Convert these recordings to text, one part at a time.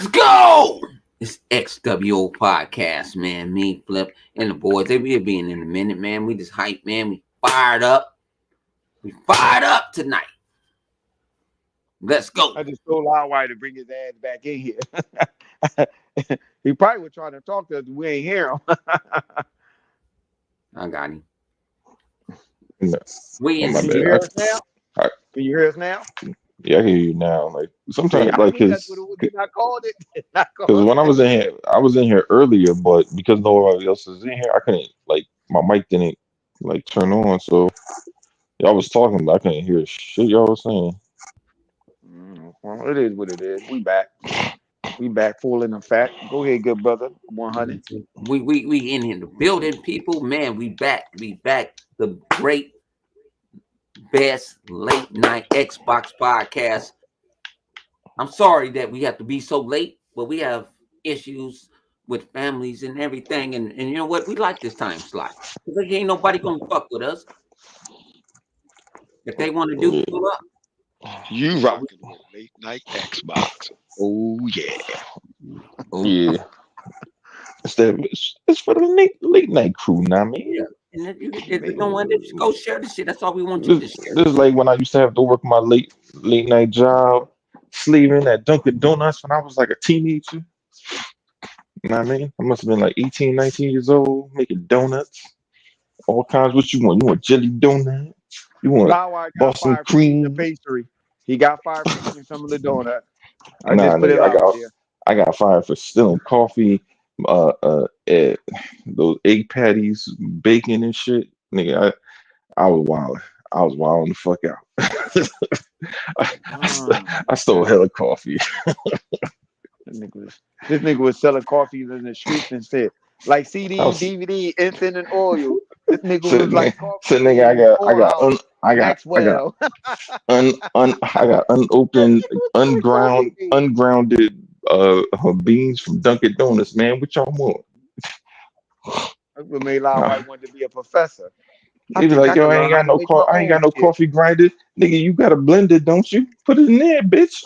Let's go. It's XWO podcast, man. Me, Flip, and the boys. They will be in a minute, man. We just hype, man. We fired up. We fired up tonight. Let's go. I just told Lawwhite to bring his ass back in here. He probably was trying to talk to us. We ain't hear him. I got him. No. We in Can you hear us now? Can you hear us now? Yeah, I hear you now. Like sometimes, Yeah, like that's because what I called it. when I was in here earlier, but because nobody else is in here, I couldn't like my mic didn't like turn on, so y'all was talking, but I couldn't hear shit y'all was saying. Well, it is what it is. We back. We back full in effect. Go ahead, good brother. 100. We in here the building, people. Man, we back. We back. The great best late night Xbox podcast. I'm sorry that we have to be so late, but we have issues with families and everything. And you know what? We like this time slot. Because ain't nobody gonna fuck with us. If they want to do pull up. You rocking with late night Xbox. Oh yeah. Oh yeah. It's for the late night crew now, man. Yeah. And if you don't want to go share the shit, that's all we want you to share. This is like when I used to have to work my late night job, slaving at Dunkin' Donuts when I was like a teenager. You know what I mean? I must have been like 18, 19 years old, making donuts. All kinds. What you want? You want jelly donut? You want Lawwhite got Boston fired cream? for the pastry. He got fired for eating some of the donut. Nah, Just put it nigga, out there. I got fired for stealing coffee, those egg patties, bacon and shit. Nigga, I was wild. I was wilding the fuck out. I stole hella coffee. This nigga was selling coffees in the streets and shit. Like CD, DVD, instant and oil. This nigga was like coffee. So nigga, I got unopened, ungrounded beans from Dunkin' Donuts, man. What y'all want? That's what made Lawwhite want to be a professor. He was like, yo, I ain't got no coffee grinder. Nigga, you got a blender, don't you? Put it in there, bitch.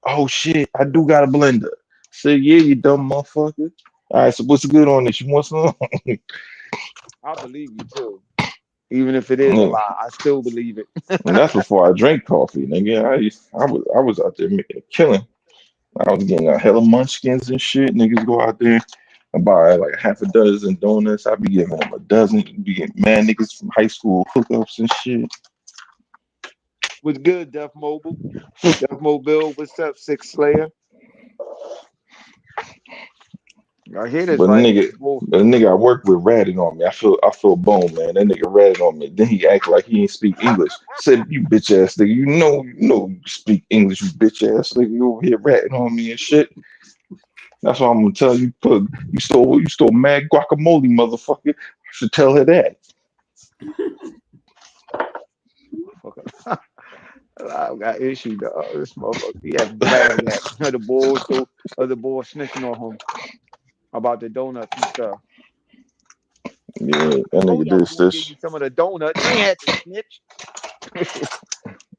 Oh shit, I do got a blender. Say, yeah, you dumb motherfucker. All right, so what's good on this? You want some? I believe you too. Even if it is a lie, I still believe it. And that's before I drank coffee, nigga. I was out there making a killing. I was getting a hella munchkins and shit. Niggas go out there and buy like half a dozen donuts. I be giving them a dozen. Be getting mad niggas from high school hookups and shit. What's good, Duff Mobile? Duff Mobile, what's up, Six Slayer? I hear this, But right? the nigga I work with ratted on me. I feel bone, man. That nigga ratted on me. Then he act like he ain't speak English. Said, you bitch ass nigga, you know you speak English, you bitch ass nigga. You over here ratting on me and shit. That's what I'm gonna tell you. You stole mad guacamole, motherfucker. I should tell her that. I got issue, dog. This motherfucker. He had bad that. The boy snitching on him about the donuts and stuff. Yeah, that nigga did this. Some of the donuts. You ain't had to snitch.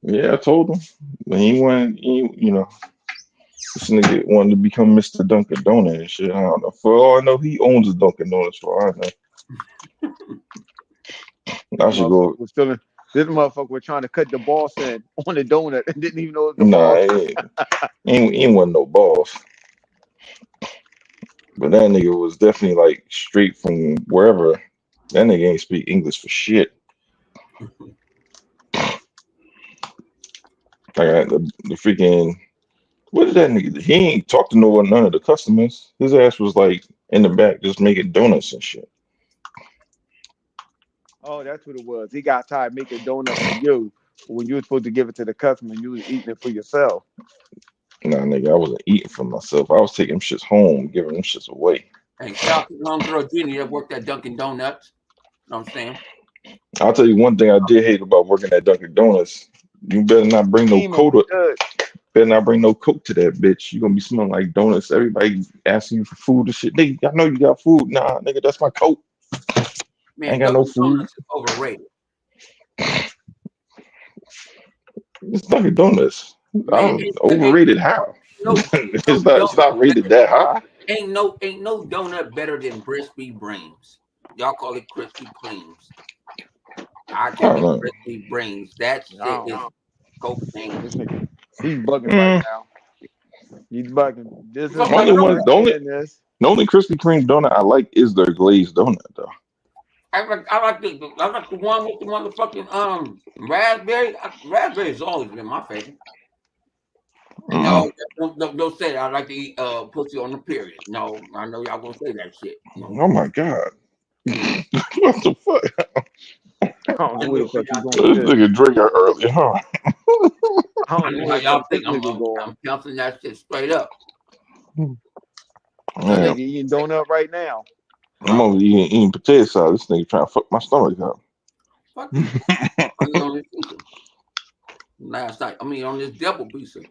Yeah, I told him. But he wanted, this nigga wanted to become Mr. Dunkin' Donut and shit. I don't know. For all I know, he owns a Dunkin' Donuts. For all I know. I should go. This motherfucker was trying to cut the boss in on the donut and didn't even know it was the boss. He ain't want no boss. But that nigga was definitely like straight from wherever. That nigga ain't speak English for shit. Like the freaking, what is that nigga? He ain't talk to none of the customers. His ass was like in the back just making donuts and shit. Oh, that's what it was. He got tired making donuts for you when you were supposed to give it to the customer and you was eating it for yourself. Nah, nigga, I wasn't eating for myself. I was taking them shits home, giving them shits away. Hey, shout out to homegirl Jenny that worked at Dunkin' Donuts. You know what I'm saying? I'll tell you one thing I did hate about working at Dunkin' Donuts. You better not bring no coat. Better not bring no coat to that bitch. You gonna be smelling like donuts. Everybody asking you for food and shit. Nigga, I know you got food. Nah, nigga, that's my coat. Man, ain't got no food. Donuts is overrated. It's Dunkin' Donuts. Overrated how? no, It's not rated that high. ain't no donut better than Crispy Brains. Y'all call it Krispy Kremes. I I call don't it know. Crispy Brains. That shit is No, cocaine. this nigga, he's bugging right Mm, now. He's bugging. This is I'm my like, only I'm one, like, first the only saying this. the only Krispy Kreme donut I like is their glazed donut though. I like the one with the motherfucking raspberry. Raspberry's always been my favorite. Mm. No, don't say that. I like to eat pussy on the period. No, I know y'all gonna say that shit. No, Oh my god. no. What the fuck? I don't I know where know the where fuck he's y'all going think. with This this. nigga drinking early, huh? I I don't know know where how the fuck y'all this think. nigga going. I'm counseling that shit straight up. This Man, nigga eating donut right now. I'm Huh? over eating potato salad. This nigga trying to fuck my stomach up. Fuck you. I mean on this pizza last night. I mean on this double pizza.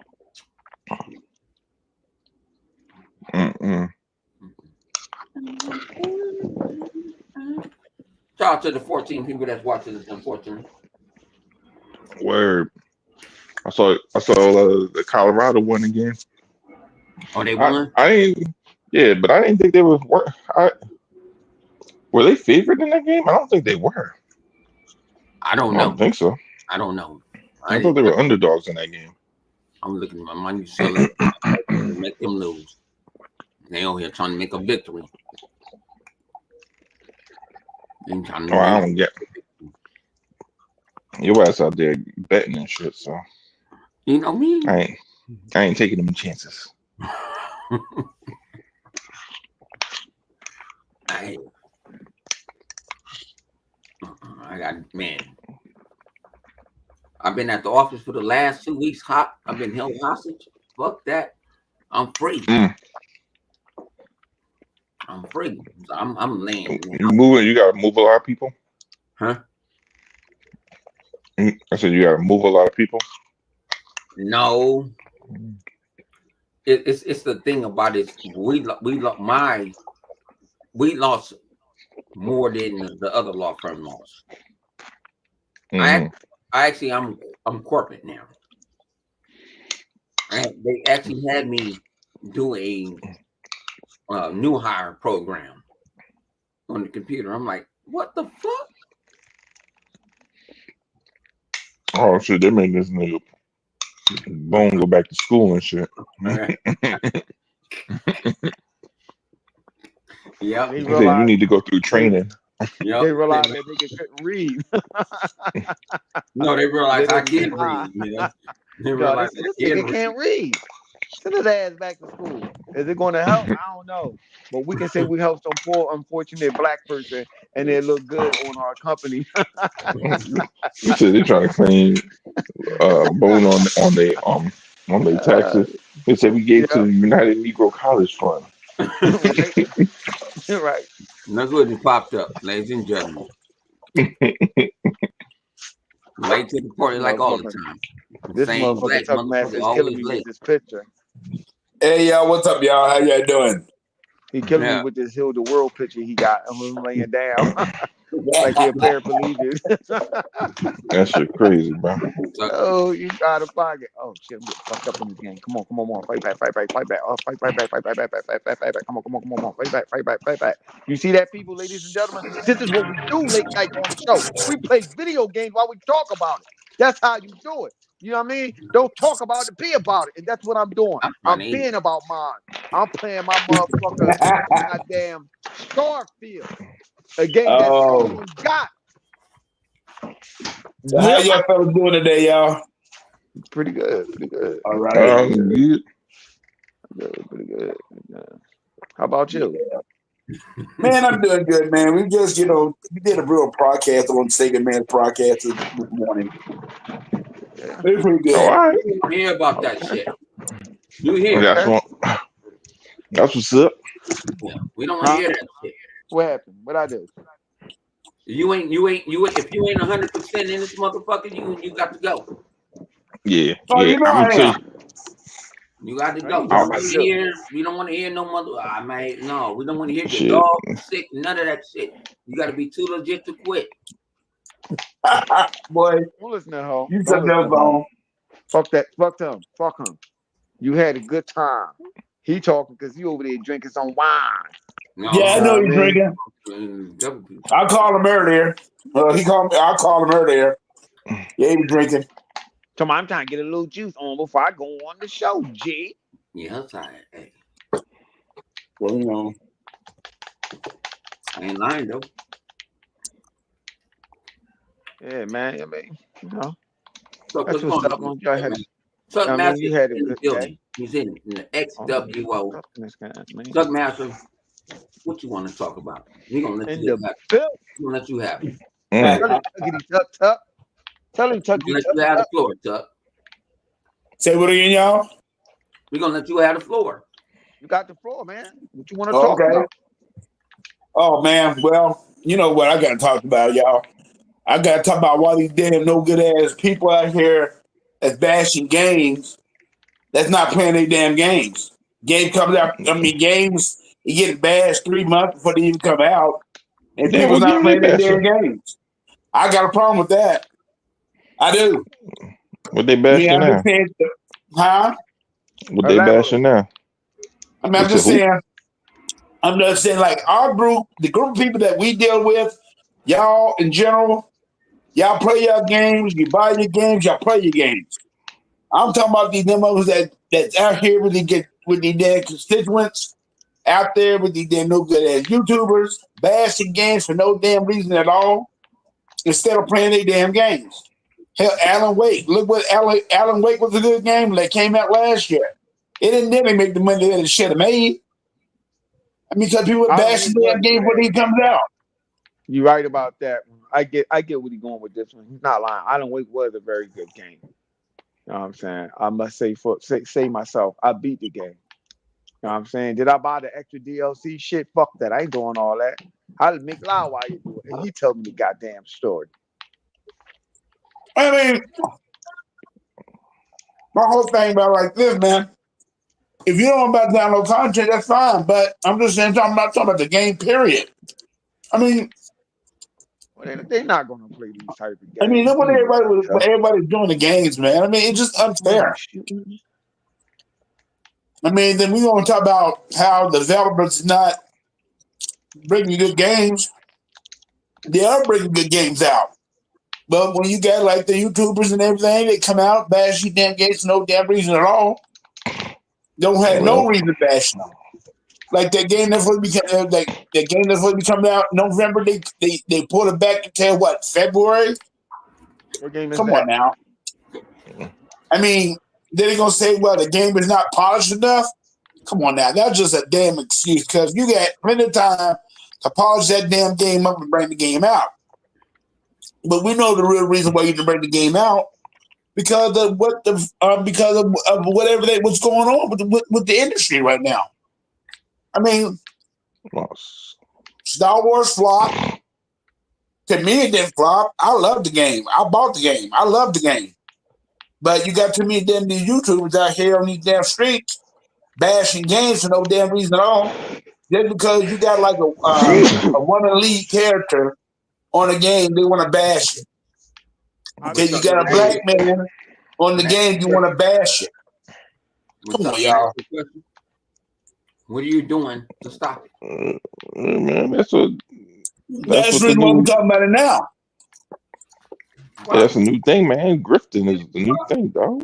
Mm-mm. Shout out to the 14 people that's watching this. Unfortunately, Word. I saw the Colorado one again. oh they I won. I ain't yeah, but I didn't think they were they favored in that game? I don't think they were. I don't I don't know. think so. I don't know. I thought they were underdogs in that game. I'm looking at my money selling to make them lose. They over here trying to make a victory. They trying to Oh, I make. don't get your ass out there betting and shit. So You know me. I ain't I ain't taking them chances. I, I got man. I've been at the office for the last 2 weeks. Hot. I've been held hostage. Fuck that. I'm free. Mm. I'm free. So I'm laying in the You house. moving? You gotta move a lot of people. Huh? I said you gotta move a lot of people. No. It's the thing about it. We lost more than the other law firm lost. I Hmm. I actually I'm corporate now. They actually had me do a new hire program on the computer. I'm like, what the fuck? Oh shit, they made this nigga Bone go back to school and shit. Yep, They He said you realized need to go through they training. yep. they realized that nigga couldn't read. No, they So they realized I didn't can ah. read. You know, they No, they realized said this I can nigga read. can't read. Send his ass back to school. Is it going to help? I don't know. But we can say we help some poor, unfortunate black person, and they look good on our company. He said they trying to claim Bone on their Uh, taxes. They said we gave to yeah, the United Negro College Fund. right, right. Look what just popped up, ladies and gentlemen. Late to the party This like all the motherfucker, time. The this same motherfucker black Tuck Master motherfucker is killing always me with late. this picture. Hey y'all, what's up, y'all? How y'all doing? He killing me Yeah. with this Hill the World picture he got of him laying down like he a paraplegic. That shit crazy, bro. So, Oh, you out of pocket. Oh shit, I'm getting fucked up in this game. Come on. Fight back, fight back, fight back. Oh, fight back, fight back, fight back. Come on. Fight back, fight back. You see that, people, ladies and gentlemen? This is what we do late night on the show. We play video games while we talk about it. That's how you do it. You know what I mean? Don't talk about it, be about it. And that's what I'm doing. I'm I'm funny. being about mine. I'm playing my motherfucker goddamn Starfield. A game that Oh, someone got. so how Yep. y'all fellas doing today, y'all? Pretty good, pretty good. All right. You, Pretty good. Yeah. How about you? Man, I'm doing good, man. We just, we did a real broadcast on Sega Man's broadcast this morning. Yeah. It was pretty oh, all good. right. You don't hear about that Okay. shit. You hear? That's Okay. what. That's what's up. Yeah. We don't want to Huh? hear that shit. What happened? What I do? If you ain't 100% in this motherfucker, you got to go. Yeah, Oh, yeah. I'm gonna I tell am. you. You got to I go. ain't We don't I, want to 100%. hear. We don't want to hear no mother. I may no. We don't want to hear your shit. dog sick. None of that shit. You got to be too legit to quit. Boy, Don't listen to her. you Don't something listen else to her. on. Fuck that. Fuck them. Fuck him. You had a good time. He talking because he over there drinking some wine. No, Yeah, I You I'm know know what I he's mean? drinking. double people. I called him earlier. He called me. I called him earlier. Yeah, he was drinking. Come on, I'm trying to get a little juice on before I go on the show, G. Yeah, I'm tired. Hey, Well, you know. I ain't lying though. Yeah, man. I mean, you know, So that's what's what's going up. on? Y'all had, Suck I mean, Master you is had a in the good building. day. He's in the Oh, man, XWO. fuck this guy, man. Suck Master, what you want to talk about? We're gonna let In you the have it. film. We're gonna let you have it. Mm. Tell him tuckity tuck tuck. Tell him We're tuckity gonna let tuck you have the tuck. floor, Tuck. Say what again, y'all? We're gonna let you have the floor. You got the floor, man. What you want to Oh, talk okay. about? Oh man. Well, you know what I got to talk about, y'all. I got to talk about why these damn no good ass people out here that's bashing games that's not playing their damn games. Game comes out. I mean, games you get bashed 3 months before they even come out, and Damn, people's what not game they playing their damn bashing? games. I got a problem with that. I do. What they I mean, bashing I'm just now? saying, huh? What they bashing Elaborate. now? I mean, They I'm said just who? saying. I'm just saying, like our group, the group of people that we deal with, y'all in general, y'all play your games, you buy your games, y'all play your games. I'm talking about these demos that's out here with the damn constituents out there with these damn no good ass YouTubers bashing games for no damn reason at all instead of playing their damn games. Hell, Alan Wake. Look what Alan Wake was a good game that came out last year. It didn't nearly make the money that it should have made. I mean, because people are Alan bashing Wake the was damn a game good before ass it game. comes out. You're right about that one. I get what he's going with this one. He's not lying. Alan Wake was a very good game. You know what I'm saying? I must say myself, I beat the game. You know what I'm saying? Did I buy the extra DLC shit? Fuck that. I ain't doing all that. I'll make loud while you do it. And he told me the goddamn story. I mean, my whole thing about like this, man. If you don't about download content, that's fine. But I'm just saying, I'm not talking about the game. Period. I mean, Well, they're not gonna play these type of I mean, games. look what You know that, tough. everybody's doing the games, man. I mean, it's just Why you unfair. shooting? I mean, then we're gonna talk about how developers not bringing good games. They are bringing good games out. But when you got like the YouTubers and everything, they come out, bash you damn games for no damn reason at all. Don't have no Well, reason to bash them. Like that game that's supposed to be like that game that's supposed to be coming out in November, they pulled it back until what, February? What game is Come on that? now. I mean, then they're gonna say, well, the game is not polished enough. Come on now, that's just a damn excuse because you got plenty of time to polish that damn game up and bring the game out. But we know the real reason why you didn't bring the game out because of whatever what's going on with the industry right now. I mean, well, Star Wars flop. To me, it didn't flop. I love the game. I bought the game. I love the game. But you got too many damn these YouTubers out here on these damn streets bashing games for no damn reason at all. Just because you got like a one of the lead character on a game, they want to bash it. I Because you beat the got a black game. man on the Man, game, you want to bash it. What's Come up? on, Can I ask y'all. you a question? What are you doing to stop it? man, that's That's what the the reason why we're new talking about it now. that's a new thing, man. Grifting is the new thing, dog.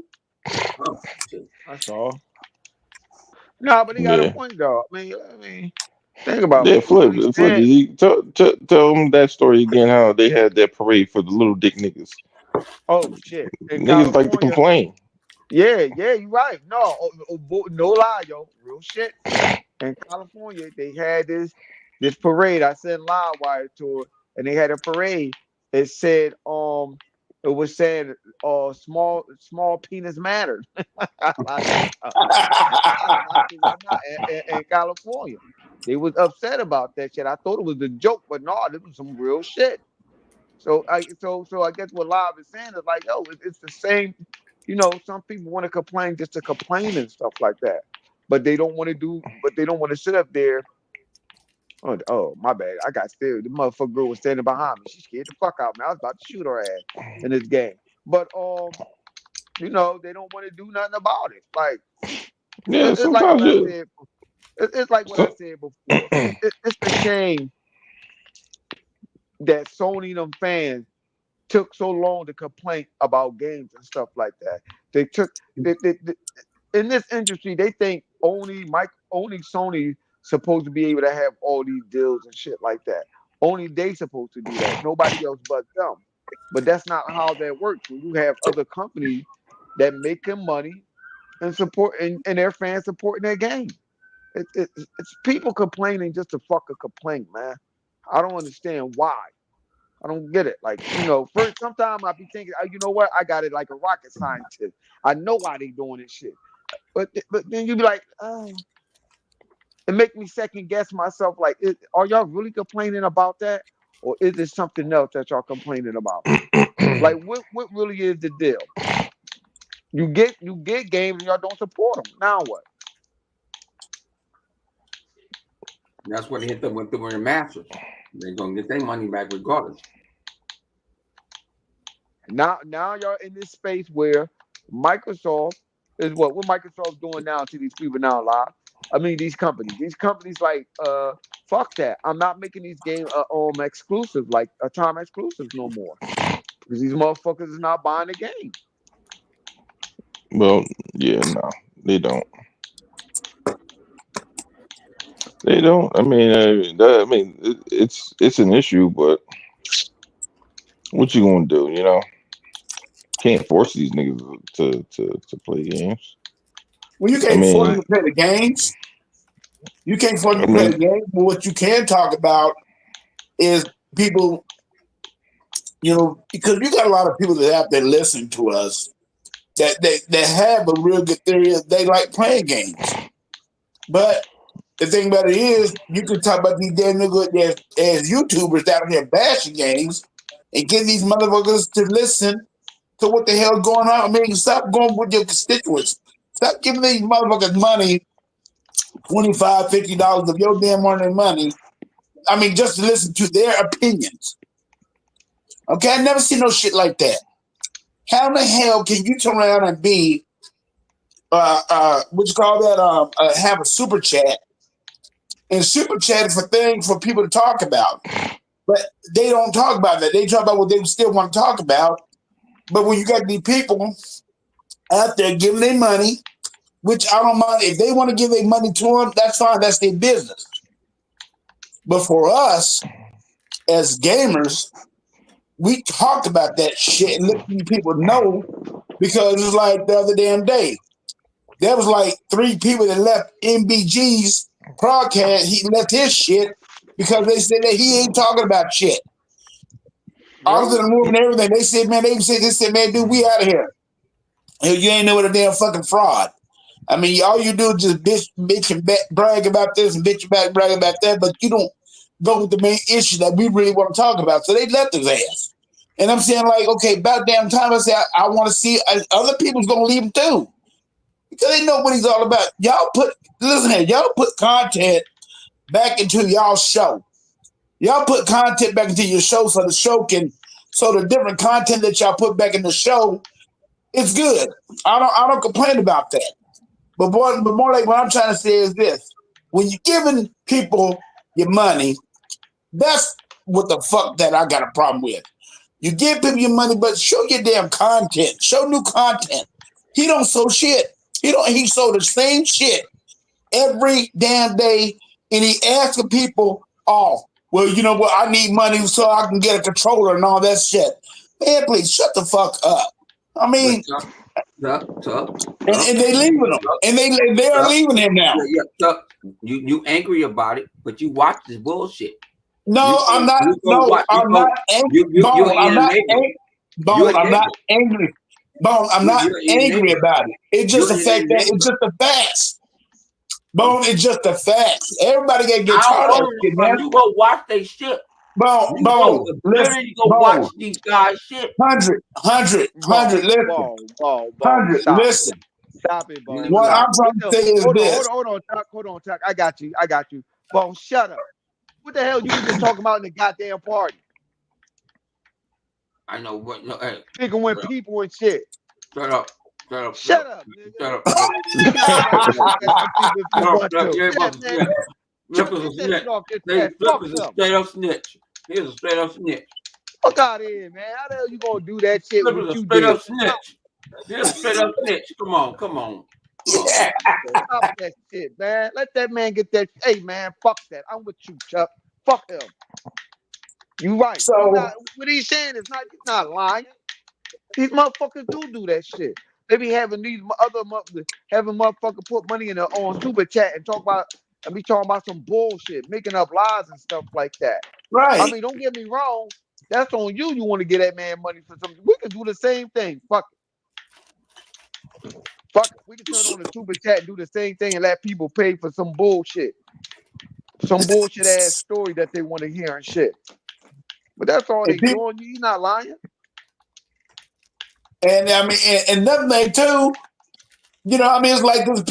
Oh, shit. that's all. No, but he got a Yeah, point though. I mean, think about it. yeah. People don't Flip. understand. Tell them that story again. How they had that parade for the little dick niggas. Oh shit! In Niggas like to California, complain. yeah, you're right. No, no lie, yo, real shit. In California, they had this parade. I sent live wire to it, and they had a parade. It said it was saying small penis mattered. I kid y'all not. In California, they was upset about that shit. I thought it was a joke, but no, this was some real shit. So I guess what Live is saying is like, yo, it's the same. You know, some people want to complain just to complain and stuff like that, but they don't want to do. But they don't want to sit up there. Oh, my bad. I got scared. The motherfucker girl was standing behind me. She scared the fuck out of me. I was about to shoot her ass in this game. But they don't want to do nothing about it. Like Yeah, It's like what sometimes I you. said. It's like what I said before. It's a shame that Sony and them fans took so long to complain about games and stuff like that. They took they, in this industry, they think only Sony supposed to be able to have all these deals and shit like that. Only they supposed to do that. Nobody else but them. But that's not how that works. When you have other companies that making money and support and their fans supporting their game. It's people complaining just to fucking complain, man. I don't understand why. I don't get it. Like, first sometimes I be thinking, you know what? I got it like a rocket scientist. I know why they doing this shit. But then you be like, it make me second guess myself. Like, are y'all really complaining about that, or is it something else that y'all complaining about? Like, what really is the deal? You get games and y'all don't support them. Now what? That's what they hit them with the Masters. They're gonna get their money back regardless. Now y'all in this space where Microsoft is what Microsoft doing now to these people now live. I mean these companies. These companies like fuck that. I'm not making these games exclusive like time exclusives no more. Because these motherfuckers is not buying the game. Well, yeah, no, they don't. They don't. It's an issue, but what you gonna do? Can't force these niggas to play games. Well, you I can't force mean, them to play the games. You can't force them I to play mean, the game. But what you can talk about is people, because you got a lot of people that out there listening to us that have a real good theory of they like playing games. But the thing about it is, you can talk about these damn niggas as YouTubers down here bashing games and getting these motherfuckers to listen to what the hell going on. I mean, stop going with your constituents. Stop giving these motherfuckers money, $25, $50 of your damn money. I mean, just to listen to their opinions. Okay, I never seen no shit like that. How in the hell can you turn around and be what you call that? Have a super chat and super chat for things for people to talk about, but they don't talk about that. They talk about what they still want to talk about. But when you got these people out there giving their money, which I don't mind if they want to give their money to them, that's fine. That's their business. But for us as gamers, we talked about that shit and let these people know because it's like the other damn day. There was like 3 people that left MBG's broadcast. He left his shit because they said that he ain't talking about shit. Other than moving everything, they said, man, man, dude, we out of here. You ain't know what a damn fucking fraud. I mean, all you do is just bitch and brag about this and bitch and brag about that, but you don't go with the main issue that we really want to talk about. So they left his ass. And I'm saying, like, okay, about damn time, I say, I want to see other people's going to leave him too. Because they know what he's all about. Listen here, y'all put content back into y'all show. Y'all put content back into your show so the different content that y'all put back in the show is good. I don't complain about that. But more like what I'm trying to say is this. When you're giving people your money, that's what the fuck that I got a problem with. You give people your money, but show your damn content. Show new content. He don't show shit. He sold the same shit every damn day, and he asking people, oh, well, you know what, I need money so I can get a controller and all that shit. Man, please shut the fuck up. I mean, and they leaving him. And they are leaving him now. You angry about it, but you watch this bullshit. No, I'm not. No, I'm not angry. Bone, I'm not angry. Bone, I'm not angry. Bone, I'm not angry about it. It's just the fact that it's just the facts. Bone, it's just the facts. Everybody got to get tired of it, man. You go watch they shit. Bone, literally go watch these guys shit. 100, listen. 100, listen. Stop it, Bone. What I'm trying to say is this. Hold on, Chuck. I got you. Bone, shut up. What the hell you was just talking about in the goddamn party? I know what. No, hey, Picking with people and shit. Shut up. Shut up, nigga. Shut up. You can talk that shit at some people if you Shut up, want Flip. to. You ain't Yeah, supposed to man. snitch. Flip is a Get that snitch. shit off your Flip chest. Fuck is a them. straight up snitch. He's a straight up snitch. Fuck out of here, man. How the hell you gonna do that shit Flip what is a you straight did? up snitch. He's a straight up snitch. Come on. Stop that shit, man. Let that man get that. Hey, man, fuck that. I'm with you, Chuck. Fuck him. You right. So What he's saying is he's not lying. These motherfuckers do that shit. They be having these having motherfucker put money in their on super chat and be talking about some bullshit, making up lies and stuff like that. right. I mean, don't get me wrong. That's on you. You want to get that man money for something. We can do the same thing. Fuck it. Fuck it. We can turn on the super chat and do the same thing and let people pay for some bullshit. Some bullshit ass story that they want to hear and shit. But that's all they doing. You're not lying. And I mean, and another thing too, you know, I mean, it's like this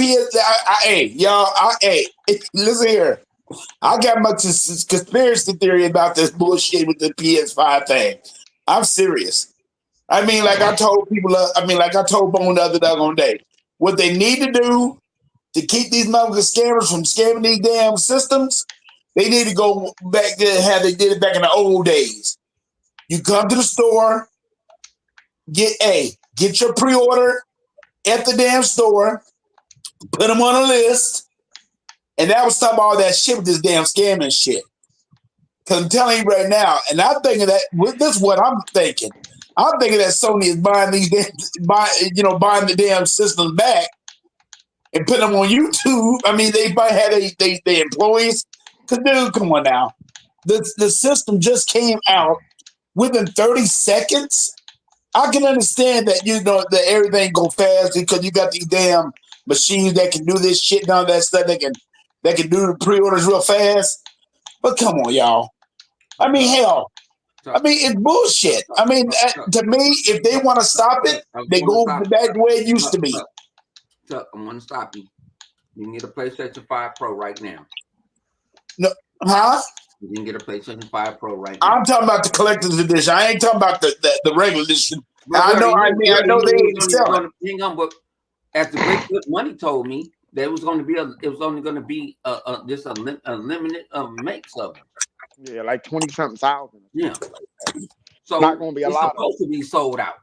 hey, y'all, hey, listen here. I got much conspiracy theory about this bullshit with the PS5 thing. I'm serious. I mean, like I told Bone the other doggone day, what they need to do to keep these motherfucking scammers from scamming these damn systems, they need to go back to how they did it back in the old days. You come to the store, get your pre-order at the damn store, put them on a list, and that would stop all that shit with this damn scamming shit. Because I'm telling you right now, and I'm thinking that this is what I'm thinking. I'm thinking that Sony is buying buying the damn systems back and putting them on YouTube. I mean, they might have they employees. Cause dude, come on now, the system just came out within 30 seconds. I can understand that that everything go fast because you got these damn machines that can do this shit and all that stuff. They can do the pre-orders real fast. But come on, y'all. I mean, hell. I mean, it's bullshit. I mean, to me, if they want to stop it, they go back the way it used to be. Chuck, I'm going to stop you. You can get a PlayStation 5 Pro right now. No, huh? You can get a PlayStation 5 Pro right now. I'm talking about the collector's edition. I ain't talking about the regular edition. I know they ain't selling. Hang on, but as the great good money told me, there was going to be only going to be just a limited makes of them. Yeah, like 20-something thousand. Yeah. So not going to be a lot. It's supposed to be sold out.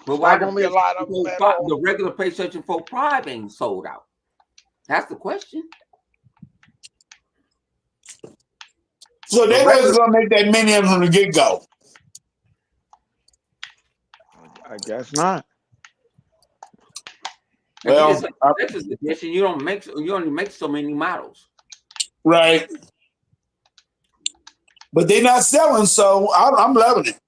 But why going to be a lot of them? The regular PlayStation 4 Pro ain't sold out. That's the question. So they wasn't going to make that many of them from the get-go. I guess not. Well, that's just the question. You only make so many models. Right. But they're not selling, so I'm loving it.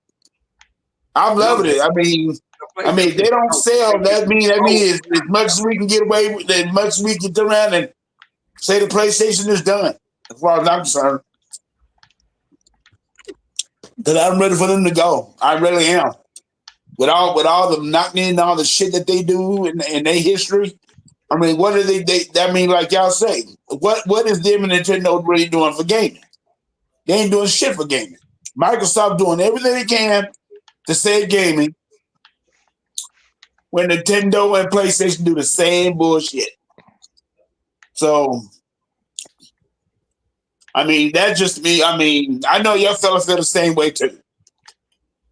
I'm loving it. I mean, if they don't sell, that means as much as we can get away with, as much as we can turn around and say the PlayStation is done, as far as I'm concerned. Because I'm ready for them to go. I really am. With all the knocking in all the shit that they do in their history. I mean, what are they I mean, like y'all say, what is them and Nintendo really doing for gaming? They ain't doing shit for gaming. Microsoft doing everything they can to save gaming when Nintendo and PlayStation do the same bullshit. So, I mean, that's just me. I mean, I know y'all fellas feel the same way too.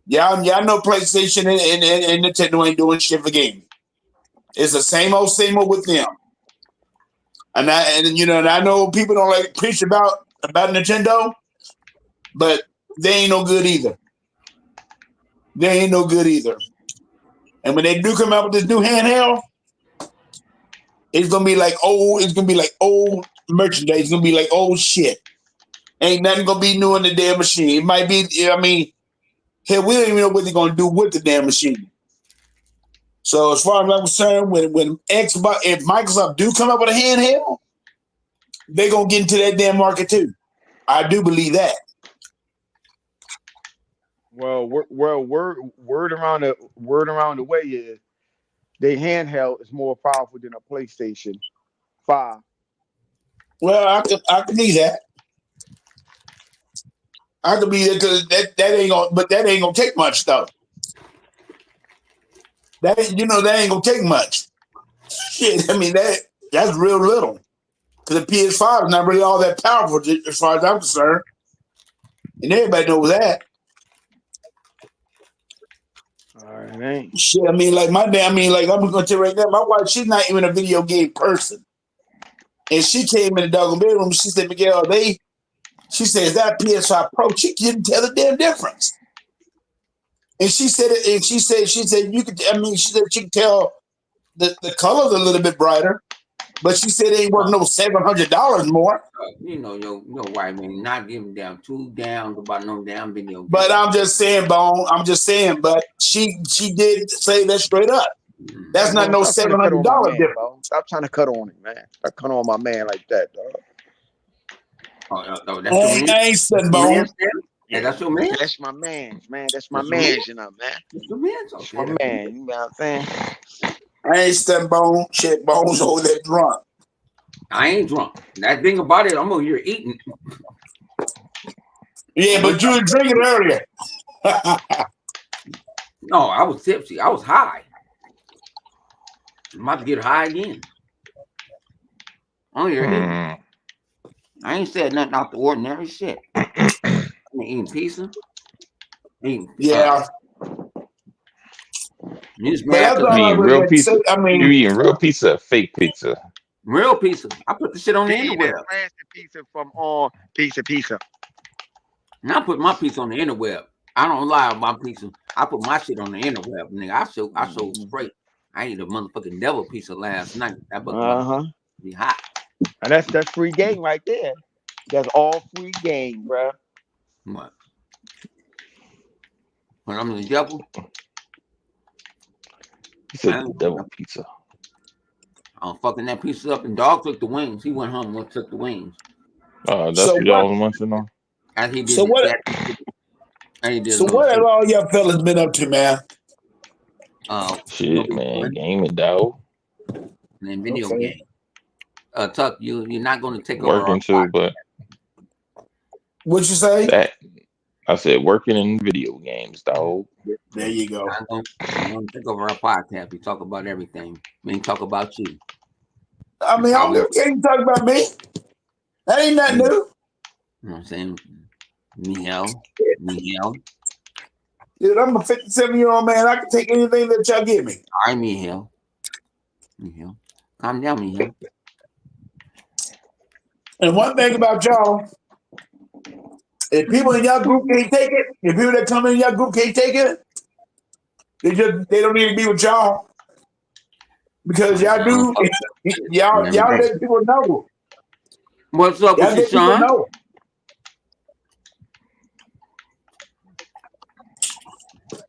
Y'all know PlayStation and Nintendo ain't doing shit for gaming. It's the same old with them. And I know people don't like preach about Nintendo, but they ain't no good either. They ain't no good either. And when they do come out with this new handheld, it's gonna be like old. It's gonna be like old merchandise. It's gonna be like old shit. Ain't nothing gonna be new in the damn machine. It might be. I mean, hell, we don't even know what they're gonna do with the damn machine. So as far as I'm concerned, when Xbox, if Microsoft do come up with a handheld, they're gonna get into that damn market too. I do believe that. Well, word around the way is they handheld is more powerful than a PlayStation 5. Well, I can believe that. I can believe that because that ain't gonna take much though. that ain't gonna take much. Shit, I mean that's real little. Because the PS5 is not really all that powerful as far as I'm concerned, and everybody knows that. All right, man. Shit, I mean, like I'm gonna tell you right now, my wife, she's not even a video game person, and she came in the doggy bedroom. She said, Miguel, she says that PS5 Pro. She couldn't tell the damn difference. And she said it, and she said you could. I mean, she said she could tell the colors a little bit brighter, but she said it ain't worth no $700 more. Your wife man not giving down too down about no damn video game. But I'm just saying, Bone. I'm just saying, but she did say that straight up. That's not no $700 difference. Stop trying to cut on it, man. Stop cutting on my man like that, dog. That's your man. I ain't said Bone. Yeah, that's your man. That's my man's, man. That's my man's, man. That's your man. That's my man. You know what I'm saying? I ain't stunned Bone. Shit, Bone's over there drunk. I ain't drunk. That thing about it, I'm over here eating. Yeah, but you were drinking earlier. No, I was tipsy. I was high. I'm about to get high again. I'm here eating. I ain't said nothing out the ordinary shit. I'm eating pizza. Yeah. You eating real pizza? You eating real pizza or fake pizza? Real pizza. I put the shit on the interweb. Plastic pizza from Pizza. And I put my pizza on the interweb. I don't lie about pizza. I put my shit on the interweb, nigga. I so straight. I ate a motherfucking devil pizza last night. That be hot. And that's free game right there. That's all free game, bro. What? When I'm the devil. He said the devil pizza. I'm fucking that pizza up, and dog took the wings. He went home and took the wings. That's what y'all was munching on. And he did. So what? What have all y'all fellas been up to, man? Shit, man, gaming, dog. And then video game. Tuck, you're not going to take working over too, but what you say? That I said working in video games, dog. There you go. I'm going to take over our podcast. We talk about everything. We talk about you. I mean, I don't can't talk about me. That ain't nothing new. You know what I'm saying? Miguel. Dude, I'm a 57-year-old man. I can take anything that y'all give me. All right, Miguel. Calm down, Miguel. And one thing about y'all, if people in y'all group can't take it, if people that come in y'all group can't take it, they don't need to be with y'all. Because y'all do, y'all let people know. What's up with you, Sean?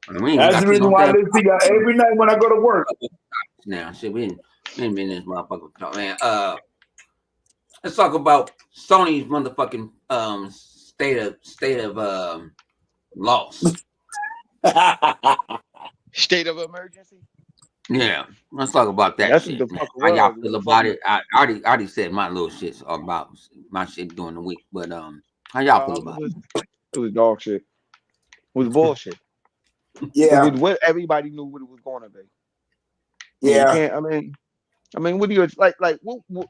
That's the reason why I listen to y'all every night when I go to work. Now, shit, we ain't been in this motherfucker talk, man. Let's talk about Sony's motherfucking state of loss. State of emergency. Yeah, let's talk about that. That's shit, what the fuck. How y'all feel about it? I already said my little shits about my shit during the week, but how y'all feel about it? It was dog shit. It was bullshit. Yeah, everybody knew what it was going to be. Yeah, I mean, what do you like? What,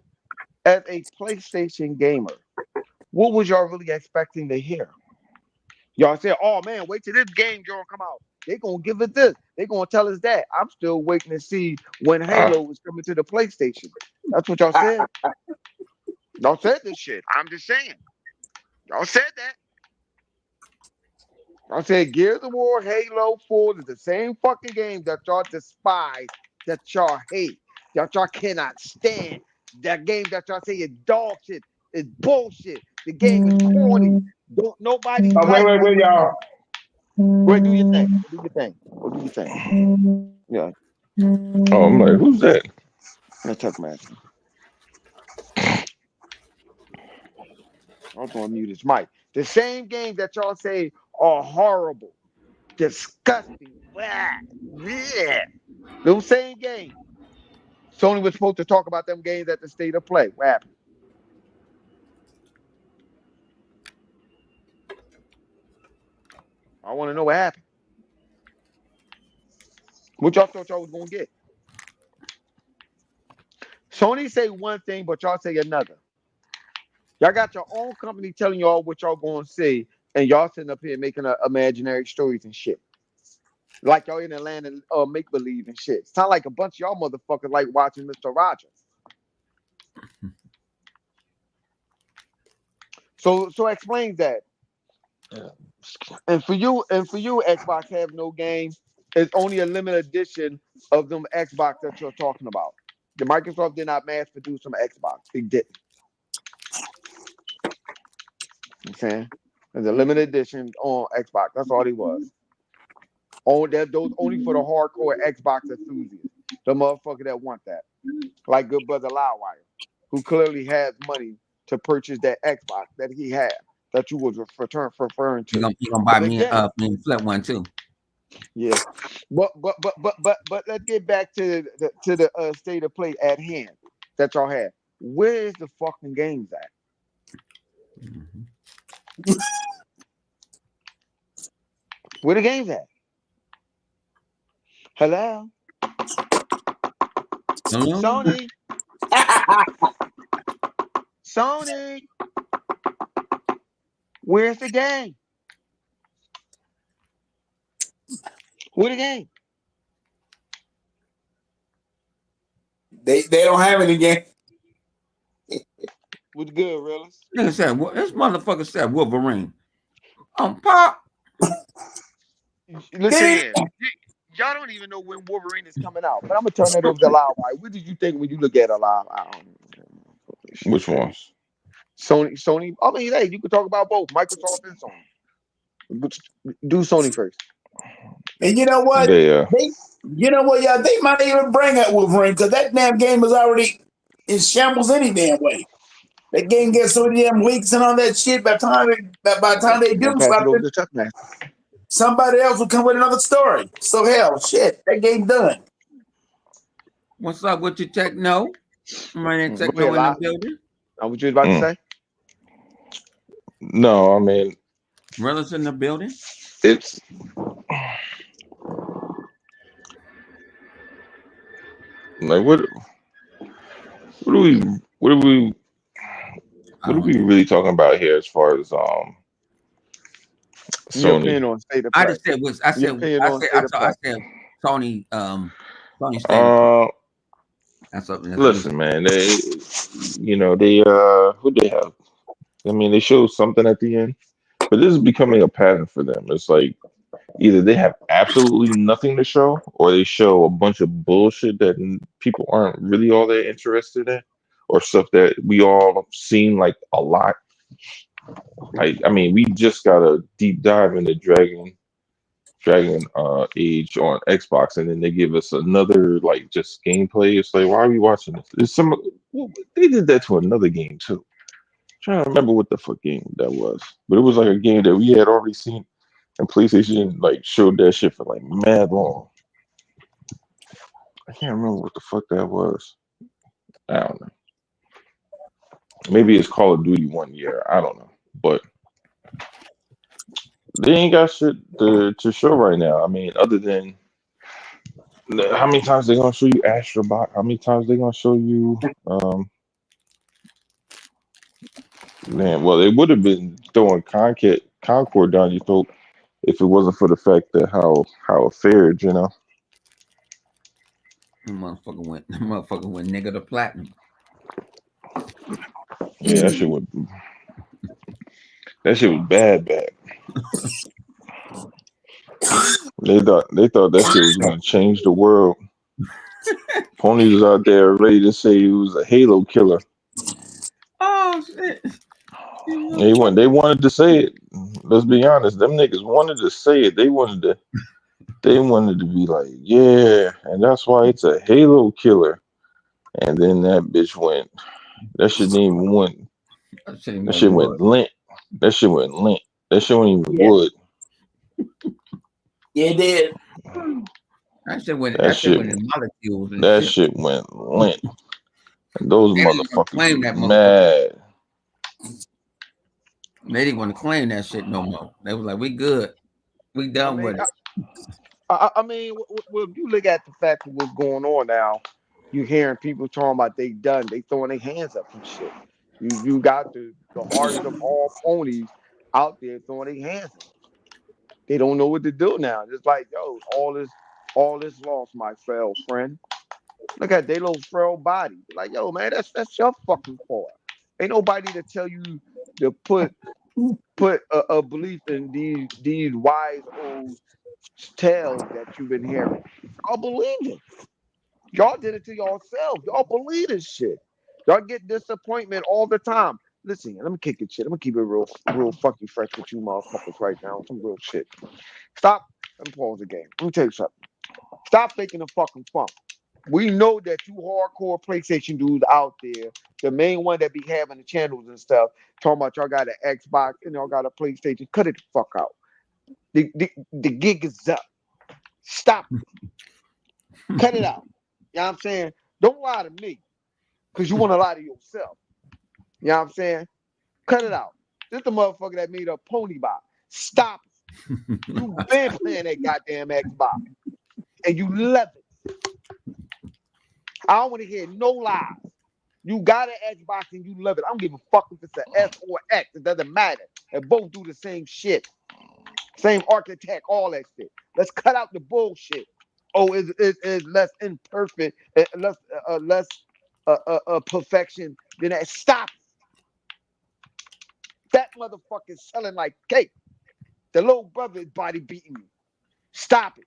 as a PlayStation gamer, what was y'all really expecting to hear? Y'all said, "Oh man, wait till this game y'all come out. They're gonna give it this. They're gonna tell us that." I'm still waiting to see when Halo is coming to the PlayStation. That's what y'all said. Y'all said this shit. I'm just saying. Y'all said that. I said Gears of War, Halo 4 is the same fucking game that y'all despise, that y'all hate, that y'all cannot stand. That game that y'all say is dog shit, is bullshit. The game is corny. Don't nobody like wait, y'all. Wait, do your thing. Do your thing. Yeah. Oh, I'm like, who's that? That's Chuck Master. I'm gonna mute his mic. The same games that y'all say are horrible, disgusting. Yeah. Those same games. Sony was supposed to talk about them games at the State of Play. What happened? I want to know what happened. What y'all thought y'all was gonna get? Sony say one thing, but y'all say another. Y'all got your own company telling y'all what y'all gonna say, and y'all sitting up here making imaginary stories and shit. Like y'all in the land of make believe and shit. Sound like a bunch of y'all motherfuckers like watching Mr. Rogers. So explain that. And for you, Xbox have no game. It's only a limited edition of them Xbox that you're talking about. The Microsoft did not mass produce some Xbox. They didn't. You know what I'm saying? It's a limited edition on Xbox. That's all it was. Those only for the hardcore Xbox enthusiasts. The motherfucker that want that. Like good brother Loudwire, who clearly has money to purchase that Xbox that he had, that you was referring to. You gonna buy But me again, me a flip one too. yeah. But let's get back to the state of play at hand that y'all had. Where is the fucking games at? Mm-hmm. Where the games at? Hello? Sony. Sony. Where's the game? Where the game? They don't have any game. What's good, realist? Nigga said, this motherfucker said Wolverine. Pop. Listen here. Y'all don't even know when Wolverine is coming out, but I'm gonna turn that over to Loudwire. What did you think when you look at a live? Which ones? Sony. I mean, hey, you could talk about both Microsoft and Sony. But do Sony first. And you know what? You know what, y'all? They might even bring out Wolverine because that damn game is already in shambles any damn way. That game gets so many damn leaks and all that shit. By the time they do Pass it over something, to Chuck, man. somebody else will come with another story. So hell, shit, that game done. What's up with your techno? Running techno in the building. What you was about to say? No, I mean, Relish in the building. it's like what are we really talking about here as far as Your Sony? opinion on state of play. I just said I said Sony Sony state. That's something. Listen, man, they who they have. I mean, they show something at the end, but this is becoming a pattern for them. It's like either they have absolutely nothing to show, or they show a bunch of bullshit that people aren't really all that interested in, or stuff that we all have seen like a lot. Like, I mean, we just got a deep dive into Dragon Age on Xbox, and then they give us another like just gameplay. It's like, why are we watching this? They did that to another game too. Trying to remember what the fuck game that was, but it was like a game that we had already seen, and PlayStation like showed that shit for like mad long. I can't remember what the fuck that was. I don't know. Maybe it's Call of Duty 1 year. I don't know, but they ain't got shit to show right now. I mean, other than how many times they gonna show you Astrobot? How many times they gonna show you? Man, well, they would have been throwing Concord down your throat if it wasn't for the fact that how it fared, you know. The motherfucker went nigga to platinum. Yeah, that shit was bad. They thought that shit was gonna change the world. Pony was out there ready to say he was a Halo killer. Oh shit! They wanted to say it. Let's be honest, them niggas wanted to say it. They wanted to be like, yeah, and that's why it's a Halo killer. And then that bitch went. That shit didn't even went. That shit went lint. That shit went lint. That shit wasn't even wood. Yeah, it did. That shit went in molecules. That shit went lint. And those motherfuckers were mad. They didn't want to claim that shit no more. They was like, we good. We done with it. I mean, if you look at the fact of what's going on now, you hearing people talking about they done, they throwing their hands up and shit. You got the hardest of all ponies out there throwing their hands up. They don't know what to do now. It's like, yo, all this lost, my frail friend. Look at their little frail body. Like, yo, man, that's your fucking fault. Ain't nobody to tell you to put a belief in these wise old tales that you've been hearing. Y'all believe it. Y'all did it to yourself. Y'all believe this shit. Y'all get disappointment all the time. Listen, let me kick it shit. I'm gonna keep it real fucking fresh with you motherfuckers right now. Some real shit. Stop. Let me pause the game. Let me tell you something. Stop faking the fucking funk. We know that you hardcore PlayStation dudes out there, the main one that be having the channels and stuff, talking about y'all got an Xbox and y'all got a PlayStation. Cut it the fuck out. The gig is up. Stop it. Cut it out. You know what I'm saying? Don't lie to me because you want to lie to yourself. You know what I'm saying? Cut it out. This the motherfucker that made a pony bot. Stop it. You been playing that goddamn Xbox and you love it. I don't want to hear no lies. You got an Xbox and you love it. I don't give a fuck if it's an S or X. It doesn't matter. They both do the same shit. Same architect, all that shit. Let's cut out the bullshit. Oh, is less imperfect, less perfection than that. Stop. That motherfucker's selling like cake. The little brother is body beating you. Stop it.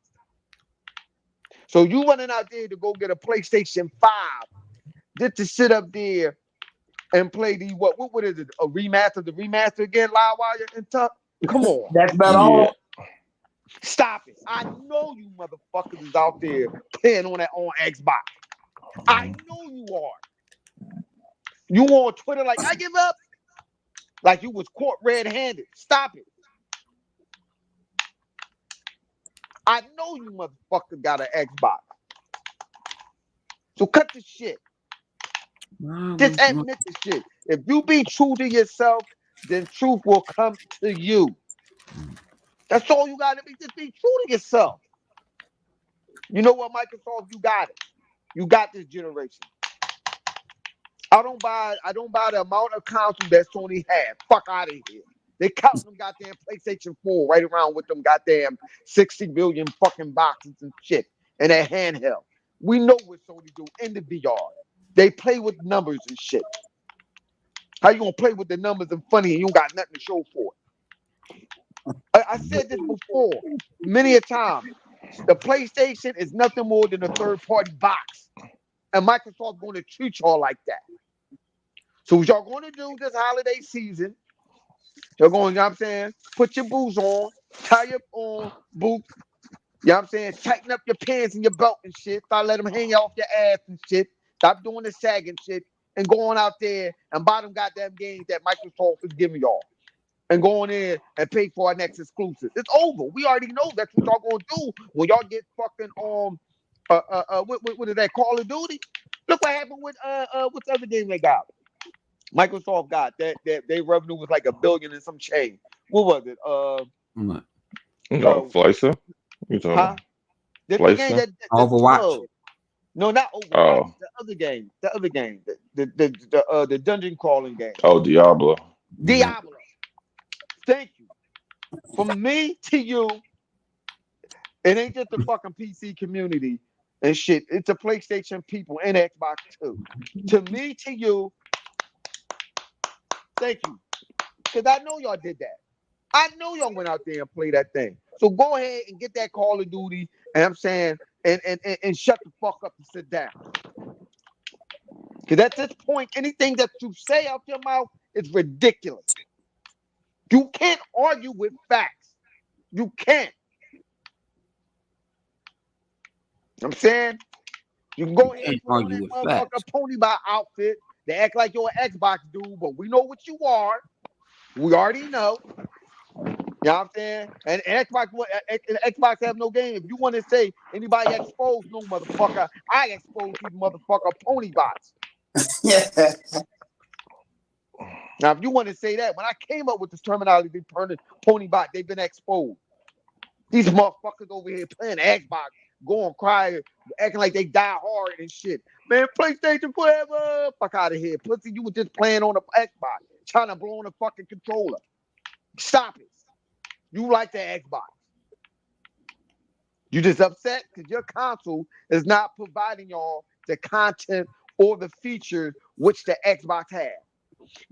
So you running out there to go get a PlayStation 5, just to sit up there and play the what is it? A remaster, the remaster again, Livewire and Tuck? Come on. That's about Yeah. all. Stop it. I know you motherfuckers is out there playing on that on Xbox. I know you are. You on Twitter like, I give up? Like you was caught red-handed. Stop it. I know you motherfuckers got an Xbox. So cut the shit. Just admit the shit. If you be true to yourself, then truth will come to you. That's all you gotta be. Just be true to yourself. You know what, Microsoft? You got it. You got this generation. I don't buy the amount of consoles that Sony had. Fuck out of here. They count them goddamn PlayStation 4 right around with them goddamn 60 million fucking boxes and shit and that handheld. We know what Sony do in the VR. They play with numbers and shit. How you gonna play with the numbers and funny and you don't got nothing to show for it? I said this before many a time. The PlayStation is nothing more than a third-party box. And Microsoft's going to treat y'all like that. So what y'all going to do this holiday season, you're going, you know what I'm saying, put your boots on, tie your boots, you know what I'm saying, tighten up your pants and your belt and shit, start letting them hang off your ass and shit, stop doing the sagging shit, and going out there and buy them goddamn games that Microsoft is giving y'all. And going in and pay for our next exclusive. It's over. We already know that's what y'all gonna do when y'all get fucking what is that, Call of Duty? Look what happened with what's the other game they got? Microsoft got that their revenue was like $1 billion and some change. What was it? No, Flysa. You talking Huh? about The game Flysa? Overwatch. no, not Overwatch. Oh, The other game. The dungeon crawling game. oh, Diablo. Diablo. Thank you. From me to you, it ain't just the fucking PC community and shit. It's the PlayStation people and Xbox too. To me, to you, thank you. Because I know y'all did that. I know y'all went out there and played that thing. So go ahead and get that Call of Duty, and I'm saying, and shut the fuck up and sit down. Because at this point, anything that you say out your mouth is ridiculous. You can't argue with facts. You can't. I'm saying, you can go ahead and put on that motherfucker pony by outfit. They act like you're an Xbox dude, but we know what you are. We already know. You know what I'm saying? And Xbox have no game. If you want to say anybody exposed, no motherfucker, I exposed these motherfucker pony bots. Yeah. Now, if you want to say that, when I came up with this terminology, pony bot, they've been exposed. These motherfuckers over here playing Xbox, going crying, acting like they die hard and shit. Man, PlayStation forever. Fuck out of here. Pussy, you were just playing on the Xbox, trying to blow on the fucking controller. Stop it. You like the Xbox. You just upset because your console is not providing y'all the content or the features which the Xbox has.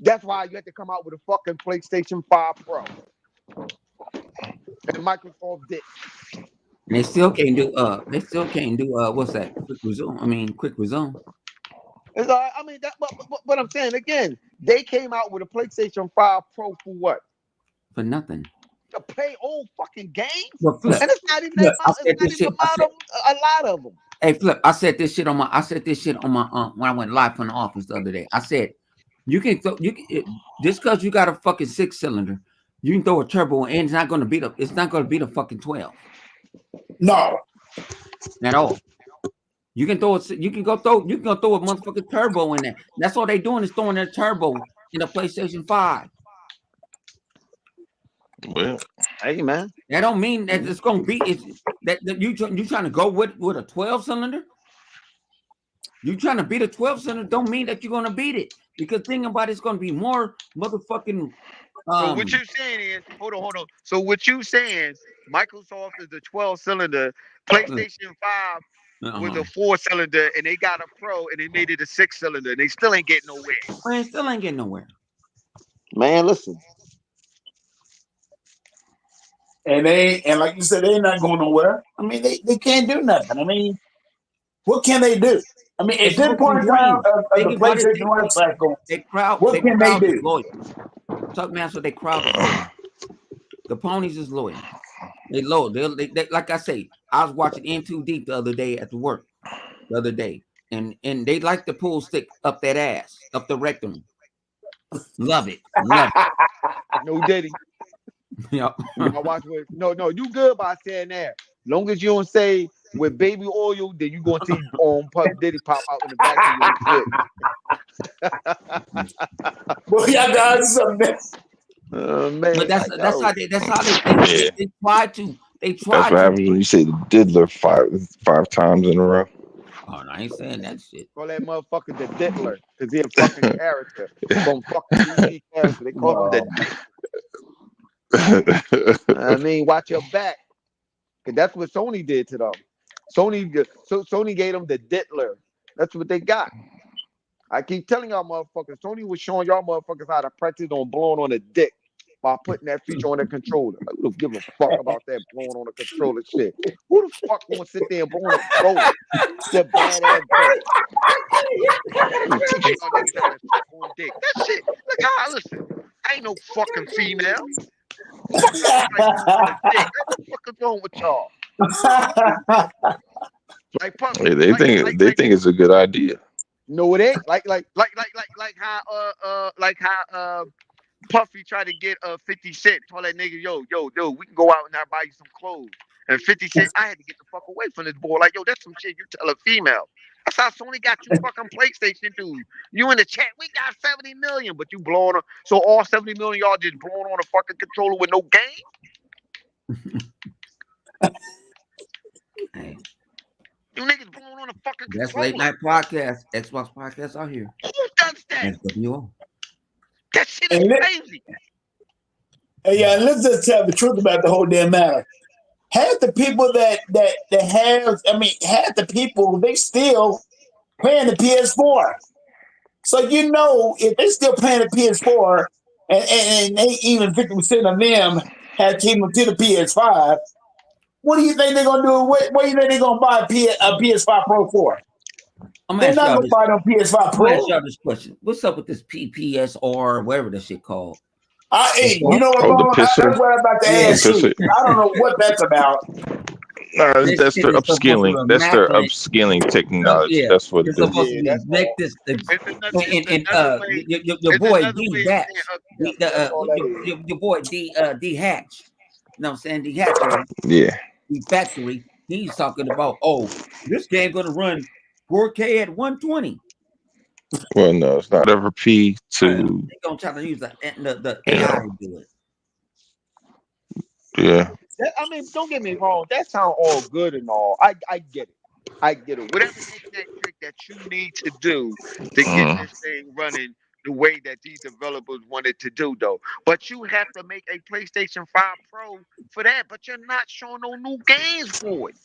That's why you have to come out with a fucking PlayStation 5 Pro. And Microsoft did. And they still can't do what's that? Quick resume. Quick resume. It's all right. I mean, but I'm saying again, they came out with a PlayStation 5 Pro for what? For nothing. To play old fucking games? Well, Flip, And it's not even Flip, that. It's not even a lot of them. Hey, Flip, I said this shit on my when I went live from the office the other day. I said you can just because you got a fucking 6-cylinder, you can throw a turbo and it's not going to beat the fucking 12. No. At all. You can go throw a motherfucking turbo in there. That's all they doing is throwing their turbo in the PlayStation 5. Well, hey man, that don't mean that it's gonna be that you trying to go with a 12-cylinder. You trying to beat a 12-cylinder don't mean that you're gonna beat it, because think about it's gonna be more motherfucking. So what you saying is, hold on. So what you saying? Microsoft is the 12-cylinder, PlayStation 5 was a 4-cylinder, and they got a Pro, and they made it a 6-cylinder, and they still ain't getting nowhere. Man, still ain't getting nowhere. Man, listen. And like you said, they're not going nowhere. I mean, they can't do nothing. I mean, what can they do? I mean, at this point in time of the PlayStation life cycle, what can they do? Talk man, so they crowd is loyal. The ponies is loyal. They low. They like I say, I was watching In Too Deep the other day at the work. The other day. And they like to pull stick up that ass, up the rectum. Love it. No Diddy. Yep. No, you good by saying that. Long as you don't say with baby oil, then you gonna see Puff Diddy pop out in the back of your shit. Well, y'all guys something. Man, but that's how they try to. That's what happens when you say the diddler five times in a row. Oh, no, I ain't saying that shit. Call that motherfucker the diddler because he's a fucking character. From fucking DC character. They call him the diddler. I mean, watch your back. Cause that's what Sony did to them. Sony gave them the diddler. That's what they got. I keep telling y'all motherfuckers, Sony was showing y'all motherfuckers how to practice on blowing on a dick by putting that feature on the controller. Like, who don't give a fuck about that blowing on the controller shit? Who the fuck gonna sit there and blow on a controller? That badass blow. Teach y'all niggas how to suck on dick. That shit. Look how listen. I ain't no fucking female. Fuck dick. What the fuck is wrong with y'all? Like Puffy, they think it's a good idea. No, it ain't. Like how Puffy tried to get 50 Cent. Told that nigga, yo, we can go out and I buy you some clothes. And 50 Cent, I had to get the fuck away from this boy. Like, yo, that's some shit you tell a female. That's how Sony got you fucking PlayStation, dude. You in the chat, we got 70 million, but you blowing on. So all 70 million y'all just blowing on a fucking controller with no game? Hey. You niggas blowing on a fucking That's controller. late night podcast. Xbox podcast out here. Who does that? SWO. That shit is crazy. Hey, yeah, let's just tell the truth about the whole damn matter. Half the people that have, half the people, they still playing the PS4. So, if they still playing the PS4 and they even 50% of them have came to the PS5, what do you think they're going to do? What do you think they're going to buy a PS5 Pro for? They're not going to buy no PS5 Pro. I'm going to ask y'all this question. What's up with this PPSR, whatever this shit called? You know what? That's what I'm about to ask you. I don't know what that's about. That's their upskilling. That's their upskilling technology. Yeah. That's what it is. Your boy D Hatch. Your boy D Hatch. You know what I'm saying? D Hatch. Yeah. D Factory. He's talking about, this game gonna run 4K at 120. Well, no, it's not ever P to. They're gonna try to use the AI to do it. Yeah. I mean, don't get me wrong. That sounds all good and all. I get it. I get it. Whatever internet trick that you need to do to get Mm. this thing running the way that these developers wanted to do, though. But you have to make a PlayStation 5 Pro for that. But you're not showing no new games for it.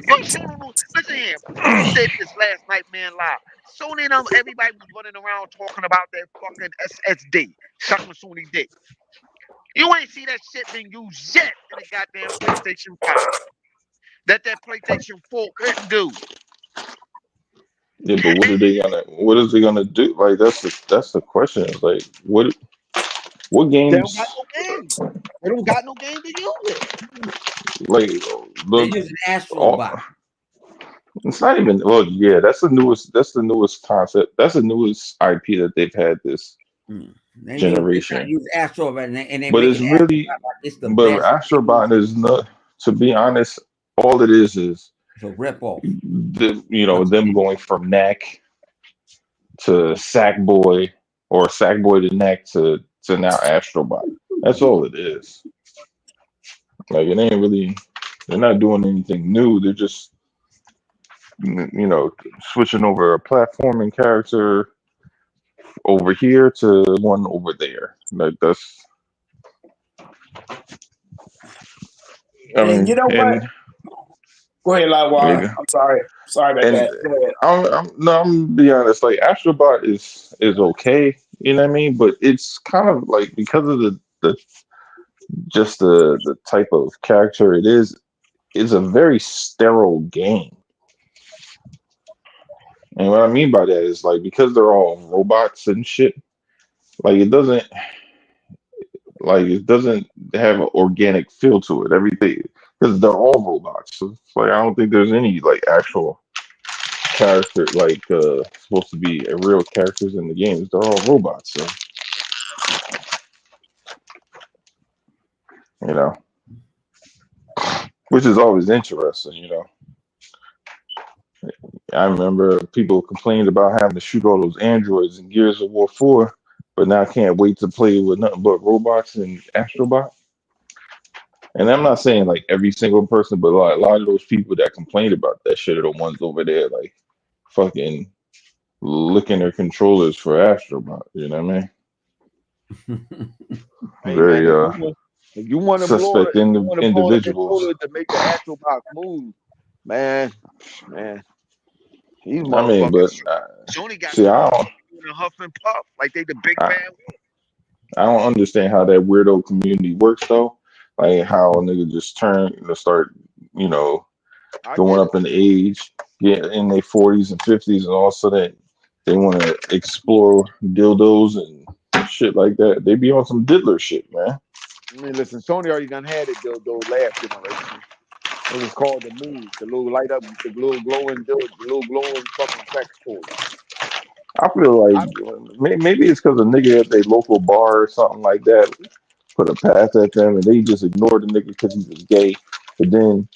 You ain't showing no new. Listen here. We said this last night, man. Live. Sony and them, everybody was running around talking about that fucking SSD, sucking Sony dick. You ain't see that shit being used yet in a goddamn PlayStation 5. That PlayStation 4 couldn't do. Yeah, but And what is they gonna do? Like that's the question. It's like what they don't got games no game. They don't got no game to use it. like They're the using all, Astrobot. it's not even well, yeah, that's the newest concept. That's the newest IP that they've had this Hmm. They try to generation. use Astrobot and they But make it's it really Astrobot like it's the but best. Astrobot is not, to be honest, all it is It's a rip off. them going from Knack to Sackboy or Sackboy to Knack to now Astrobot. That's all it is. Like it ain't really. They're not doing anything new. They're just switching over a platforming character over here to one over there. Like that's. I And you mean, know what? and Go ahead, Lightwater. I'm sorry. Sorry about and that. Go ahead. I'm gonna be honest. Like Astrobot is okay. You know what I mean? But it's kind of like because of the just the type of character it is. It's a very sterile game. And what I mean by that is like because they're all robots and shit, like it doesn't have an organic feel to it. Everything because they're all robots. So it's like I don't think there's any like actual character like supposed to be real characters in the games. They're all robots. So you know, which is always interesting. I remember people complained about having to shoot all those androids in Gears of War 4, but now I can't wait to play with nothing but robots and Astrobot. And I'm not saying like every single person, but a lot of those people that complained about that shit are the ones over there like fucking licking their controllers for Astrobot. You know what I mean? Hey man, Very if you want to suspect blow the individuals. controller to make the actual box move, man, man, these I mean, but motherfuckers. Sony got see, them motherfuckers doing a huff and puff like they the big I, bad. I don't understand how that weirdo community works though. Like how a nigga just start, you know, I going get it. up in age, get in their 40s and 50s, and all of a sudden they want to explore dildos and shit like that. They be on some diddler shit, man. I mean, listen, Sony already done had it though last generation. It was called the Move, the little light up, the little glowing fucking sex toy. I feel like I, maybe it's because a nigga at their local bar or something like that put a pass at them, and they just ignored the nigga because he was gay. But then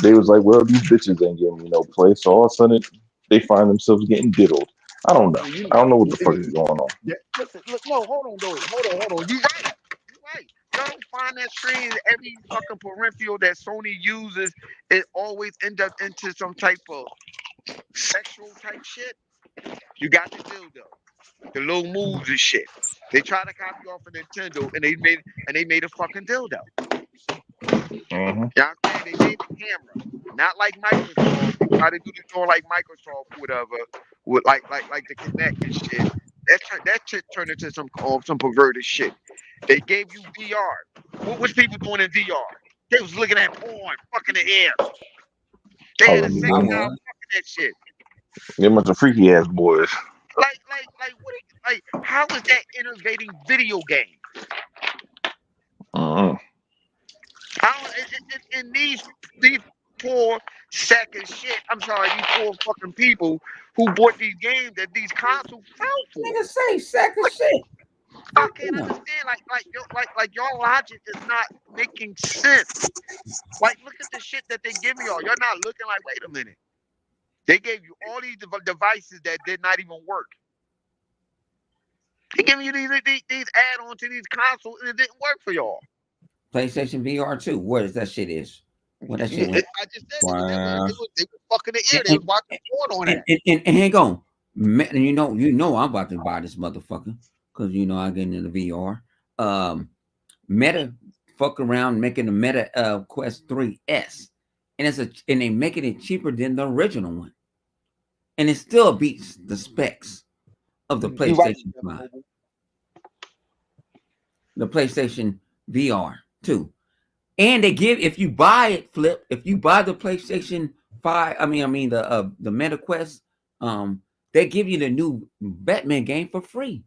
they was like, well, these bitches ain't giving me no play. So all of a sudden, they find themselves getting diddled. I don't know. well, I don't know what the fuck is going on. yeah, listen, look, no, hold on, though. Hold on. You right. You right. Y'all don't find that strange. Every fucking peripheral that Sony uses, it always end up into some type of sexual type shit. You got the dildo, the little moves and shit. They try to copy off of Nintendo, and they made a fucking dildo. Hmm. You know what I'm saying? They made the camera, not like Microsoft. They try to do the joint like Microsoft, whatever, with like the Kinect and shit. That shit turned into some perverted shit. They gave you VR. What was people doing in VR? They was looking at porn, fucking the air. They Oh, had a sex I doll was. fucking that shit. they're a bunch of freaky ass boys. Like what? Like how is that innovating video game? Hmm. How in these poor sack of shit. I'm sorry, these poor fucking people who bought these games that these consoles fell for. Nigga say sack of shit. I Fuck can't you know. understand. Like your logic is not making sense. Like look at the shit that they give y'all. You're not looking like, wait a minute. They gave you all these devices that did not even work. They giving you these add-ons to these consoles and it didn't work for y'all. PlayStation VR 2. Where is that shit is? Where that shit went? I just said Wow. they was fucking the ear. And, They and, was watching porn on that. and hang on. You know I'm about to buy this motherfucker. Cause you know I get into the VR. Meta fuck around making the Meta Quest 3S. And they making it cheaper than the original one. And it still beats the specs of the You right. PlayStation 5. The PlayStation VR 2. And they give, if you buy it, if you buy the PlayStation 5, the Meta Quest, they give you the new Batman game for free.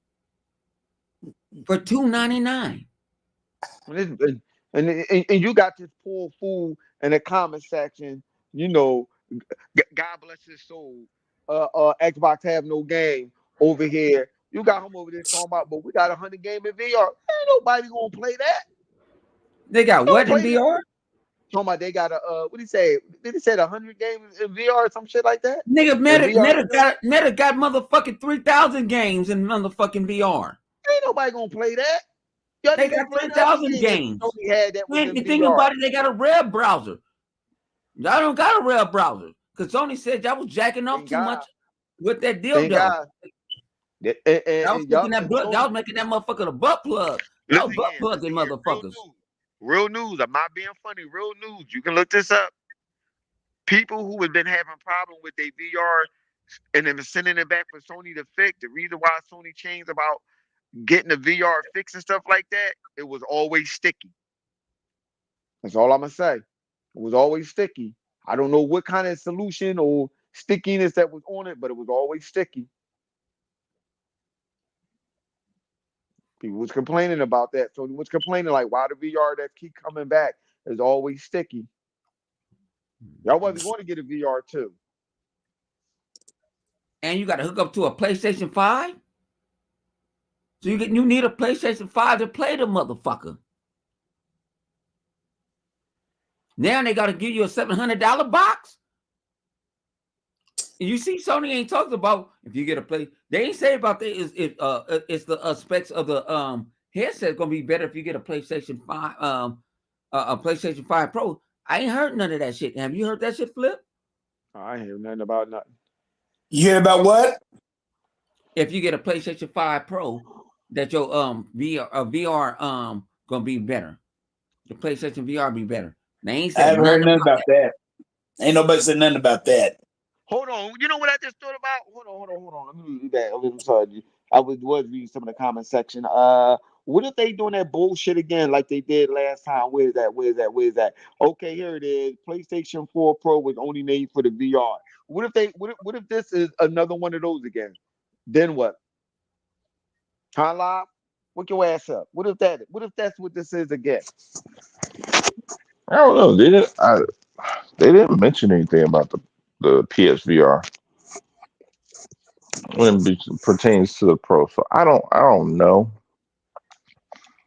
For $2.99. And you got this poor fool in the comment section, you know, God bless his soul. Xbox have no game over here. You got him over there talking about, but we got 100 game in VR. Ain't nobody gonna play that. They got Don't what in play that. VR? Talking about they got a what did he say? Did he say 100 games in VR or some shit like that? Nigga, VR Meta got motherfucking 3,000 games in motherfucking VR. ain't nobody gonna play that. Y'all They ain't gonna got play the other 3,000 game that games. Sony had that was Man, in you think VR. about it, they got a web browser. Y'all don't got a web browser. Because Sony said y'all was jacking off Thank too God. much with that Thank dildo. God. Y'all was making that motherfucker a butt plug. Y'all Listen butt here, plugging motherfuckers. Real news. I'm not being funny. Real news. You can look this up. People who have been having problems with their VR and then sending it back for Sony to fix. The reason why Sony changed about getting the VR fix and stuff like that, it was always sticky. That's all I'm gonna say. It was always sticky. I don't know what kind of solution or stickiness that was on it, but it was always sticky. People was complaining about that. So he was complaining like, why the VR that keep coming back is always sticky. Y'all wasn't going to get a VR too. And you got to hook up to a PlayStation 5? So you need a PlayStation 5 to play the motherfucker. Now they got to give you a $700 box. And you see, Sony ain't talked about if you get a play. They ain't say about that. It's the specs of the headset gonna be better if you get a PlayStation 5, a PlayStation 5 Pro. I ain't heard none of that shit. Have you heard that shit, Flip? I ain't hear nothing about nothing. You hear about what? If you get a PlayStation 5 Pro, that your VR gonna be better. The PlayStation VR be better. They ain't I said haven't heard nothing nothing about about that. Ain't nobody said nothing about that. Hold on. You know what I just thought about? Hold on. Let me read that. I'm sorry. I was reading some of the comment section. What if they doing that bullshit again like they did last time? Where's that? Okay, here it is. PlayStation 4 Pro was only made for the VR. What if this is another one of those again? Then what? Huh, Live? Wake your ass up. What if that's what this is again? I don't know. They didn't mention anything about the PSVR when it pertains to the Pro. So I don't know.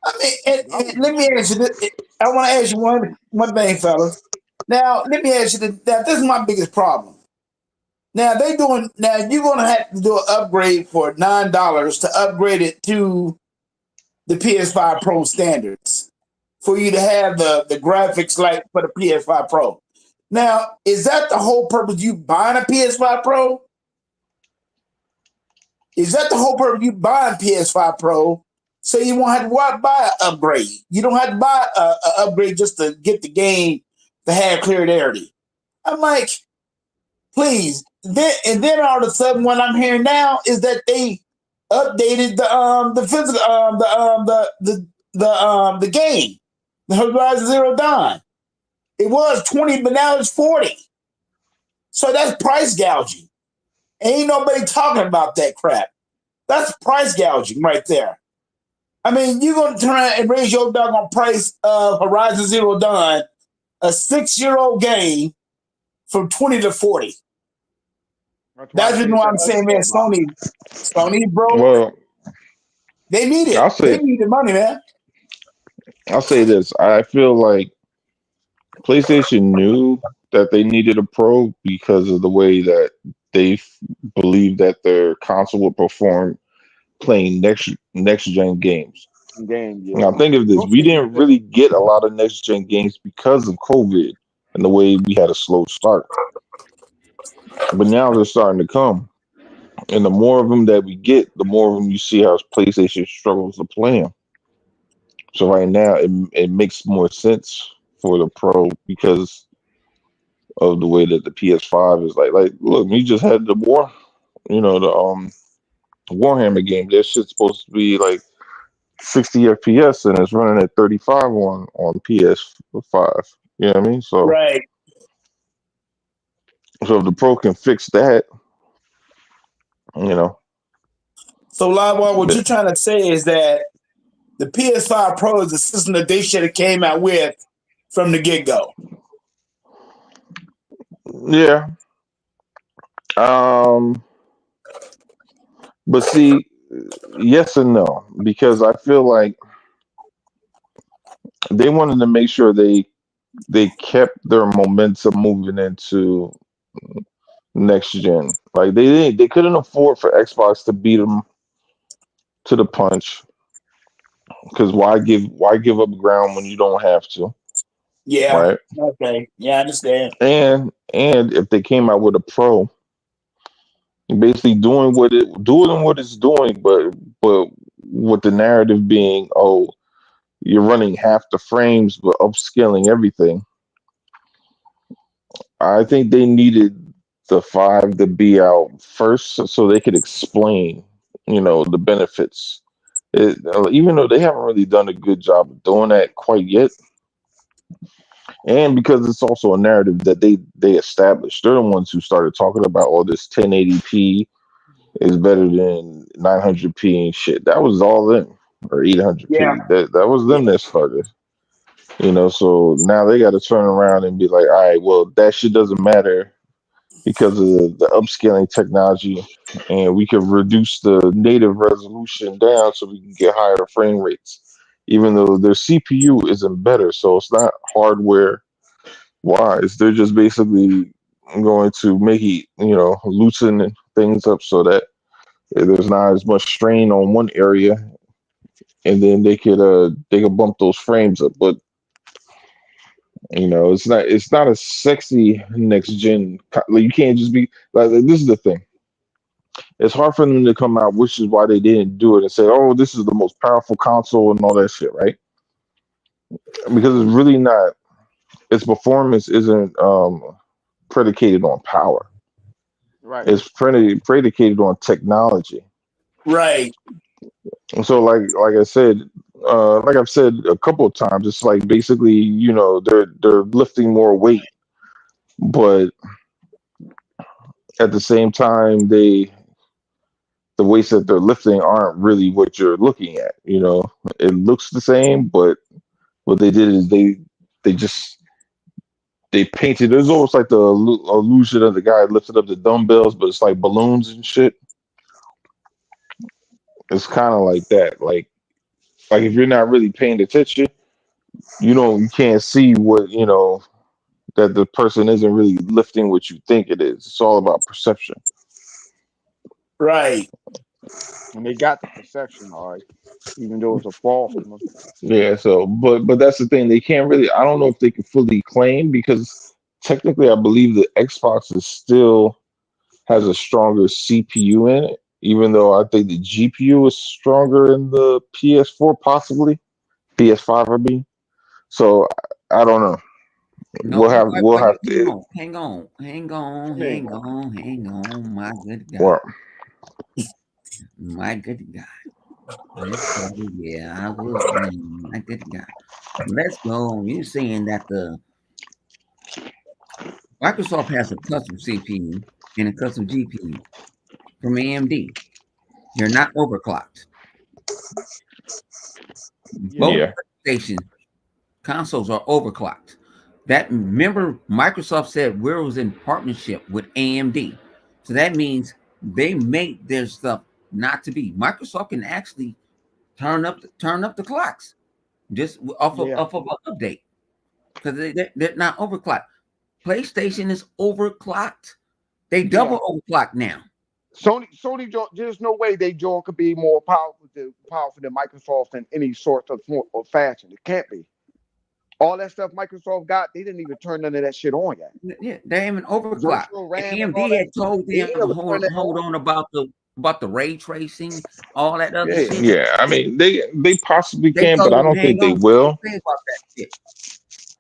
I mean, and let me ask you this. I want to ask you one thing, fellas. Now, let me ask you this. Now, this is my biggest problem. Now, you're going to have to do an upgrade for $9 to upgrade it to the PS5 Pro standards for you to have the graphics like for the PS5 Pro. Now, is that the whole purpose of you buying a PS5 Pro? Is that the whole purpose of you buying PS5 Pro? So you won't have to buy an upgrade. You don't have to buy an upgrade just to get the game to have clarity. I'm like, please. Then all of a sudden, what I'm hearing now is that they updated the physical the game, the Horizon Zero Dawn. It was 20, but now it's 40. So that's price gouging. Ain't nobody talking about that crap. That's price gouging right there. I mean, you're going to turn around and raise your doggone price of Horizon Zero Dawn, a 6-year-old game, from 20 to 40. That's just what I'm saying, man. Sony, bro, Well, they need it. I'll They say need the money, man. I'll say this. I feel like PlayStation knew that they needed a Pro because of the way that they believe that their console will perform playing next gen games. game. Yeah, Now think of this: those we games are didn't really get a lot of next gen games because of COVID and the way we had a slow start. But now they're starting to come, and the more of them that we get, the more of them you see how PlayStation struggles to play them. So right now, it makes more sense for the Pro because of the way that the PS5 is like. Look, we just had the the Warhammer game. That shit's supposed to be like 60 FPS and it's running at 35 on PS5. You know what I mean? Right. So if the Pro can fix that, you know, So, Lava, what th- you're trying to say is that the PS5 Pro is the system that they should have came out with from the get go. yeah. Um, but see, yes and no, because I feel like they wanted to make sure they kept their momentum moving into next gen. Like they couldn't afford for Xbox to beat them to the punch because why give up ground when you don't have to, Yeah. right? Okay. Yeah, I understand. And if they came out with a Pro, basically doing what it's doing, but with the narrative being, oh, you're running half the frames but upscaling everything. I think they needed the five to be out first so they could explain, the benefits. Even though they haven't really done a good job of doing that quite yet, and because it's also a narrative that they established. They're the ones who started talking about all this 1080p is better than 900p and shit. That was all them, or Yeah. 800p. That was Yeah. them that started. So now they got to turn around and be like, all right, well, that shit doesn't matter because of the upscaling technology, and we can reduce the native resolution down so we can get higher frame rates, even though their CPU isn't better. So it's not hardware wise. They're just basically going to make it, loosen things up so that there's not as much strain on one area, and then they could bump those frames up. But it's not a sexy next gen. Like, you can't just be like, this is the thing. It's hard for them to come out, which is why they didn't do it and say, "Oh, this is the most powerful console" and all that shit, right? Because it's really not. Its performance isn't predicated on power. right. It's predicated on technology. Right. So, like I said, like I've said a couple of times, it's like basically, they're lifting more weight, but at the same time, the weights that they're lifting aren't really what you're looking at. It looks the same, but what they did is they just they painted. It's almost like the illusion of the guy lifted up the dumbbells, but it's like balloons and shit. It's kind of like that. Like if you're not really paying attention, you can't see what that the person isn't really lifting what you think it is. It's all about perception. Right. And they got the perception, all right, even though it's a false one. Yeah. So, but that's the thing. They can't really. I don't know if they can fully claim because technically, I believe the Xbox is still has a stronger CPU in it, even though I think the GPU is stronger in the PS4, possibly PS5. I mean, so I don't know. No, We'll have we'll why you have to. Hey, hang on, my good God, Well, my good God. Let's go. Yeah, I was my good God. Let's go. You're saying that the Microsoft has a custom CPU and a custom GPU from AMD. They're not overclocked. yeah, Both yeah, PlayStation consoles are overclocked. That remember Microsoft said we was in partnership with AMD. So that means they make their stuff not to be. Microsoft can actually turn up the clocks just yeah, off of an update because they're not overclocked. PlayStation is overclocked. They yeah. double overclocked now. Sony, there's no way they joint could be more powerful than Microsoft in any sort of form or fashion. It can't be. All that stuff Microsoft got, they didn't even turn none of that shit on yet. Yeah, they haven't overclocked. Virtual RAM and all AMD that, had told they them ain't to never turned that hold on. on about the ray tracing, all that other Yeah, shit. Yeah, I mean they possibly They can, but told I them don't hang think they on, we will. ain't think about that shit.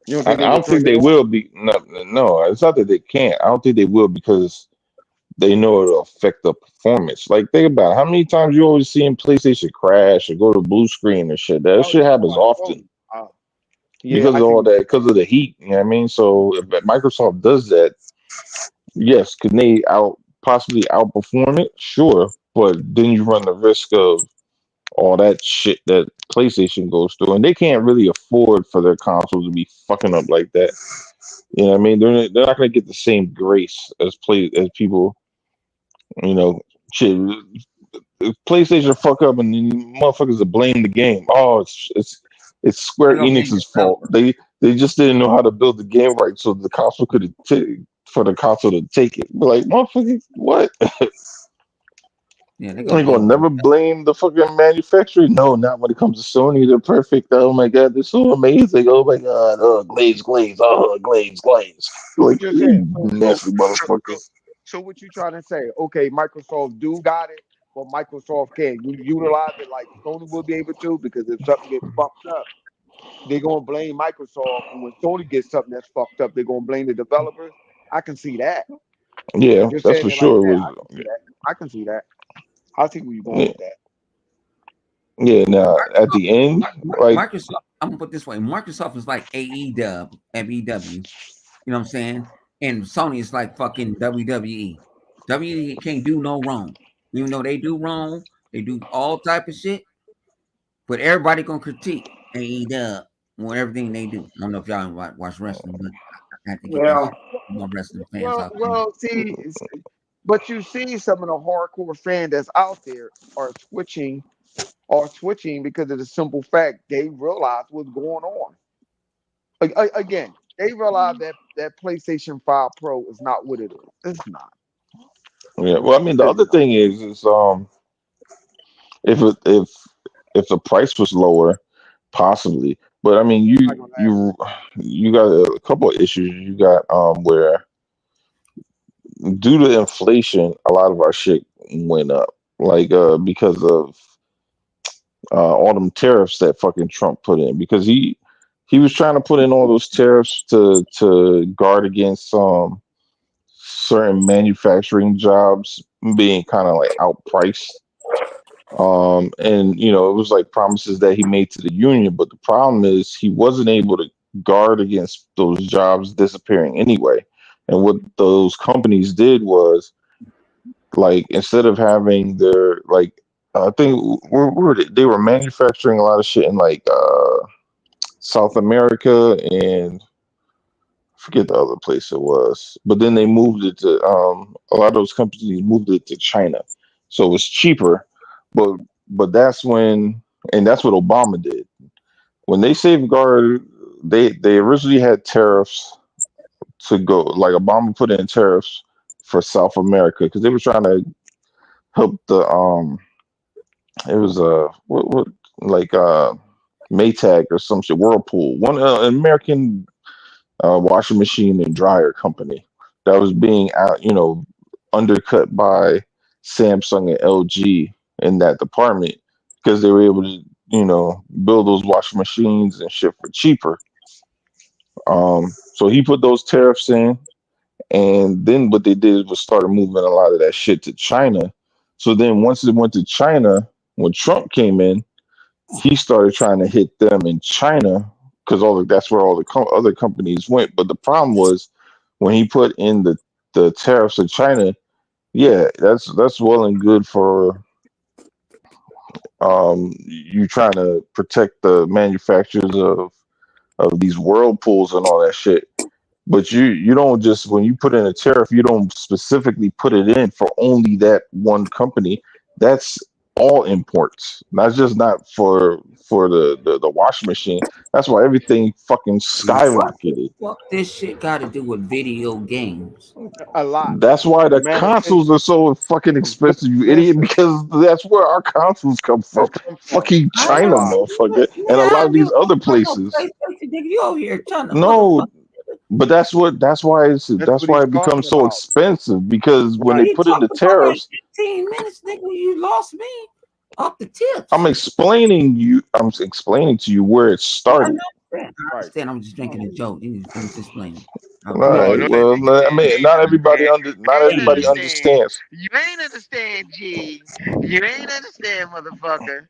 you don't I think they don't would turn think it they on? will be. No, no, it's not that they can't. I don't think they will because they know it'll affect the performance. Like think about it. How many times you always see in PlayStation crash or go to blue screen and shit. That Oh, shit you talking happens about often Sony? Yeah, because I of see all what that, you're because of the heat. You know what I mean? So if Microsoft does that, yes, can they possibly outperform it? Sure, but then you run the risk of all that shit that PlayStation goes through, and they can't really afford for their consoles to be fucking up like that. You know what I mean? They're not gonna get the same grace as people. You know, shit. If PlayStation fuck up and then motherfuckers to blame the game. Oh, it's They Square gonna blame the Enix's fault. developer. They just didn't know how to build the game right, so the console could for the console to take it. But like, motherfucker, what? Yeah, they're gonna Ain't gonna blame never blame the fucking manufacturer. No, not when it comes to Sony. They're perfect. Oh my god, they're so amazing. Oh my god, glaze. Oh, glaze. Like what you're saying. you So, so, nasty so, motherfucker. so, so what you trying to say? Okay, Microsoft do got it, but Microsoft can't utilize it like Sony will be able to because if something get fucked up, they're gonna blame Microsoft, and when Sony gets something that's fucked up, they're gonna blame the developers. I can see that. Yeah, If you're that's saying for it like sure. It that, was I can see that. I can see that. I see where you're going yeah, with that. yeah. Now at Microsoft. the end, like Microsoft. I'm gonna put it this way: Microsoft is like AEW, MEW. You know what I'm saying? And Sony is like fucking WWE. WWE can't do no wrong, even though they do wrong. They do all type of shit, but everybody gonna critique AEW on everything they do. I don't know if y'all watch wrestling, but I have to get that Well, shit. My wrestling fans Well, out there. well, see, but you see some of the hardcore fans that's out there are switching because of the simple fact they realize what's going on. Again, they realize that PlayStation 5 Pro is not what it is. It's not. yeah. Well, I mean, the It's other not. thing is if it, if the price was lower, possibly. But I mean, It's not gonna last. you got a couple of issues. You got where due to inflation, a lot of our shit went up. Like because of all them tariffs that fucking Trump put in because he was trying to put in all those tariffs to guard against certain manufacturing jobs being kind of like outpriced. And you know, it was like promises that he made to the union, but the problem is he wasn't able to guard against those jobs disappearing anyway. And what those companies did was like instead of having their like I think they were manufacturing a lot of shit in like South America and I forget the other place it was. But then they moved it to a lot of those companies moved it to China. So it was cheaper. But that's when and that's what Obama did. When they safeguarded they originally had tariffs to go like Obama put in tariffs for South America because they were trying to help the it was what like Maytag or some shit Whirlpool one American washing machine and dryer company that was being out undercut by Samsung and LG in that department because they were able to build those washing machines and shit for cheaper. So he put those tariffs in, and then what they did was started moving a lot of that shit to China. So then once it went to China, when Trump came in, he started trying to hit them in China because that's where all the other companies went. But the problem was when he put in the tariffs in China. Yeah, that's well and good for you trying to protect the manufacturers of these whirlpools and all that shit. But you don't just when you put in a tariff, you don't specifically put it in for only that one company. That's all imports, not for the washing machine. That's why everything fucking What the skyrocketed. fuck this shit got to do with video games? A lot. That's why the Matter of fact, consoles are so fucking expensive, you idiot, expensive. because that's where our consoles come from. It comes from. Fucking I That's China, know, why. motherfucker, man. and a lot I of don't give these a fuck other about no places. PlayStation, nigga. You over here trying to No, motherfucker. but That's that's what why he's it becomes talking so about. expensive because when they Right. You put in the talked about like tariffs, 15 minutes, nigga. You lost me off the I'm tips. explaining to you where it Yeah, I know. started. Man. I Right. understand. I'm just drinking a joke. You just finish explaining. I All was just No, right. no, joking. Well, I He mean, ain't understand. not Ain't everybody Damn. understand. understands. You ain't understand, G. You ain't understand, motherfucker.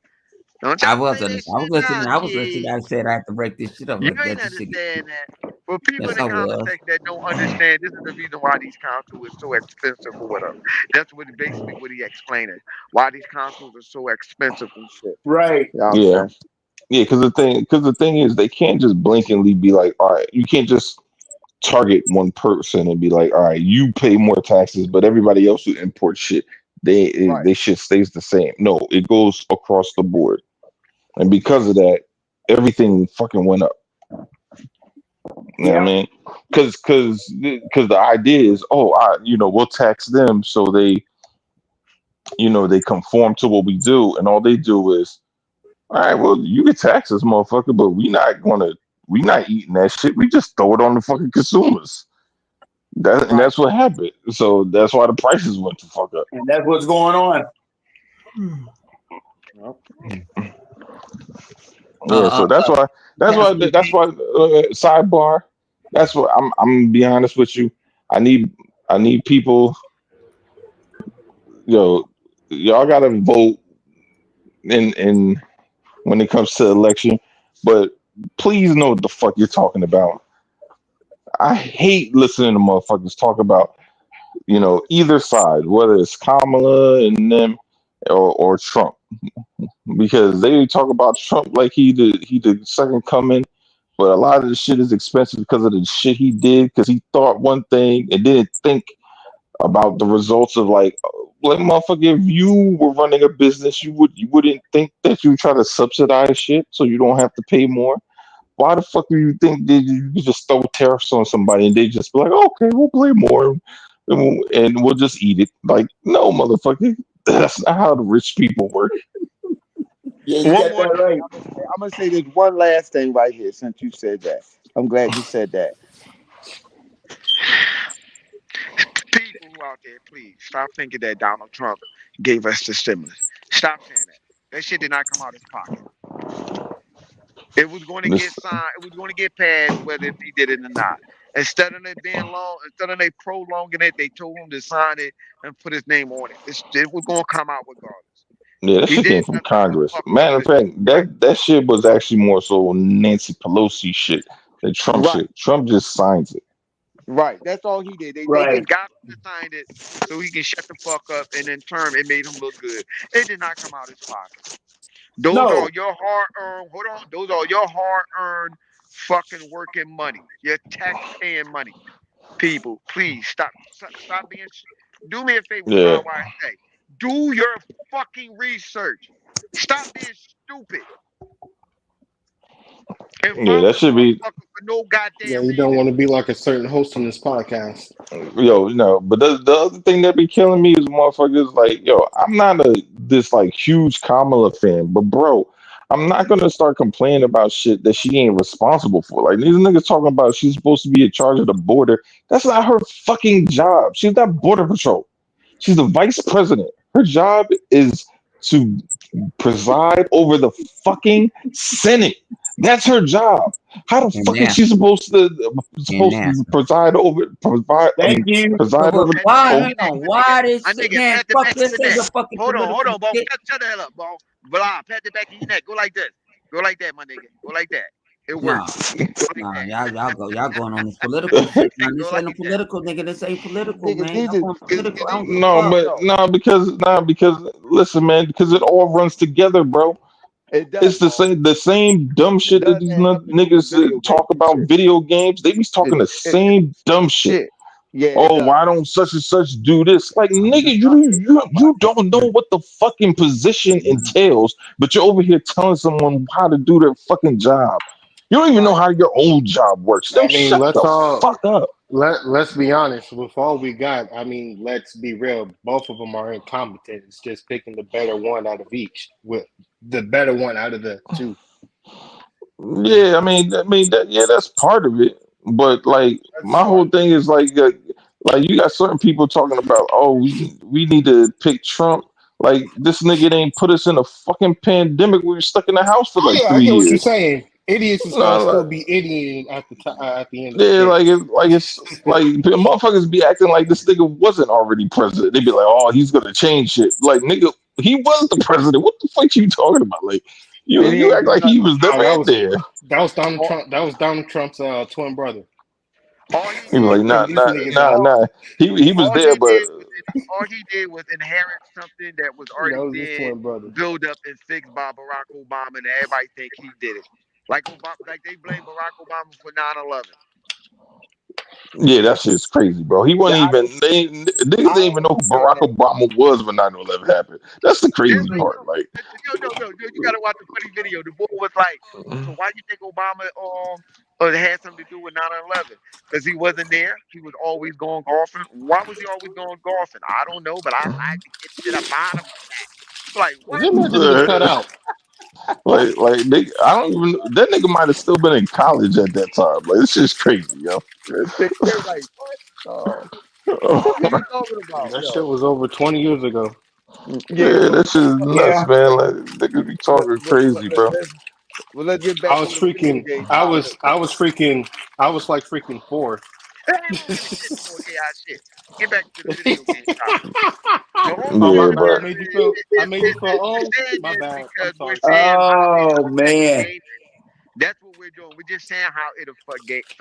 Don't try I to was play that listening. I was shit listening. now, I was listening. G. I said I had to break this shit up You like ain't that. This shit. understand that. For people in Yes, the I comment was. section that don't understand, this is the reason why these consoles are so expensive or whatever. That's what basically what he explaining. Why these consoles are so expensive and shit. Right. You know what I'm Yeah, saying? yeah. Because the thing is, they can't just blankly be like, all right, you can't just target one person and be like, all right, you pay more taxes, but everybody else who import shit, right. they shit stays the same. No, it goes across the board, and because of that, everything fucking went up. You know what I Yeah. mean? Because the idea is, oh, we'll tax them so they conform to what we do, and all they do is, all right, well, you can tax us, motherfucker, but we not eating that shit. We just throw it on the fucking consumers. And Right. that's what happened. So that's why the prices went to fuck up. And that's what's going on. Yep. Yeah, so Pastor that's G. why sidebar. That's what I'm gonna be honest with you. I need I need people, yo, y'all gotta vote in when it comes to election, but please know what the fuck you're talking about. I hate listening to motherfuckers talk about, either side, whether it's Kamala and them or Trump, because they talk about Trump like he the second coming, but a lot of the shit is expensive because of the shit he did because he thought one thing and didn't think about the results of like motherfucker, if you were running a business, you wouldn't think that you try to subsidize shit so you don't have to pay more. Why the fuck do you think that you could just throw tariffs on somebody and they just be like, okay, we'll pay more and we'll just eat it? Like, no, motherfucker, that's not how the rich people work. Yeah, you One got more that thing. right. I'm gonna say this one last thing right here since you said that. I'm glad you said that. People who out there, please stop thinking that Donald Trump gave us the stimulus. Stop saying that. That shit did not come out of his pocket. It was going to get This, signed. It was going to get passed, whether if he did it or not. Instead of they prolonging it, they told him to sign it and put his name on it. It was going to come out regardless. yeah, that He shit came did from nothing but Congress. fuck up Matter with of his fact, right, that shit was actually more so Nancy Pelosi shit than Trump Right. shit. Trump just signs it. Right. That's all he did. They Right. just got him to sign it so he can shut the fuck up, and in turn, it made him look good. It did not come out of his pocket. Those No. are your hard earned. Hold on. Those are your hard earned fucking working money. Your tax paying money. People, please stop being. Do me a favor with Yeah, my wife. Say, do your fucking research. Stop being stupid and yeah, that following should be. motherfuckers for no Yeah, goddamn you don't reason. want to be like a certain host on this podcast. Yo, no, but the other thing that be killing me is motherfuckers like, yo, I'm not this like huge Kamala fan, but bro, I'm not gonna start complaining about shit that she ain't responsible for. Like these niggas talking about she's supposed to be in charge of the border. That's not her fucking job. She's not border patrol. She's the vice president. Her job is to preside over the fucking Senate. That's her job. How the And fuck is now, she and supposed now. to preside over provide? I Thank mean, you. But, preside but over. Pat the why? back of Oh, Hang your neck, on. my nigga. Why My this nigga, man? pat the Fuck back of this your is neck. a fucking Hold political on, bro. shit. Shut the hell up, bro. Blah, pat the back of your neck. Go like this. Go like that, my nigga. Go like that. It Nah, works. Go like nah. That. Y'all going on this political shit. Now Go this like ain't a that. political nigga. This ain't political, nigga, man. these Y'all is going Cause, political. cause I he, don't give a no, fuck. but because listen, man, because it all runs together, bro. it does, It's boss. the same dumb It shit that does these have something to do with niggas video talk games and about shit. video games. They be talking the It's same dumb shit. shit. Yeah, it Oh, does. why don't such and such do this? Like, nigga, you don't know what the fucking position entails, but you're over here telling someone how to do their fucking job. You don't even know Right. how your own job works. Then I mean, shut the fuck up. let's be honest. With all we got, I mean, let's be real. Both of them are incompetent. It's just picking the better one out of each. With the better one out of the two. Yeah, yeah, that's part of it. But like, That's my part. whole thing is like you got certain people talking about, oh, we need to pick Trump. Like this nigga ain't put us in a fucking pandemic. We were stuck in the house for Oh like yeah, I three get what you're years. saying. Idiots is gonna No, still like, be idioting at at the end of the yeah, day. it's like motherfuckers be acting like this nigga wasn't already president. They be like, oh, he's gonna change shit. Like nigga, he was the president. What the fuck you talking about? Like And he you ain't act do like he nothing. was Oh, never in there. that was Donald All, Trump. That was Donald Trump's twin brother. all he He was did like, was nah, These nah, niggas nah, are all nah. He was all there, he but did was all he did was inherit something that was that already was his being twin brother. built up and fixed by Barack Obama, and everybody think he did it. Like Obama, like they blame Barack Obama for 9/11. yeah, that shit's crazy, bro. He Yeah, wasn't even niggas didn't I even know who know Barack that. Obama was when 9/11 happened. That's the There's crazy no, part. Like, no. You gotta watch the funny video. The boy was like, "So why you think Obama had something to do with 9/11? Because he wasn't there. He was always going golfing. Why was he always going golfing? I don't know, but I like to get to the bottom of that. Like what? Just imagine niggas cut out. I don't even that nigga might have still been in college at that time. Like, it's just crazy, yo. They like what? What are you talking about, That shit yo? was over 20 years ago. Yeah. Yeah, So, that shit is nuts, Yeah. man. Like, niggas be talking crazy, bro. let's get I back was on the video freaking. game topic. I was freaking. I was like freaking four. We ain't gonna get into no AI shit. Get back to the video game topic. The only Oh my Yeah, reason bad. but I made you feel we're old. saying My this bad. I'm because we're sorry. saying how it Oh affected man. gaming. That's what we're doing. We're just saying how it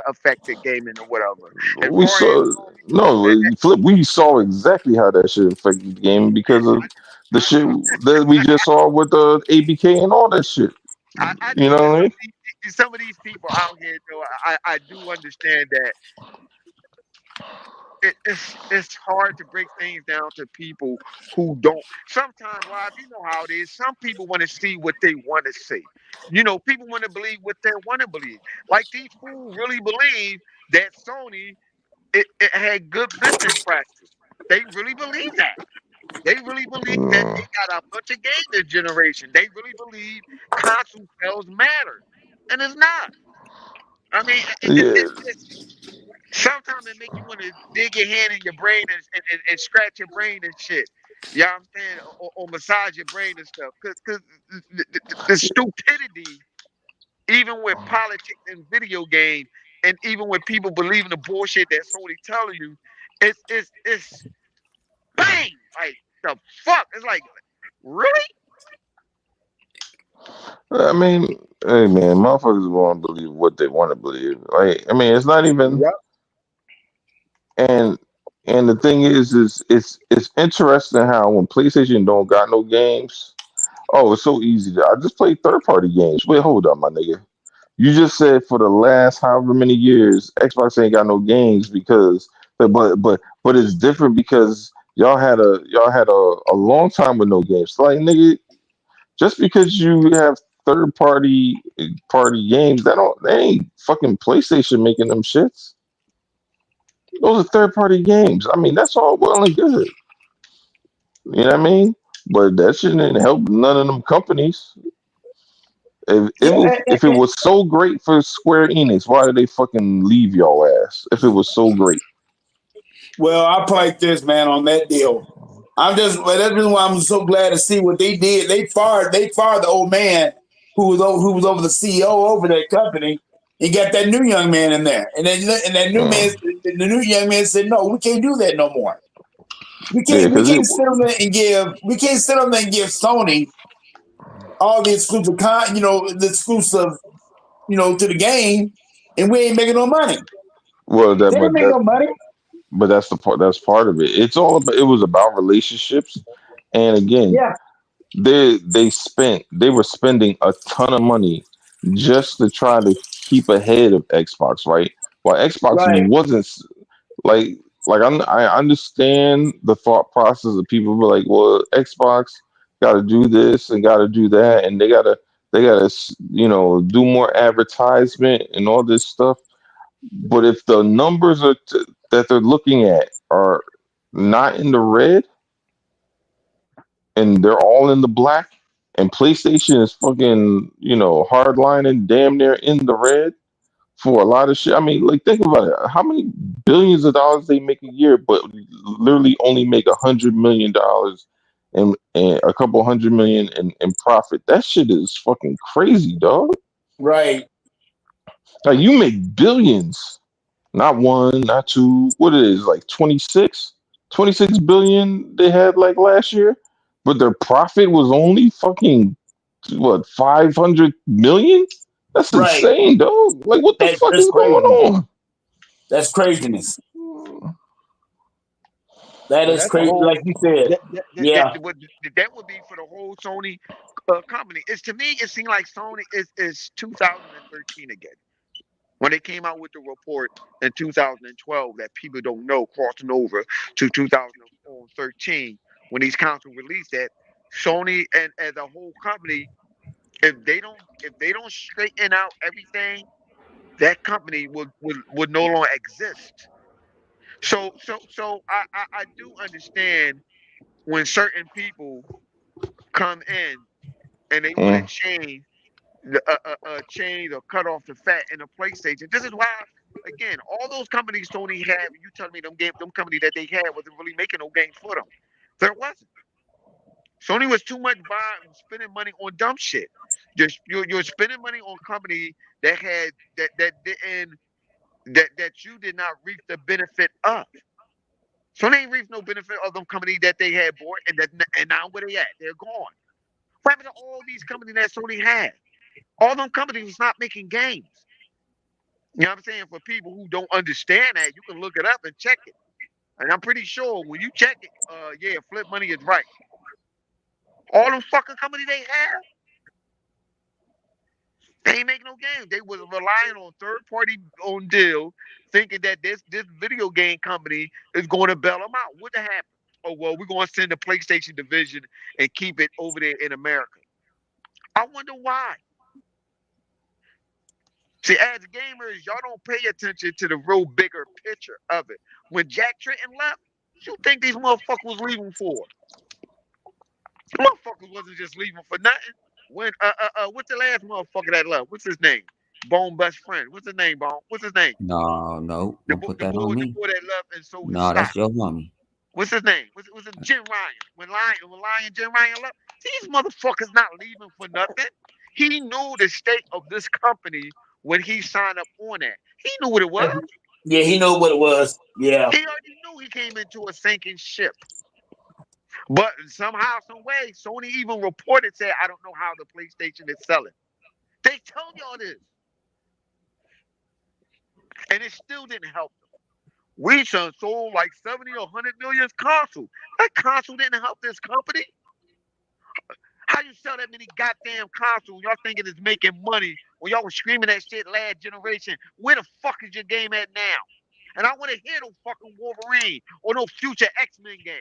affected gaming or whatever. As we far as saw no flip. We saw exactly how that shit affected the game because of the I shit know, that we just saw with the ABK and all that shit. I You know, know and what I mean? some of these people out here, though, I do understand that it's hard to break things down to people who don't. Sometimes, Rob, you know how it is. Some people want to see what they want to see. You know, people want to believe what they want to believe. Like these fools really believe that Sony it had good business practice. They really believe that. They really believe that they Mm, got a bunch of game this generation. They really believe console sales matter, and it's not. I mean, yeah, sometimes it make you want to dig your hand in your brain and scratch your brain and shit. You know what I'm saying? Or massage your brain and stuff. Because the stupidity, even with politics and video games, and even when people believe in the bullshit that Sony telling you, it's bang! Like the fuck? It's like, really? I mean, hey man, motherfuckers want to believe what they want to believe. Like, I mean, it's not even. Yep. And the thing is it's interesting how when PlayStation don't got no games, oh, it's so easy. I just play third party games. Wait, hold up, my nigga. You just said for the last however many years, Xbox ain't got no games because, but it's different because y'all had a long time with no games. Like nigga, just because you have third party games, that ain't fucking PlayStation making them shits. Those are third party games. I mean, that's all well and good. You know what I mean? But that shouldn't help none of them companies. Yeah. If it was so great for Square Enix, why did they fucking leave y'all ass? If it was so great, Well, I like this, man, on that deal. Well, that's the reason why I'm so glad to see what they did. They fired the old man who was over the CEO over that company, and got that new young man in there. And that new man, mm. the new young man said, "No, we can't do that no more. Yeah, We because can't sit on there and give Sony all the exclusive the exclusive, to the game, and we ain't making no money. well, They ain't making no money. that's the part. That's part of it. It's all about. It was about relationships, and again, Yeah, they were spending a ton of money just to try to keep ahead of Xbox, right? While Xbox right. wasn't like. like I understand the thought process of people be like, well, Xbox got to do this and got to do that, and they gotta do more advertisement and all this stuff. But if the numbers that they're looking at are not in the red and they're all in the black, and PlayStation is fucking hardlining damn near in the red for a lot of shit. I mean, like, think about it. How many billions of dollars they make a year, but literally only make $100 million and a couple hundred million in profit. That shit is fucking crazy, dog. Right. Like, you make billions, not one, not two. What it is, like 26 billion they had like last year, but their profit was only fucking what 500 million. That's Right. insane, dog. Like, what the fuck That's is going crazy. on? That's craziness. That Well, is that's a crazy, whole like you said. Yeah. that would be for the whole Sony company. It's to me, it seemed like Sony is 2013 again when they came out with the report in 2012 that people don't know crossing over to 2013 when these consoles released that Sony and as a whole company, if they don't straighten out everything, that company would no longer exist. So I do understand when certain people come in and they want to Mm, change or cut off the fat in a PlayStation. This is why, again, all those companies Sony had, you telling me them company that they had wasn't really making no games for them. There wasn't. Sony was too much buying, spending money on dumb shit. You're spending money on company that had that didn't that you did not reap the benefit of. Sony ain't reaped no benefit of them company that they had bought, and now where they at? They're gone. What happened to all these companies that Sony had? All them companies was not making games. You know what I'm saying? For people who don't understand that, you can look it up and check it. And I'm pretty sure when you check it, yeah, Flip Money is right. All them fucking companies they have, they ain't make no games. They was relying on third party on deal, thinking that this video game company is going to bail them out. What happened? Oh well, we're going to send the PlayStation division and keep it over there in America. I wonder why. See, as gamers, y'all don't pay attention to the real bigger picture of it. When Jack Trenton left, what you think these motherfuckers was leaving for? Motherfuckers wasn't just leaving for nothing. When what's the last motherfucker that left? What's his name? Bone best friend. What's his name, Bone? What's his name? No, no, The don't bo- put the that on boy, the me. boy that left and sold his No, stock. that's your mommy. What's his name? Was it Jim Ryan? When Jim Ryan left, these motherfuckers not leaving for nothing. He knew the state of this company when he signed up on that. He knew what it was. Yeah, he knew what it was. Yeah. He already knew he came into a sinking ship. But somehow, some way, Sony even reported said, "I don't know how the PlayStation is selling." They tell y'all this, and it still didn't help them. We sold like 70 or 100 million console. That console didn't help this company. How you sell that many goddamn consoles? Y'all thinking it's making money when y'all was screaming that shit last generation. Where the fuck is your game at now? And I want to hear no fucking Wolverine or no future X-Men game.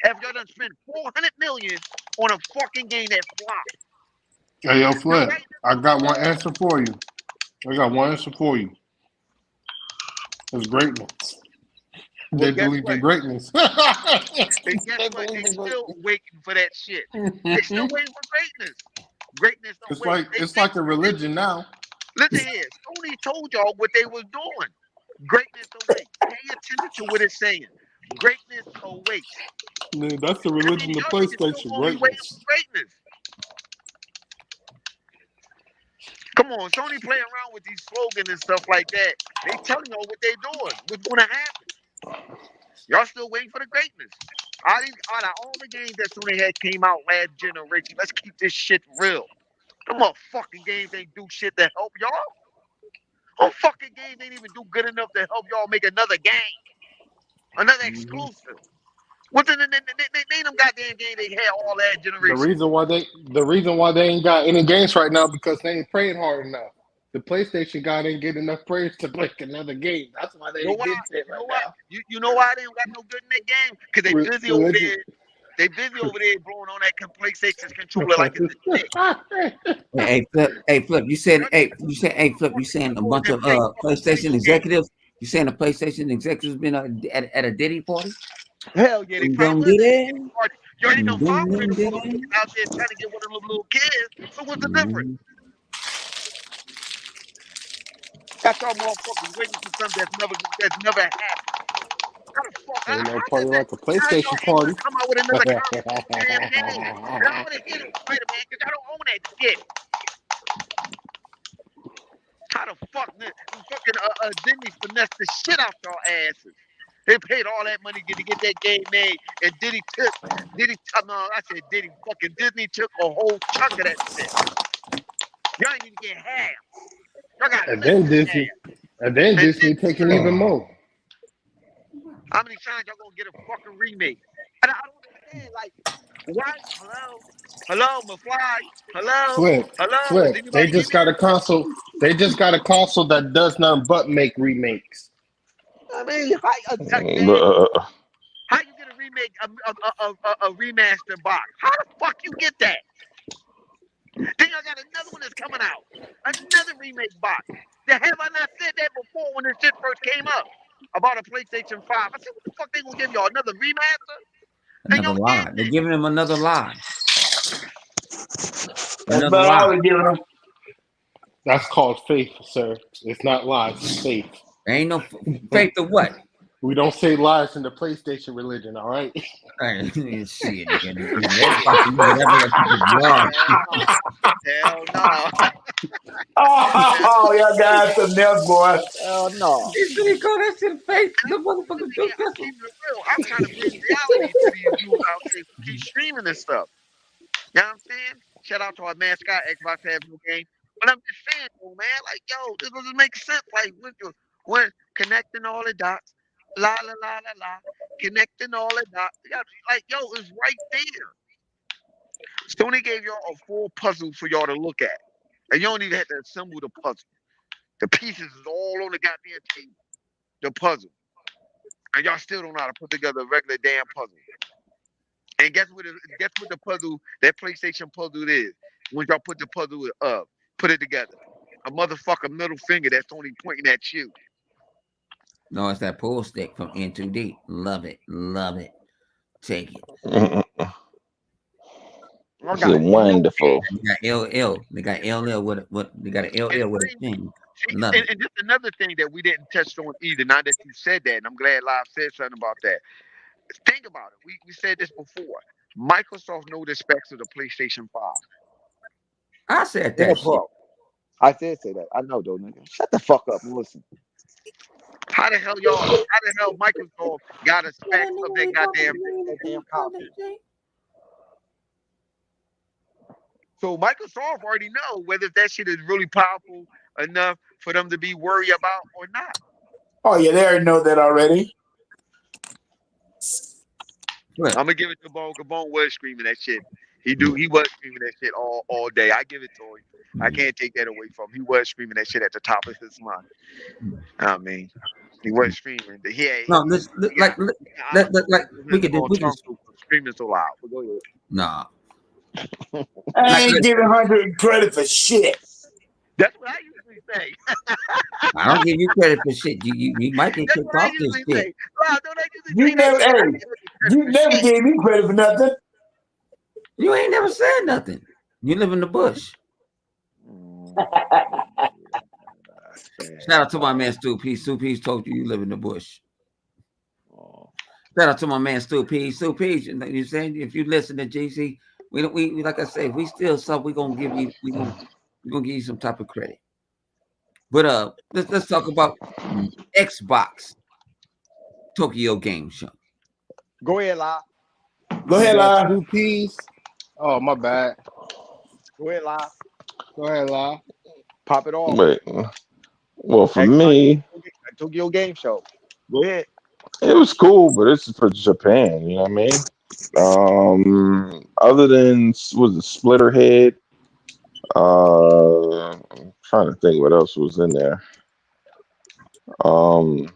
If y'all done spent 400 million on a fucking game that flopped. Hey, yo, Now Flip, right I now, got one answer for you. I got one answer for you. It's greatness. well They guess believe what? in greatness. And guess They what? believe They in still greatness. waiting for that shit. They still waiting for greatness. Greatness It's awaits. like They it's think like a religion now. listen here, Sony told y'all what they was doing. Greatness awaits. Pay attention to what it's saying. Greatness awaits. Man, that's the That means religion of y'all niggas still PlayStation. gonna be waiting for Greatness. greatness. Come on, Sony play around with these slogans and stuff like that. They telling y'all what they doing, what's gonna happen. Y'all still waiting for the greatness. Out of all the games that Sony had came out last generation, let's keep this shit real. Them motherfucking games ain't do shit to help y'all. Them fucking games ain't even do good enough to help y'all make another game, another hmm exclusive. What the name them goddamn game they had all last The generation? reason why they ain't got any games right now because they ain't praying hard enough. The PlayStation guy didn't get enough praise to make another game. That's why they You know ain't why? getting it You know right why? now. You know why they ain't got no good in that game? Because they busy over Religion. there. They busy over there blowing on that PlayStation controller like it's a dick. Hey, Flip. You said, Y'all Flip. You saying a over bunch there of playing PlayStation PlayStation games. executives? You saying the PlayStation executives been at a Diddy party? Hell yeah, they probably Dum was at a Diddy, Diddy party. You ain't no dum following dum them Diddy. motherfuckers out there trying to get one of them little kids. So what's the difference? Mhm. Got y'all motherfuckers waiting for something that's never happened. How the fuck? Ain't no How party does that? like a How y'all PlayStation ain't gonna party. come out with another console for the damn game? And I don't want to hear no Spider-Man because I don't own that shit. How the fuck fucking Disney finessed the shit out y'all asses? They paid all that money to get that game made, and no, I said Diddy, fucking Disney took a whole chunk of that shit. Y'all ain't even get half. Y'all got And less then than Disney, half. and then And Disney taking even more. how many times y'all gonna get a fucking remake? And I don't understand, like, why? Hello, McFly. Flip, Hello. Is flip. They anybody in just got there? a console. They just got a console that does nothing but make remakes. I mean, But, again, how you get a remake, a remaster box? How the fuck you get that? Then y'all got another one that's coming out, another remake box. Have I not said that before when this shit first came up about a PlayStation 5? I said, what the fuck they gonna give y'all another remaster? And Another y'all lie. getting They're it. giving him another lie. That's Another about lie. all they're giving them. That's called faith, sir. It's not lies. It's faith. There ain't no faith of what? We don't say lies in the PlayStation religion. All right. Hey, shit, nigga. Xbox is whatever that people love. Hell no. Oh, y'all got something else, boy. Hell no. He said he call that shit faith. The motherfucker Yeah, do I'm pistol. keeping it real. I'm trying to bring reality to these dudes out there who keep streaming this stuff. You know what I'm saying? Shout out to our mascot, Xbox have no game. But I'm just saying, though, man, like, yo, this doesn't make sense. Like, when connecting all the dots, la la la la la, connecting all the dots. Like, yo, it's right there. Sony gave y'all a full puzzle for y'all to look at. And you don't even have to assemble the puzzle. The pieces is all on the goddamn table. The puzzle. And y'all still don't know how to put together a regular damn puzzle. And guess what the puzzle, that PlayStation puzzle is? When y'all put the puzzle up, put it together. A motherfucker middle finger that's only pointing at you. No, it's that pull stick from N2D. Love it. Love it. Take it. I it's got no wonderful. They got LL. They got LL with what they got an it's LL with a crazy. thing. See, Love it. and just another thing that we didn't touch on either, now that you said that, and I'm glad Live said something about that. Think about it. We said this before. Microsoft know the specs of the PlayStation 5. I said Yeah, that shit. bro. I did say that. I know, though, nigga. Shut the fuck up and listen. How the hell Microsoft got a specs of that goddamn That damn console. so Microsoft already know whether that shit is really powerful enough for them to be worried about or not. Oh, yeah, they already know that already. What? I'm gonna give it to Bone. 'Cause Bone was screaming that shit. He was screaming that shit all day. I give it to him. I can't take that away from him. He was screaming that shit at the top of his lungs. I mean, he was screaming. No, this like like we could do we can Screaming so loud. But go ahead. nah. I Like ain't giving 100 credit for shit. That's what I usually say. I don't give you credit for shit. You might get That's kicked what I off this usually shit. say. Wow, don't I usually You say that never, shit? I hey, give you credit you for never shit. gave me credit for nothing. You ain't never said nothing. You live in the bush. Shout out to my man Stu Peace. Stu Peace told you live in the bush. Shout out to my man Stu Peace. Stu Peace, you saying if you listen to GC, we like I said, if we still sub, we're gonna give you we're gonna give you some type of credit. But let's talk about Xbox Tokyo Game Show. Go ahead, La. Go You ahead, got La. 2 Ps. Oh, my bad. Go ahead, La. Go ahead, La. Pop it off. But well, for Xbox me, Tokyo Game Show. Go ahead. it was cool, but it's for Japan. You know what I mean? Other than was it Splitterhead? I'm trying to think what else was in there. Um,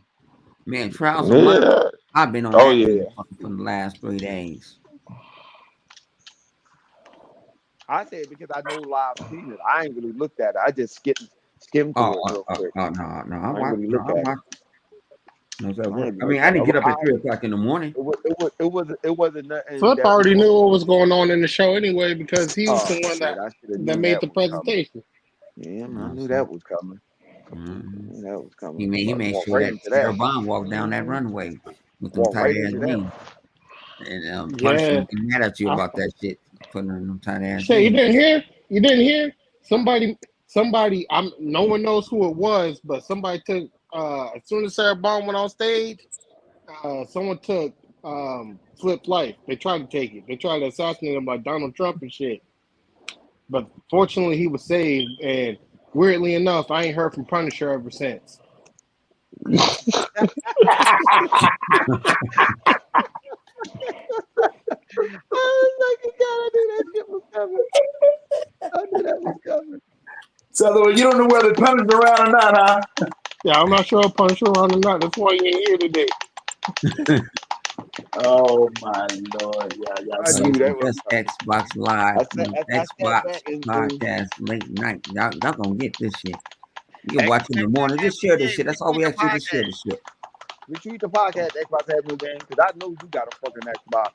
Man, Trials of Mine. yeah. I've been on Oh that yeah. motherfucker for the last 3 days. I said because I know live seen it. I ain't really looked at it. I just skimmed through it real quick. No, I ain't really looked I at it. watched. No, sir. I ain't I looked mean, I at didn't it. get up at 3 o'clock in the morning. It wasn't nothing Flip that was already going. knew what was going on in the show anyway because he was Oh the one shit! I should have that known made that the was coming. presentation. Yeah, man, I No, knew sir. that was coming. Mm-hmm. I knew that was coming. He I'm made walk sure right that into that. Sarah Bond walked down that Mm-hmm. runway with them Walk tight right ass into that. jeans. And Punisher Yeah. was getting mad at you I, about that shit, putting on them tight ass shit, you jeans. didn't hear? You didn't hear? Somebody. No one knows who it was, but somebody took. As soon as Sarah Bond went on stage, someone took Flip life. They tried to take it. They tried to assassinate him like Donald Trump and shit. But fortunately, he was saved. And weirdly enough, I ain't heard from Punisher ever since. I was like, God, I knew that shit was coming. I knew that was coming. So you don't know whether the Punisher around or not, huh? Yeah, I'm not sure if Punisher around or not. That's why he ain't here today. Oh my lord, yeah, I But knew it's the that was best coming. Xbox Live, I sat Xbox back and podcast late night. Y'all gonna get this shit. You can Hey, watch it in the morning. Just share this shit. That's all retweet we the ask you to share podcast. this shit. retweet the podcast. Xbox have no game because I know you got a fucking Xbox.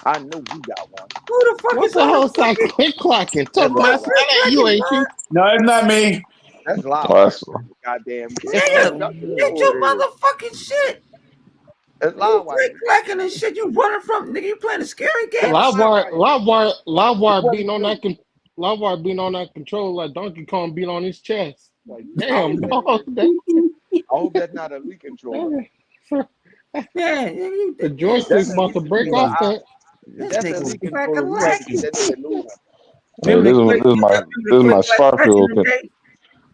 I know you got one. Who the fuck What is the on hell the is that fucking click clacking? That's Talk what about Livewire. click that you, clacking, ain't bro? you? No, it's not me. That's Well, Livewire. that's Goddamn game. Nigga, Shut the get door your here. motherfucking shit. That's You Livewire. click clacking and shit. You running from nigga. You playing a scary game or That's something? Livewire. Livewire What it beating on do? Livewire beating on that control like Donkey Kong beat on his chest. Like, I damn, hope that dog. ain't. I hope that's not a Elite controller. Yeah, you, The That's joystick an about Elite to break controller. off that. If this that's an nigga was Elite controller, cracking we had to get lacking. that nigga a new one. hey, Remember the click? this is Remember the my click clack back in Starfield the day?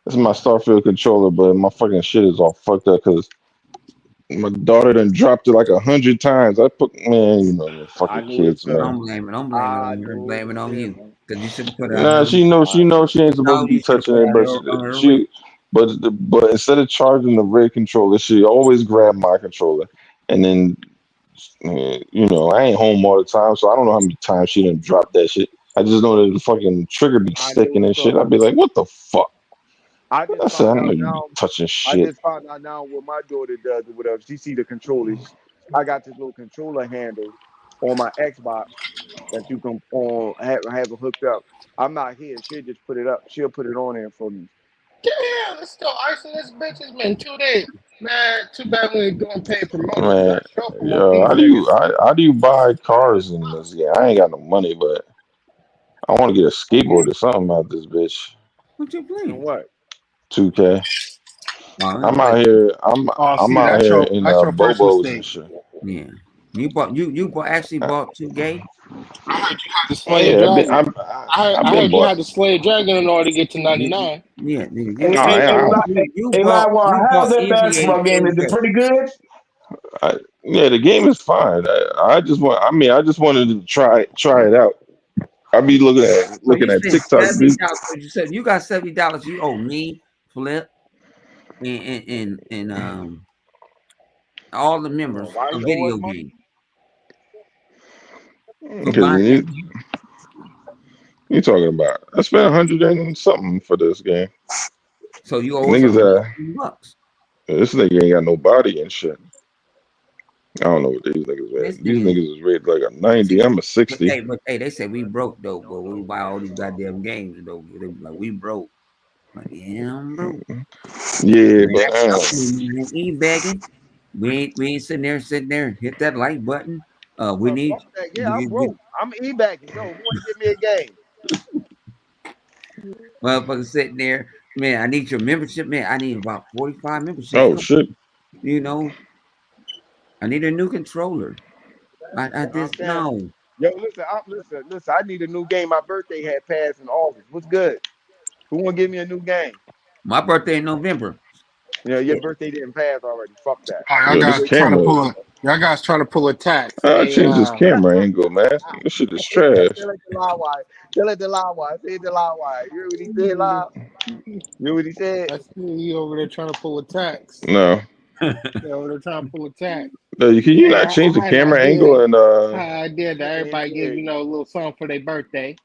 this is my Starfield controller, but my fucking shit is all fucked up because my daughter done dropped it like 100 times. I put man, you know the I fucking knew it was kids, coming. man. Don't blame it I on her. knew it Blame was it on you. coming. Because you should have put it on Nah, her. I she ain't supposed No, to be you should have touching put it it, but on her wrist. but instead of charging the red controller, she always grab my controller, and then I ain't home all the time, so I don't know how many times she done dropped that shit. I just know that the fucking trigger be I knew sticking and shit. so. I'd be like, what the fuck? I just I said, I found know out you be now. touching I shit. just found out now what my daughter does or whatever. She see the controllers. I got this little controller handle on my Xbox that you can have it hooked up. I'm not here. She'll just put it up. She'll put it on there for me. Damn, it's still icing this bitch. It's been 2 days. Man, too bad we ain't doing paid promotion. Man, That show promote yeah, these niggas. how do you buy cars in this game? I ain't got no money, but I want to get a skateboard or something out this bitch. What you And playing? what? 2K. Oh, I I'm play. out here. Oh, I'm see, out here in that's your first Bobos and mistake. shit. Yeah. Actually Uh, bought 2 gay. I heard you had to slay a yeah, dragon. I've I been heard you bought. had to slay a dragon in order to get to You, 99. yeah, nigga, Hey, No, hey, hey, hey, you Livewire, how's bought that NBA basketball game? Is it 2K. pretty good? yeah, the game is fine. I just want. I mean, I just wanted to try it out. I be So you looking at spent TikTok. $70. So you said you got $70. You owe me, Flip, and all the members Why of you owe us video money? game for Because buying that game. you talking about? I spent 100 and something for this game. So you owe us Niggas, $100. this nigga ain't got no body and shit. I don't know what these niggas This at. These nigga, niggas is rated like a see, 90. I'm a 60. but hey, they say we broke though, but we buy all these goddamn games though. They be like we broke. Like yeah, I'm broke. Yeah, We but ain't begging. We ain't sitting there. Hit that like button. We Oh, need fuck that. Yeah, I'm broke. I'm e-backing. Yo, who want to give me a game? motherfuckers sitting there. Man, I need your membership. Man, I need about 45 memberships. oh Come, shit. you know, I need a new controller. I I'm just saying, no. yo, listen. I need a new game. My birthday had passed in August. What's good? Who want to give me a new game? My birthday in November. You know, your birthday didn't pass already. Fuck that. All right, I Yo, this got trying to camera, pull up. Y'all guys trying to pull a tax. I Hey, changed this camera angle, man. This shit is Tell trash. it to lie wire. Tell it to lie wire. Say it to lie wire. You hear what he said, live? You hear what he said? I see you over there trying to pull a tax. No, You over there trying to pull a tax. no, can you Hey, not change the I camera did. angle and I did that. Everybody give a little song for their birthday.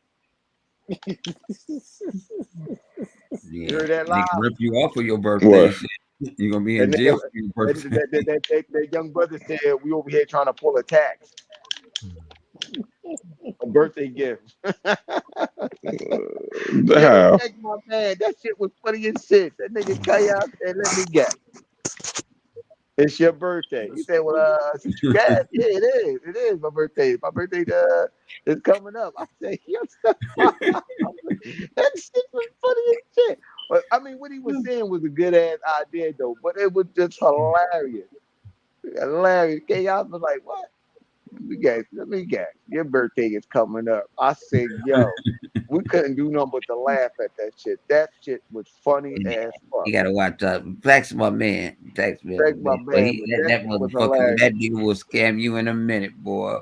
Yeah, You heard that they live? can rip you off for your birthday. what? Shit. You're gonna be That in jail nigga, for your birthday. that young brother said we over here trying to pull a tax, a birthday gift. Yo, How? check my man. That shit was funny as shit. That nigga Kaya said, "Let me guess. It's your birthday." You said, "Well, since you guessed, yeah, it is. It is my birthday. My birthday is coming up." I said, "Yo, that shit was funny as shit." But I mean, what he was saying was a good ass idea though. But it was just hilarious. Hilarious. Chaos was like, "What? Let me guess. Your birthday is coming up." I said, "Yo." We couldn't do nothing but to laugh at that shit. That shit was funny Yeah, as fuck. you gotta watch out. Facts, my man. Facts, Thank man. my But man, but that that shit was motherfucker, hilarious. that nigga will scam you in a minute, boy.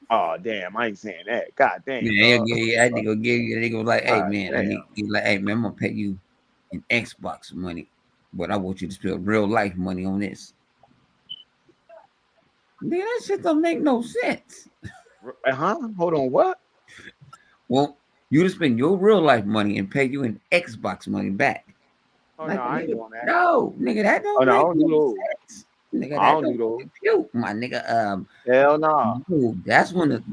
Oh damn, I ain't saying that. God damn, Yeah, dog. that nigga will give you. That nigga was like, hey God man, I damn. need. He like, hey man, I'm gonna pay you in Xbox money, but I want you to spend real life money on this. Man, that shit don't make no sense. Hold on, what? Well, you to spend your real life money and pay you in Xbox money back. Oh no, Like I ain't nigga, doing that. no, nigga, that Oh don't no, I make don't do no those. sense. Nigga, I that don't do don't those. compute, my nigga. Hell no. No, that's when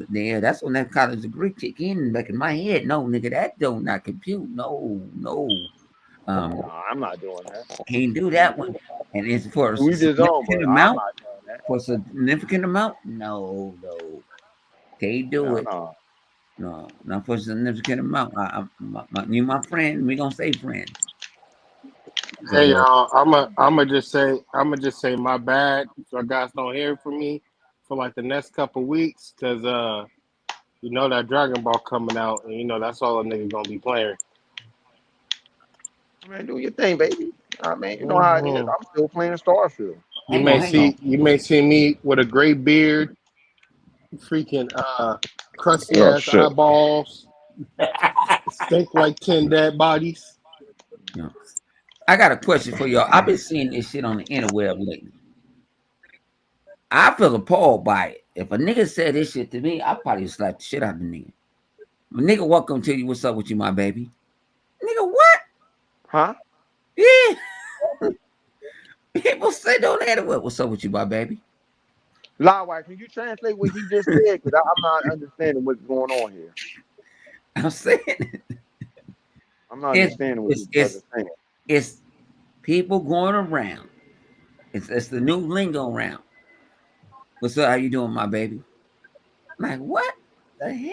that's when that college degree kick in back in my head. No, nigga, that don't not compute. No, no. Um, No, I'm not doing that. can't do that one. And it's for a We just on, but significant I'm amount. not doing that. For a significant amount, no, no, can't do Hell it. no. No, not for a significant amount. You, my friend, we gonna stay friends. Hey, So y'all. I'm gonna just say my bad. So you guys don't hear from me for like the next couple weeks, cause you know that Dragon Ball coming out, and you know that's all a nigga gonna be playing. Man, do your thing, baby. I mean, you know how it is. Mhm. I'm still playing Starfield. hang on. You may see me with a gray beard, freaking crusty Oh ass shit. eyeballs, stink like 10 dead bodies. No. I got a question for y'all. I've been seeing this shit on the interweb lately. I feel appalled by it. If a nigga said this shit to me, I'd probably slap the shit out of the nigga. A nigga walk up and tell you what's up with you, my baby. Nigga, what? Huh? Yeah. People say don't interweb. What's up with you, my baby? Lawwise, can you translate what he just said? Because I'm not understanding what's going on here. I'm saying I'm not it's understanding what it's this it's brother's saying. it's people going around. It's the new lingo around. What's up? How you doing, my baby? Like what the hell?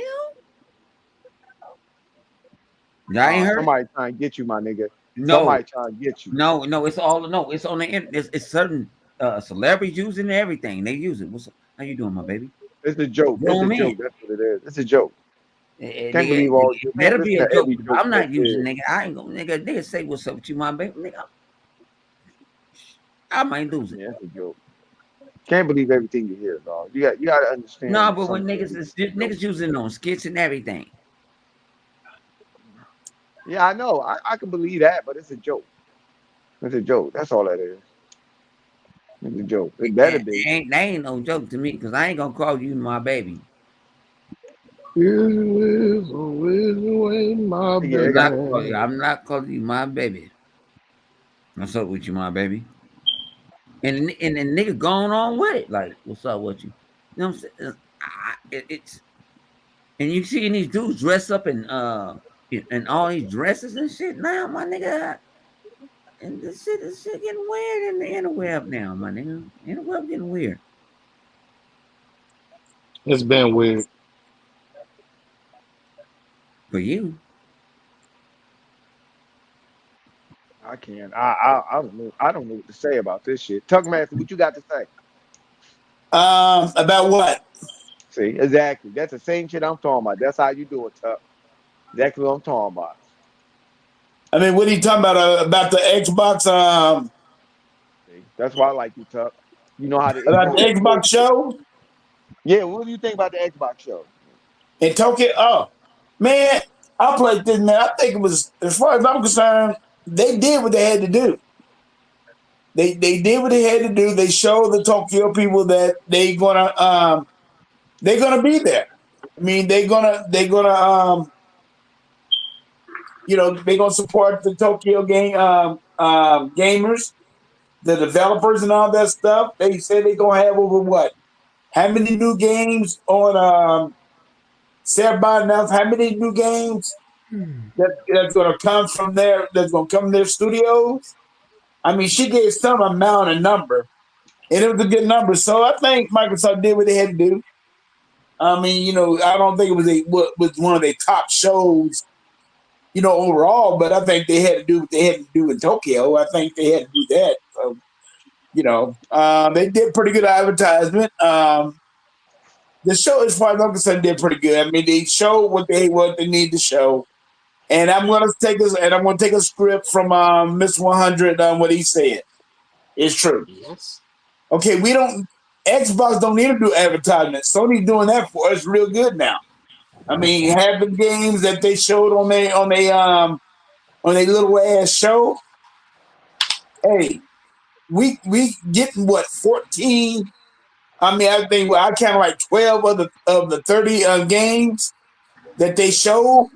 Y'all ain't Nah, heard it? somebody trying to get you, my nigga. No, Somebody trying to get you. no. It's all no. It's on the internet. It's certain celebrities using everything. They use it. What's up? How you doing, my baby? It's a joke. It's a Grown men. joke. That's what it is. It's a joke. Can't Nigga, believe all it you can't better be listen a to joke. every joke I'm that's not using said. nigga. I ain't gonna nigga say what's up with you, my baby. Nigga, I might lose it. Yeah, it's a joke. Can't believe everything you hear, dog. You got to No, understand but some when shit niggas is is a joke. niggas using on skits and everything. Yeah, I know. I can believe that, but it's a joke. It's a joke. That's all that is. It's a joke. It better be. That ain't no joke to me because I ain't gonna call you my baby. You is always away, my Yeah, it got. baby. I'm not calling you my baby. What's up with you, my baby? And the nigga going on with it. Like, what's up with you? You know what I'm saying? It's and you seeing these dudes dress up in all these dresses and shit now, my nigga. And this shit getting weird in the interweb now, my nigga. Interweb getting weird. It's been weird. For you. I can't. I don't know. I don't know what to say about this shit. Tuckmaster, what you got to say? About what? See, exactly. That's the same shit I'm talking about. That's how you do it, Tuck. Exactly what I'm talking about. I mean, what are you talking about? About the Xbox? See, that's why I like you, Tuck. You know how it about the goes. Xbox show Yeah, what do you think about the Xbox show? in Tokyo. Oh man, I played this man. I think it was, as far as I'm concerned, they did what they had to do. They did what they had to do. They showed the Tokyo people that they're gonna be there. I mean, they're gonna they're gonna support the Tokyo gamers, the developers, and all that stuff. They said they're gonna have over what? How many new games on Sarah announced how many new games that's gonna come from there that's gonna come from their studios. I mean, she gave some amount of number, and it was a good number. So I think Microsoft did what they had to do. I mean, I don't think it was what was one of their top shows, overall, but I think they had to do what they had to do in Tokyo. I think they had to do that. So, they did pretty good advertisement. The show, as far as I'm concerned, did pretty good. I mean, they showed what they need to show. And I'm gonna take a script from Miss 100 on what he said. It's true. Yes. Okay, we don't Xbox don't need to do advertisement. Sony's doing that for us real good now. I mean, half the games that they showed on a little ass show. Hey, we getting what 14. I mean, I think I count like 12 of the 30 games that they showed.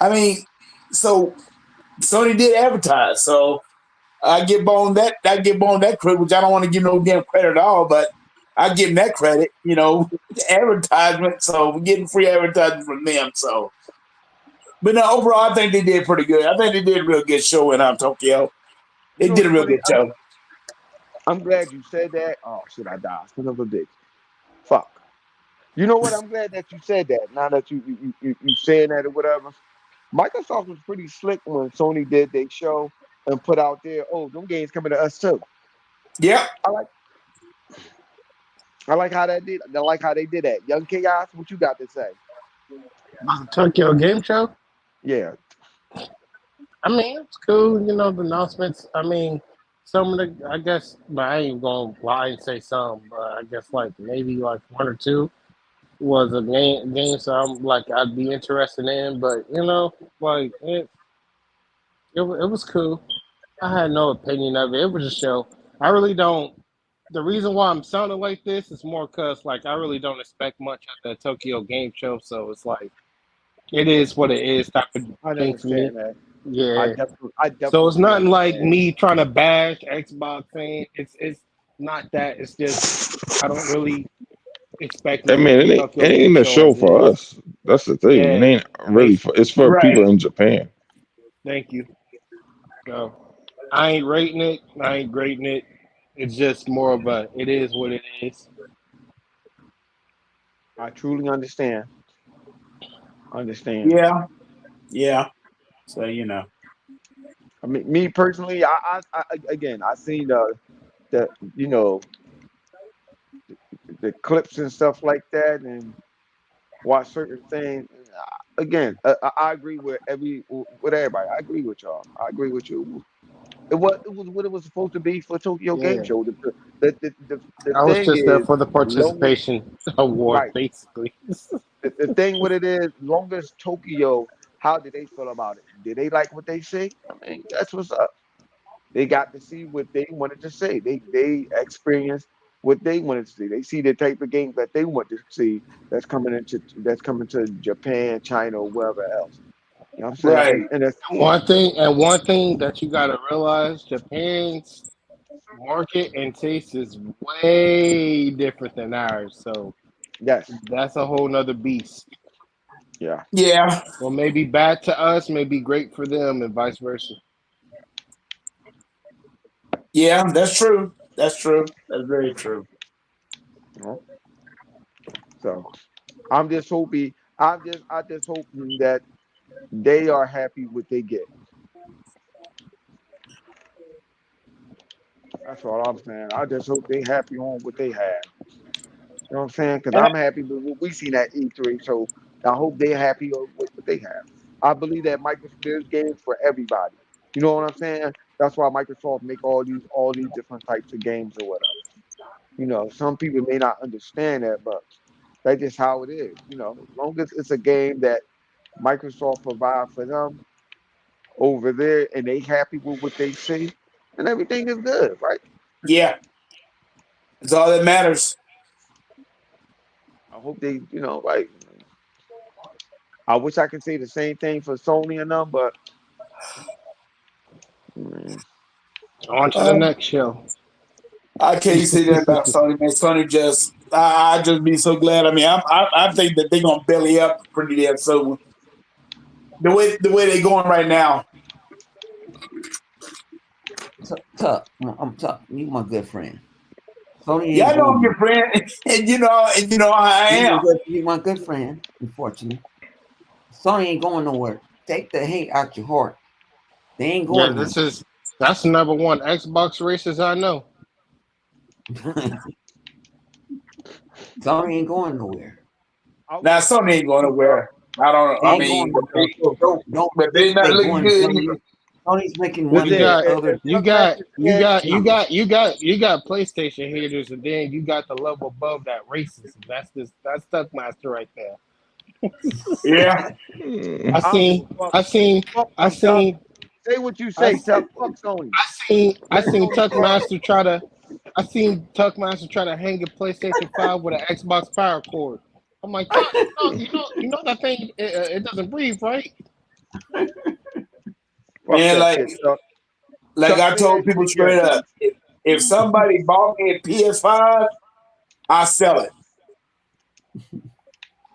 I mean, so Sony did advertise. So I give Bone that credit, which I don't want to give no damn credit at all, but I give them that credit. Advertisement. So we're getting free advertising from them. So, but no, overall, I think they did pretty good. I think they did a real good show in Tokyo. You They know did a what's real funny? good show. I'm glad you said that. Oh shit, I died. Son of a bitch. Fuck. You know what? I'm glad that you said that. Now that you saying that or whatever. Microsoft was pretty slick when Sony did their show and put out there, oh, them games coming to us too. Yep. I like I like how that did. I like how they did that. Young Chaos, what you got to say? The Tokyo Game Show. Yeah, I mean, it's cool. The announcements. I mean, some of the, I guess, but I ain't gonna lie and say some, but I guess like maybe like one or two was a game. So I'm like, I'd be interested in, but like it was cool. I had no opinion of it. It was a show. I really don't. The reason why I'm sounding like this is more because like I really don't expect much at the Tokyo Game Show. So it's like it is what it is type of I thing for me. understand that. Yeah. I So it's definitely nothing like understand. me trying to bash Xbox saying it's not that. It's just I don't really expect I nothing mean, from it Tokyo Game ain't a Show show as it for is. us. That's the thing. It Yeah, ain't really for. basically. It's for Right. people in Japan. Thank you. So I ain't rating it. I ain't grading it. It's just more of a. It is what it is. I truly understand. Understand. Yeah. Yeah. So I mean, me personally, I again, I seen the you know the clips and stuff like that, and watch certain things. Again, I agree with everybody. I agree with y'all. I agree with you. It was what it was supposed to be for Tokyo Game Yeah. Show. The I was thing just there is, for the long participation award, right. basically. The thing what it is, long as Tokyo, how did they feel about it? Did they like what they see? I mean, that's what's up. They got to see what they wanted to see. They experienced what they wanted to see. They see the type of games that they want to see that's coming to Japan, China, or wherever else. You know what I'm saying? right. And that's One thing that you gotta realize, Japan's market and taste is way different than ours. So yes, that's a whole nother beast. yeah. Yeah. Well, maybe bad to us, may be great for them, and vice versa. Yeah. That's true. That's true. That's very true. You know? So I'm just hoping. I just hoping that they are happy with they get. That's all I'm saying. I just hope they happy on what they have. You know what I'm saying? Because And I'm happy with what we seen at E3. So I hope they're happy with what they have. I believe that Microsoft there's games for everybody. You know what I'm saying? That's why Microsoft make all these different types of games or whatever. You know, some people may not understand that, but that's just how it is. You know, as long as it's a game that Microsoft provide for them over there and they happy with what they see, and everything is good, right? Yeah, that's all that matters. I hope they, you know, like I wish I could say the same thing for Sony and them, but mm, On to the Uh, next show. I can't say that about Sony, man. Sony just, I just be so glad. I mean, I think that they're gonna belly up pretty damn soon. The way they're going right now. Tuck, I'm Tuck. You my good friend. Sony Yeah, ain't I know I'm going. your friend, and I am. You my good friend. Unfortunately, Sony ain't going nowhere. Take the hate out your heart. They ain't Yeah, going that's the number one Xbox racist I know. nowhere. Sony ain't going nowhere. I Now wish Sony ain't going nowhere. I don't. They I ain't mean, going nowhere. So don't but they not say looking going good Sony. either. Sony's making this You money is with got other. you Chuck got Master you said, got you No, got you got you got PlayStation haters, and then you got the level above that racism. That's Stuckmaster right there. Yeah. I I don't give seen a fuck. I seen Fuck I them, Chuck. seen Say what you I, say, Chuck. Fuck Sony. I Let seen Sony talk. Tuckmaster try to I seen Tuckmaster try to hang a PlayStation 5 with an Xbox power cord. I'm like, Tuck, you know that thing it doesn't breathe, right? Fuck Man, that like shit, Chuck. like Chuck, I say that told people shit straight again. up, if somebody bought me a PS5, I sell it.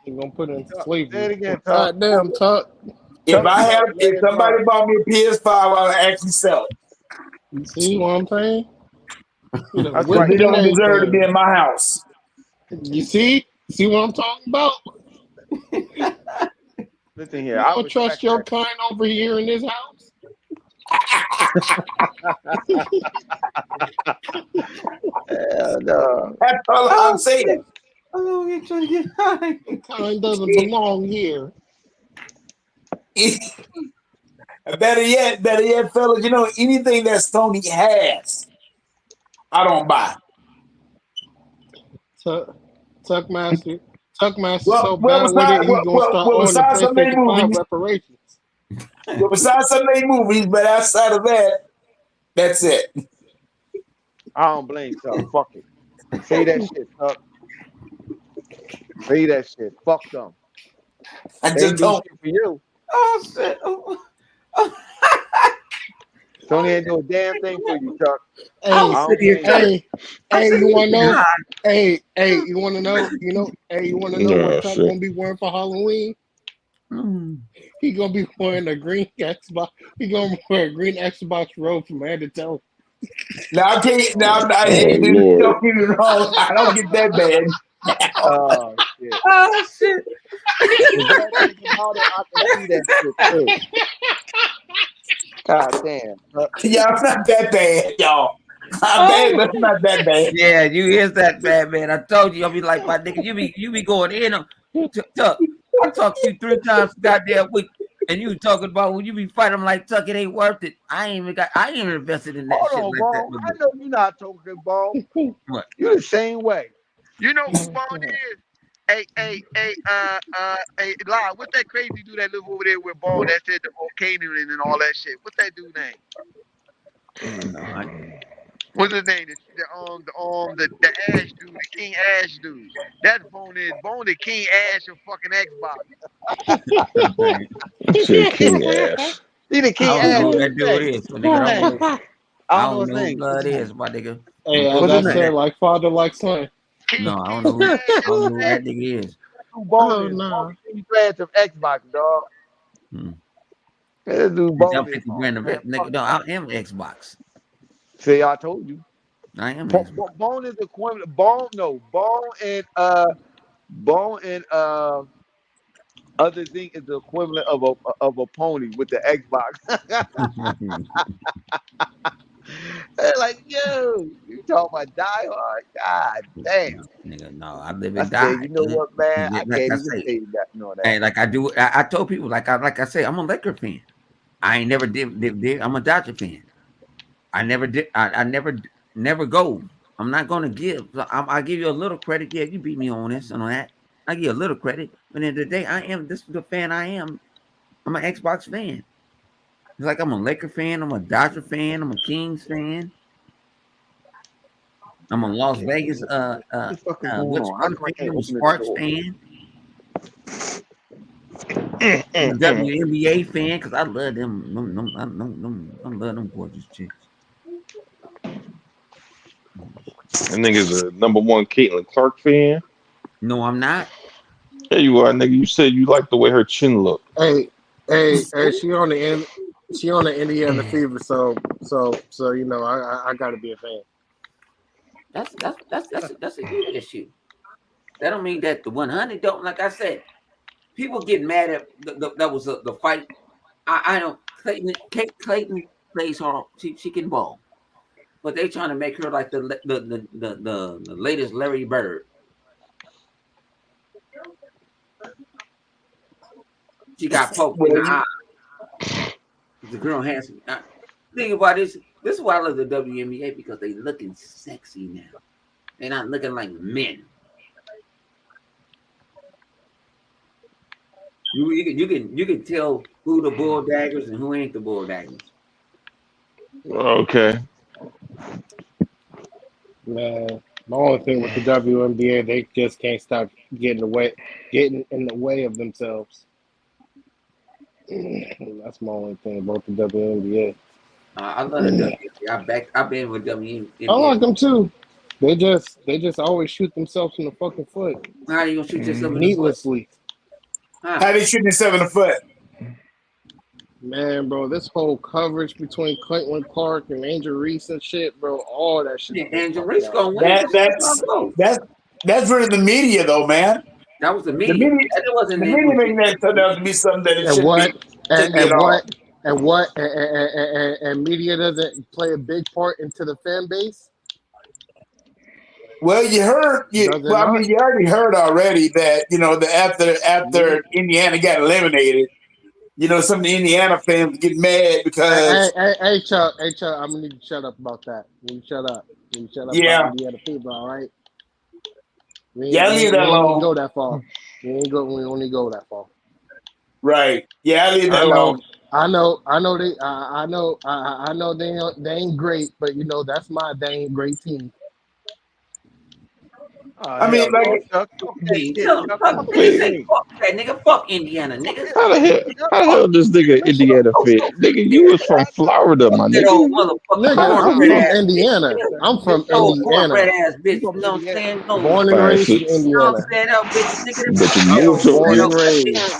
You're gonna put it into Chuck, say it slavery. again, Chuck. God damn, Tuck. If Chuck I is have, a if man somebody mind. bought me a PS5, I'll actually sell it You see what I'm saying? You know, That's because right. whipped it it and don't deserve to be everything. in my house. You see what I'm talking about? Listen here. You I don't trust respect your that. kind over here in this house. Hell no. That's all I'm oh saying. shit! Oh, you're trying to get high. Your kind doesn't belong here. Better yet, fellas, anything that Sony has, I don't buy. Tuck, Tuckmaster. Tuckmaster's Well, so well, bad with besides, it, he's gonna start owing the besides some of their PlayStation 5 movies, reparations. but outside of that, that's it. I don't blame Chuck. Fuck it. Say that shit, Chuck. Say that shit. Fuck them. I They ain't just do don't. shit for you. Oh shit! Oh, Sony ain't do a damn thing for you, Chuck. I Hey, was I don't sitting here blame trying you. to. hey, I hey, said you he wanna getting know? high. Hey, you wanna know? You wanna know what Nah, Tuck shit. gonna be wearing for Halloween? Mm. He gonna be wearing a green Xbox. He gonna wear a green Xbox robe from head to toe. Now I can't. Oh Lord. Don't get me wrong. I don't get that bad. Oh shit. Oh shit! The bad thing about it, I can see that shit too. God damn. Y'all, it's not that bad, y'all. I'm bad, Oh but it's not that bad. yeah, you is that bad man. I told you, I'll be like my nigga. You be going in on. Tuck. I talked to you 3 times goddamn week, and you talking about when you be fighting. I'm like Tuck, it ain't worth it. I ain't even invested in that Hold shit on, like that Ball. no I more. know you're not talking, Ball. What? You the same way. You know who Bond is? Hey, Lie, what's that crazy dude that live over there with Bond that said the volcano and all that shit? What's that dude name? No, What's his name? The Ash dude, the King Ash dude. That's Bone is Bone the King Ash of fucking Xbox. Said King Ass. He the I King don't Ash. know who What's that his dude name? is, my What's nigga. his I don't name? know. I I don't know don't his know who name. What's blood his name? is, my nigga. Hey, as What's I his Unfortunately, name? said, like father, like son. no, King I don't King know who. Ash I don't is know his who name. that nigga is. Who Bone Oh is? Bone no. the King Ash of Xbox, dog. Hmm. That dude Bitch, I'm Bone is. 50 Oh grand a man, bit, fuck nigga. No, that. I am Xbox. See, I told you. I am Xbox. Bone is equivalent. Bone, no. Bone and other thing is the equivalent of a pony with the Xbox. They're like, yo, you talking about Die Hard? God damn. Nigga, no, I live I and said, die. you know what, man? I Like can't I even say, say that. No, that. and like I do, I told people, like I say, I'm a Laker fan. I ain't never did. I'm a Dodger fan. I never did. I never go. I'm not gonna give. I give you a little credit. Yeah, you beat me on this and on that. I give you a little credit, but at the end of the day, I am this is the fan I am. I'm an Xbox fan. It's like I'm a Laker fan. I'm a Dodger fan. I'm a Kings fan. I'm a Las Vegas What the fuck is going what's on? How fan. come I can't I'm a open this Sparks door? fan. I'm a WNBA fan because I love them. I love them gorgeous chicks. That nigga's a #1 Caitlin Clark fan. No, I'm not. Yeah, you are, nigga. You said you like the way her chin look. Hey, hey, she on the Indiana Fever, so you know, I gotta be a fan. That's a huge issue. That don't mean that the 100 don't. Like I said, people get mad at that was the fight. I don't. Clayton plays hard. She can ball, but they trying to make her like the latest Larry Bird. She got poked in the Well, eye. The girl has. Think about this. This is why I love the WNBA because they looking sexy now. They're not looking like men. You can tell who the bull daggers and who ain't the bull daggers. Okay. Man, my only thing with the WNBA, they just can't stop getting in the way of themselves. That's my only thing about the WNBA. I love the WNBA. I've been with WNBA. I like them too. They just always shoot themselves in the fucking foot How you gonna shoot yourself in the foot? needlessly. Huh? how they shooting themselves in the foot? Man, bro, this whole coverage between Caitlin Clark and Angel Reese and shit, bro, all that shit. Yeah, Angel Reese gonna win. That that's really the media though, man. That was the The media. media, That wasn't the them. media making that turn out to be something that it And shouldn't what? be at all. And media doesn't play a big part into the fan base. Well, you heard. Does it I not? mean, you already heard already that after Indiana got eliminated, some of the Indiana fans get mad because Hey, Chuck, I'm gonna need to shut up about that. You need to shut up. You need to shut up about yeah, Indiana Fever, all right? yeah, leave that We ain't alone. go that far. We only go that far. Right? Yeah, leave that I know, alone. I know they ain't great, but that's my dang great team. Oh I mean, hell like, no, Chuck. Fuck that Hey, shit, tell him, Chuck. fuck, Fuck nigga, that say Wait, team. fuck that, nigga. Fuck Indiana, Fuck nigga. that how the team, hell? nigga. How the Fuck, hell this nigga Indiana fit? Nigga, you was from Florida, fuck my that old nigga. motherfucking Nigga, I'm cornbread from ass bitch, Indiana. nigga. I'm This from old Indiana. cornbread ass You bitch. from You know what I'm Indiana? saying? No, you Born and Fine, raised so, in know what I'm Indiana. saying? That bitch, nigga. but you That moved old to Born that and old raised. nigga.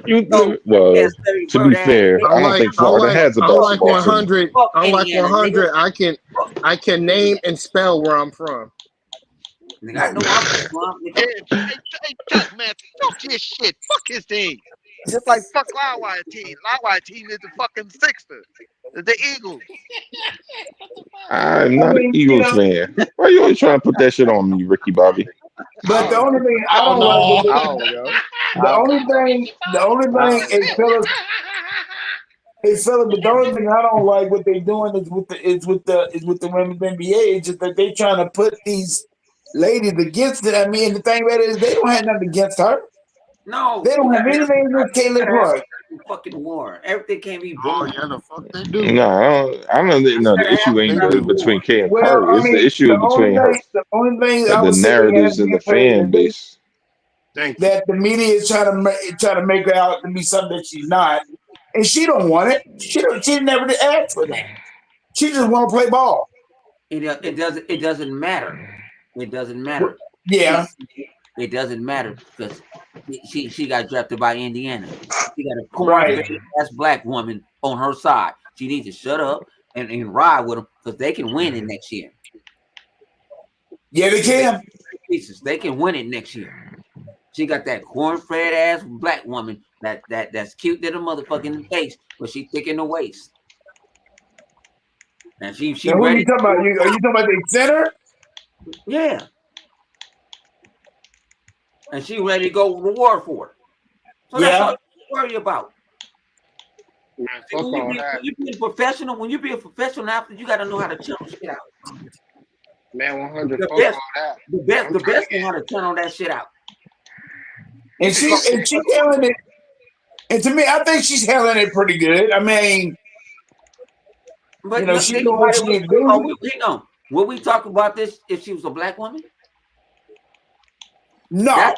you. No, ass Well, Larry to be Bird ass fair, bitch. I don't think Florida has a Unlike basketball team. 100, Fuck unlike Indiana, nigga. 100, Fuck, I can name and spell where I'm from. nigga. I know where I'm from, Yeah, nigga. hey, Chuck, man, fuck his shit. Fuck his team. Just like fuck Lawwire team. Lawwire team is the fucking Sixers. The Eagles. I'm I not an mean, Eagles fan. Why you always trying to put that shit on me, Ricky Bobby? but I the don't only know. thing I I don't don't know. like with I don't know. the I only don't know. thing, I don't hey know. fellas, but the only thing I don't like what they doing is with the women's NBA. It's just that they trying to put these ladies against it. I mean, the thing about it is they don't have nothing against her. No, They don't have anything against you Caitlin gotta have Clark. a fucking war. Everything can't be Oh bullying. yeah, the fuck they do. No, I don't think. You No, the gotta have issue They ain't a do. between war. Kay and Well, Curry. I It's the mean, issue between her, the only thing I the would say they have narratives to and the give her is fan base. Thank you. that the media is trying to make her out to be something that she's not, and she don't want it. She never did ask for that. She just want to play ball. It doesn't matter. It doesn't matter. Yeah, It doesn't matter because she got drafted by Indiana. She got a right. corn-fed ass black woman on her side. She needs to shut up and ride with them because they can win it next year. Yeah, they can. Pieces. They can win it next year. She got that corn-fed ass black woman that's cute to the motherfucking face, but she thick in the waist. And she Now, who ready you to talking about? go. Are you talking about the center? Yeah. And she ready to go to war for it. So that's all Yeah. you worry about. Man, fuck all When that. you be a professional athlete, you got to know how to chill shit out. Man, 100. The Fuck best, all that. the best know how to turn all that shit out. And she's handling it. And to me, I think she's handling it pretty good. I mean, But she's think doing what about she it. needs to do. Hang on. Will we talk about this if she was a black woman? No.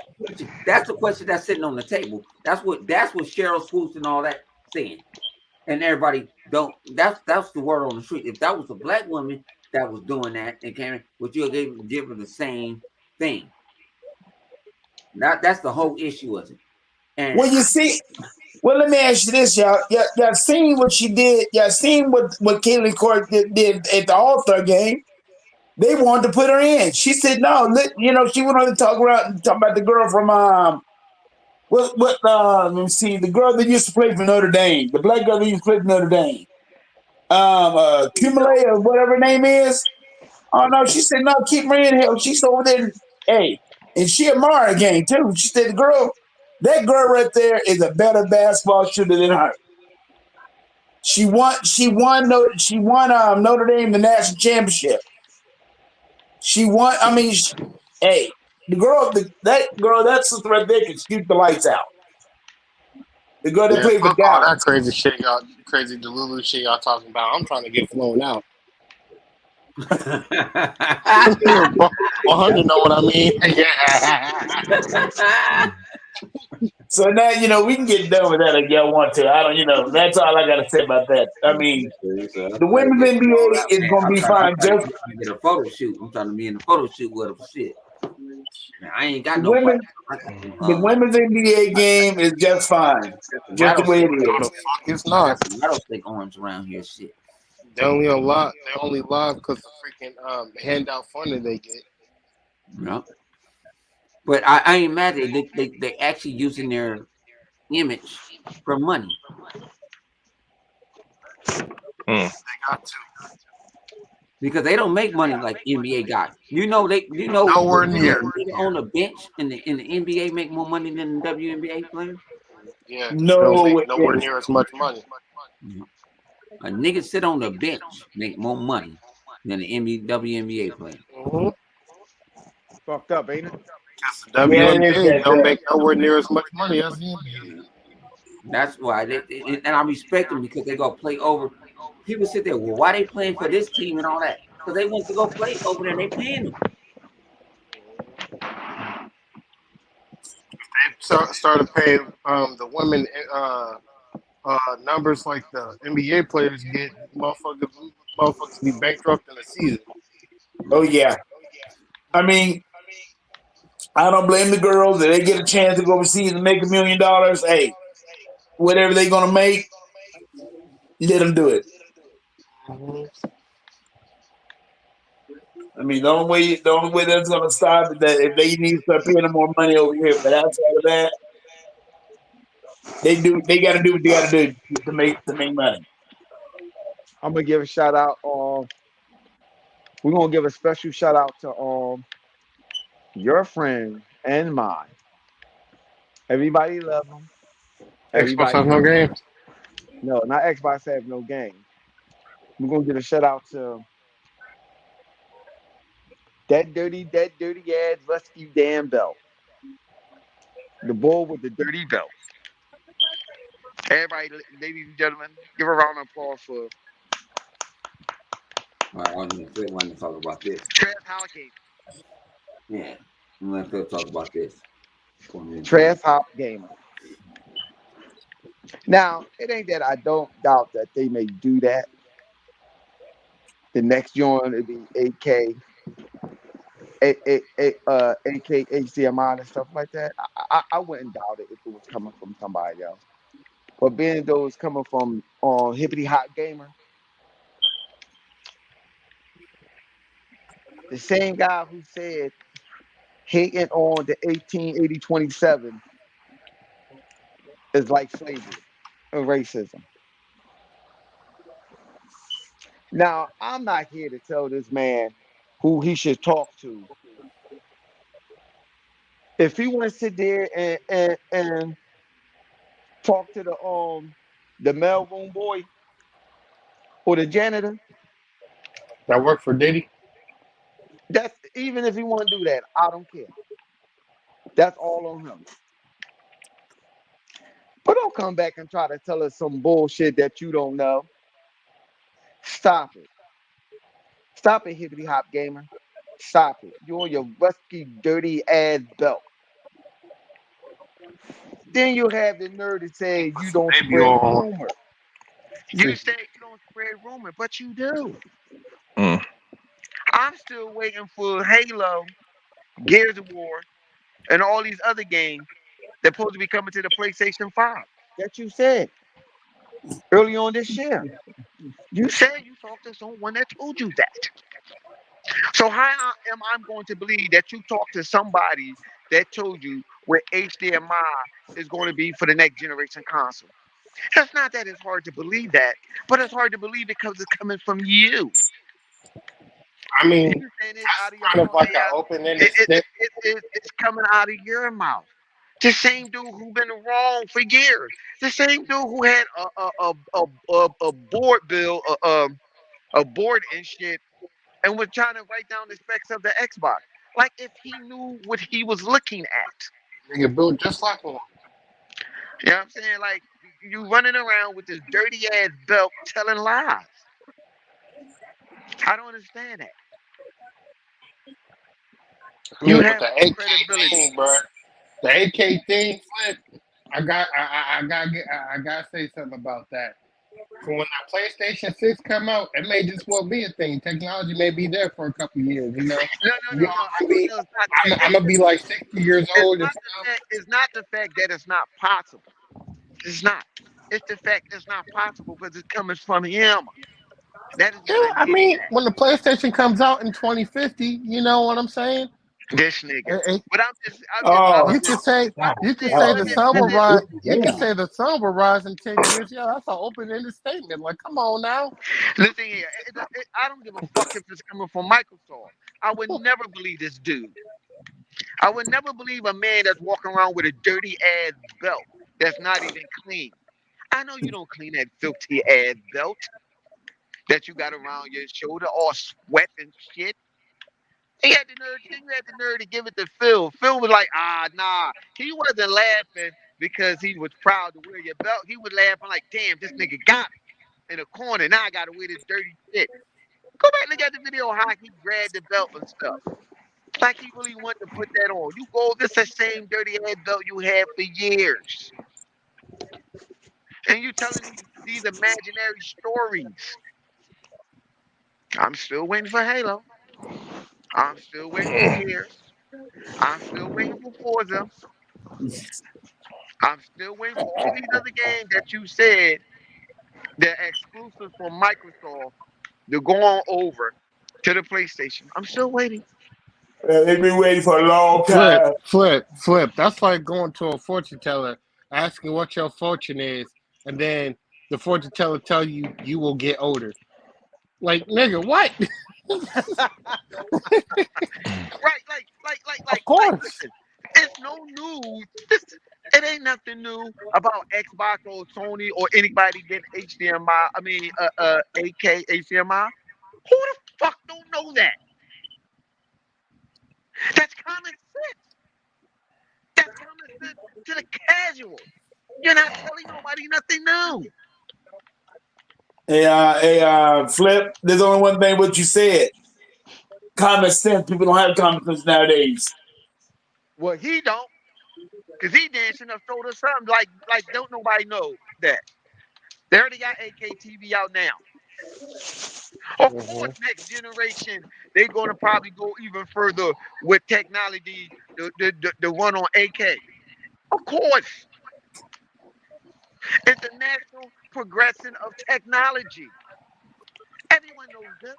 That's the question that's sitting on the table. That's what Cheryl Swoops and all that saying. And everybody don't. That's the word on the street. If that was a black woman that was doing that and came, would you give her the same thing? That's the whole issue of it. And Well, you see, well, let me ask you this, y'all. Y'all seen what she did? Y'all seen what Caitlin Court did at the All-Star game? They wanted to put her in. She said no. She went on to talk about the girl from let me see, the girl that used to play for Notre Dame, the black girl that used to play for Notre Dame, Cumulate or whatever her name is. Oh no, she said no, keep her in here. She's over there. Hey, and she admired the game too. She said that girl right there is a better basketball shooter than her. She won Notre Dame the national championship. She won. I mean, hey, that girl, that's sister right there can shoot the lights out. The girl that Yeah, played for fuck all that Dallas. crazy shit, y'all. Crazy Delulu shit y'all talking about. I'm trying to get flown out. 100 know what I mean. Yeah. So now we can get done with that if y'all want to. I don't. That's all I got to say about that. I mean, the women's NBA is going to be fine. I'm trying to get a photo shoot. I'm trying to be in a photo shoot with her for shit. Man, I ain't got The no fight. women's NBA game is just fine, just the way it No, the is. fuck it's not. Rattlesnake arms around here, shit. They only live because of freaking handout funding they get. Yeah. But I ain't mad at it. They actually using their image for money. They got to. Because they don't make money like NBA got. Nowhere near. On the bench in the NBA make more money than the WNBA player. Yeah, they No, don't make it nowhere is. near as much money. A nigga sit on the bench make more money than the WNBA player. Mm-hmm. Fucked up, ain't it? The Yeah, it is WNBA that don't bad. make nowhere near as much money as the NBA. That's why and I respect them because they go play over. People sit there, well, why they playing for this team and all that? Because they want to go play over there and they paying them. They started paying the women numbers like the NBA players get. Motherfuckers be bankrupt in a season. Oh yeah. I mean, I don't blame the girls if they get a chance to go overseas and make $1 million. Hey, whatever they're gonna make, let them do it. Mm-hmm. I mean, the only way that's gonna stop is that if they need to start paying them more money over here. But outside of that, they got to do what they got to do to make money. I'm gonna give a shout out. We're gonna give a special shout out to your friend and mine. Everybody love him. Xbox Everybody has no hate him. game. No, not Xbox have no game. We're gonna give a shout out to that dirty ass rescue damn belt. The bull with the dirty belt. Everybody, ladies and gentlemen, give a round of applause for All right, I'm gonna Phil wanted to talk about this. Trash Hop Gamer. Yeah, I'm gonna Phil talk about this. Trash Hop Gamer. Now, it ain't that I don't doubt that they may do that. The next joint would be AK, AK, HDMI and stuff like that. I wouldn't doubt it if it was coming from somebody else. But being though it's coming from Hippity Hot Gamer, the same guy who said hating on the 188027 is like slavery and racism. Now, I'm not here to tell this man who he should talk to. If he want to sit there and talk to the mailroom boy or the janitor, That work for Diddy. That's even if he want to do that, I don't care. That's all on him. But don't come back and try to tell us some bullshit that you don't know. Stop it. Stop it, hippity hop gamer. Stop it. You on your rusty, dirty ass belt. Then you have the nerve to say you don't Maybe spread on. rumor. You say you don't spread rumor, but you do. Mm. I'm still waiting for Halo, Gears of War, and all these other games that's supposed to be coming to the PlayStation 5. That you said early on this year. You said you talked to someone that told you that. So how am I going to believe that you talked to somebody that told you where HDMI is going to be for the next generation console? It's not that it's hard to believe that, but it's hard to believe because it's coming from you. I mean, You saying it out of your kind of mouth. like an open-ended statement. It's coming out of your mouth. The same dude who been wrong for years. The same dude who had a board bill, a board and shit, and was trying to write down the specs of the Xbox. Like if he knew what he was looking at. Nigga built just like one. You know what I'm saying? Like you running around with this dirty ass belt telling lies. I don't understand that. I You mean, with have the no AK credibility. thing, bro. The AK thing, Flip. I gotta say something about that. So when that PlayStation 6 come out, it may just well be a thing. Technology may be there for a couple years, you know. No, no, You no, know, no. I mean, No, it's not. I'm gonna be like 60 years old and stuff. It's not the fact that it's not possible. It's not. It's the fact it's not possible because it's coming from him. That is Yeah, what I'm I getting mean, when the PlayStation comes out in 2050, you know what I'm saying? at. This nigga. It, But Oh, You could say I'm just saying, oh, the let me, sun let will me, rise. good You could damn. say the sun will rise in 10 years. Yeah, that's an open-ended statement. Like, come on now. listen here. I don't give a fuck if it's coming from Microsoft. I would never believe this dude. I would never believe a man that's walking around with a dirty ass belt that's not even clean. I know you don't clean that filthy ass belt that you got around your shoulder, all sweat and shit. He had the nerve. Then you had the nerve to give it to Phil. Phil was like, nah. He wasn't laughing because he was proud to wear your belt. He was laughing like, damn, this nigga got me in a corner. Now I gotta wear this dirty shit. Go back and look at the video how he grabbed the belt and stuff. Like he really wanted to put that on. You go, this the same dirty ass belt you had for years. And you telling these imaginary stories. I'm still waiting for Halo. I'm still waiting for Gears. I'm still waiting for Forza. I'm still waiting for all these other games that you said they're exclusive from Microsoft to go on over to the PlayStation. I'm still waiting. They've been waiting for a long Flip, time. flip, flip. That's like going to a fortune teller, asking what your fortune is, and then the fortune teller tell you you will get older. Like, nigga, what? Right, Of course. listen, it's no news. It ain't nothing new about Xbox or Sony or anybody getting HDMI. I mean, AK HDMI. Who the fuck don't know that? That's common sense. That's common sense to the casual. You're not telling nobody nothing new. Flip. There's only one thing what you said. Common sense. People don't have common sense nowadays. Well, he don't, cause he dancing up told us something like don't nobody know that. They already got AKTV out now. Of course, Hmm. next generation they're gonna probably go even further with technology. The one on AK. Of course, it's the natural progression of technology. Everyone knows this.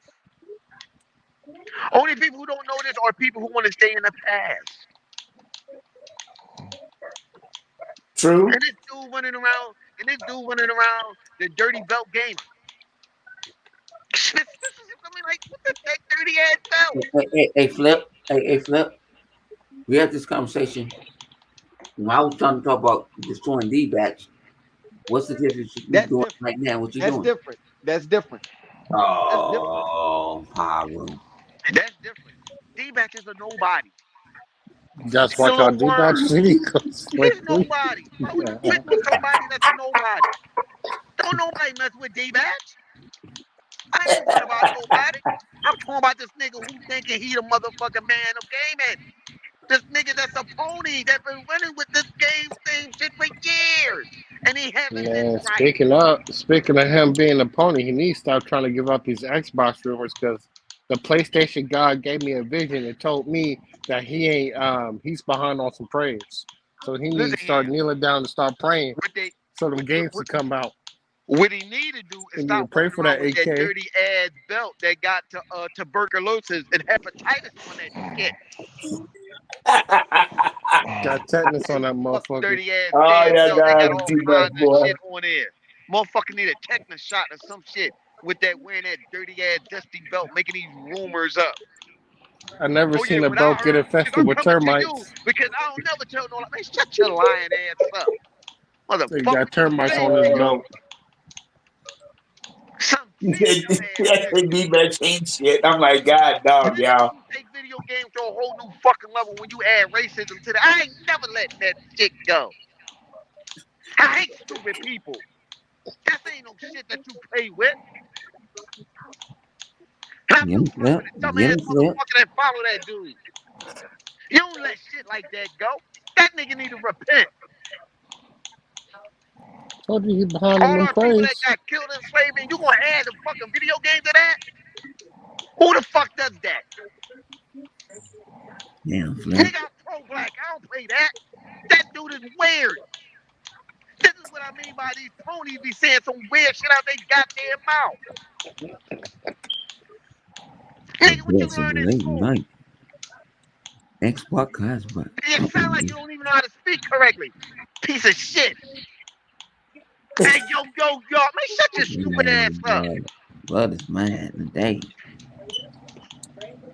Only people who don't know this are people who want to stay in the past. True. And this dude running around, the dirty belt gamer. I mean, like, what the heck, dirty ass belt? Flip. Flip. We had this conversation when I was trying to talk about destroying D-backs. What's the difference you That's doing different. right now? What you That's doing? different. That's different. That's different. Oh, power. That's different. D-Batch is a nobody. That's He's why a y'all little do that worm. shit. He's nobody. Why would you pick with somebody that's a nobody? Don't nobody mess with D-Batch. I ain't worried about nobody. I'm talking about this nigga who thinking he the motherfucking man of gaming. This nigga that's a pony that been running with this game same shit for years. And he hasn't been Man, right. speaking of him being a pony, he needs to stop trying to give up these Xbox rumors because the PlayStation God gave me a vision and told me that he ain't he's behind on some prayers. So he needs Listen to start here. kneeling down and start praying What they so them what, games what, to come out. what he need to do is He need to stop pray walking for around that with that 8K. dirty ass belt that got to tuberculosis and hepatitis on that shit. Got tetanus on that Fucking motherfucker. dirty ass Oh damn yeah, belt that got guys, all too much, kinds of boy. shit on there. Motherfucker need a tetanus shot or some shit with that wearing that dirty ass dusty belt, making these rumors up. I never Oh yeah, seen a what I belt get heard is I'm infested with coming to you termites. because I don't never tell no lie. Man, shut your lying ass up. They Motherfucker, got you termites lame on his as hell. belt. Some fake dumbass nigga. D-Batch ain't shit. I'm like, God, dog, And this is y'all. you take video games to a whole new fucking level when you add racism to that. I ain't never letting that shit go. I hate stupid people. This ain't no shit that you play with. And I Get feel him sorry flip. for the Get dumbass him flip. motherfucker that follow that dude. You don't let shit like that go. That nigga need to repent. Told you he behind on All them our people that praise. got killed in slavery, and you gonna add a fucking video game to that? Who the fuck does that? Damn flip. Nigga, I'm pro-black. I don't play that. That dude is weird. This is what I mean by these ponies be saying some weird shit out they goddamn mouth. The Nigga, what you best of learn the in late school? night. Xbox cars, but You sound like you don't even know how to speak correctly. Piece of shit. Hey, yo, man, shut your stupid ass man, up. blood is mad today.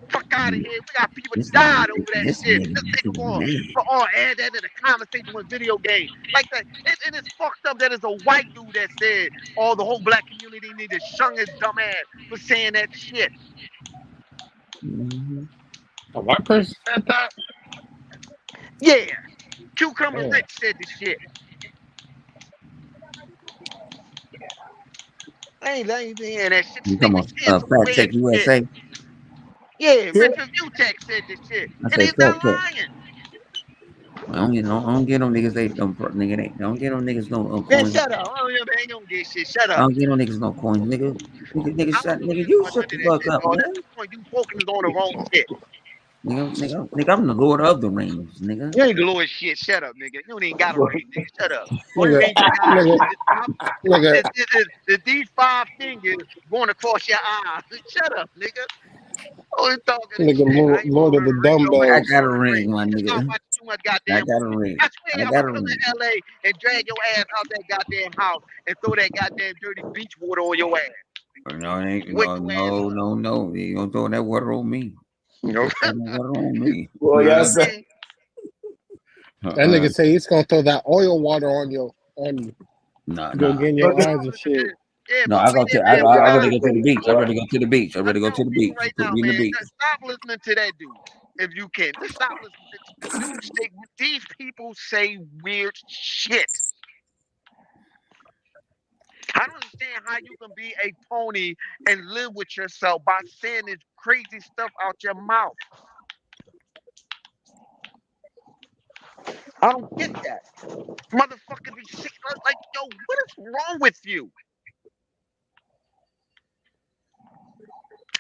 Fuck out of here. We got people This died over that this shit. This nigga nigga is going mad. for all add that in the conversation with video game. Like that. And it's fucked up that it's a white dude that said all the whole black community need to shun his dumb ass for saying that shit. Mm-hmm. A white person said that? Yeah. Cucumber Damn. Rich said the shit. I ain't hearing that shit. This You nigga talking be saying about some fact check weird shit. USA? Yeah, Yeah. Rich Review Tech said this shit. I And say he's not fact check. lying. I don't get on niggas. They nigga. They don't get on niggas no Man, coins. shut up. Oh, yeah, man, don't get shit. Shut I up. don't get on niggas no coins, nigga. Nigga, I shut, don't know nigga. nothing You about shut none the of that fuck shit, up, dog. At man. this point, you focusing on the wrong shit. Nigga, I'm the Lord of the Rings, nigga. You ain't the Lord shit. Shut up, nigga. You don't even got a ring, nigga. Shut up. Only Nigga, ring you got nigga, nigga, is these 5 fingers going across your eyes. Shut up, nigga. Oh, you talking this nigga, shit. I ain't Lord of the nobody I dumbbells. got a Lord of the Rings. ring, my You talking nigga. about too much I goddamn got a movie. ring. I swear I I'm got gonna a come ring. to LA and drag your ass out that goddamn house and throw that goddamn dirty beach water on your ass. No, it ain't. Wake No, your ass no, up. no, no. You don't throw that water on me. You You know throw that water on me. Boy, what y'all I say. mean? That Uh-uh. nigga say he's gonna throw that oil water on you. Nah, Go nah. get in Boy, your eyes and shit. Yeah, No, but I we go did, to. man. I y'all rather niggas go to the crazy, beach. I boy. rather go to the beach. I I rather go to tell the people beach. right Put now, me in the man, beach. stop listening to that dude if you can. Just stop listening to dudes. These people say weird shit. I don't understand how you can be a pony and live with yourself by saying this crazy stuff out your mouth. I don't get that. Motherfucker be sick. Like, yo, what is wrong with you?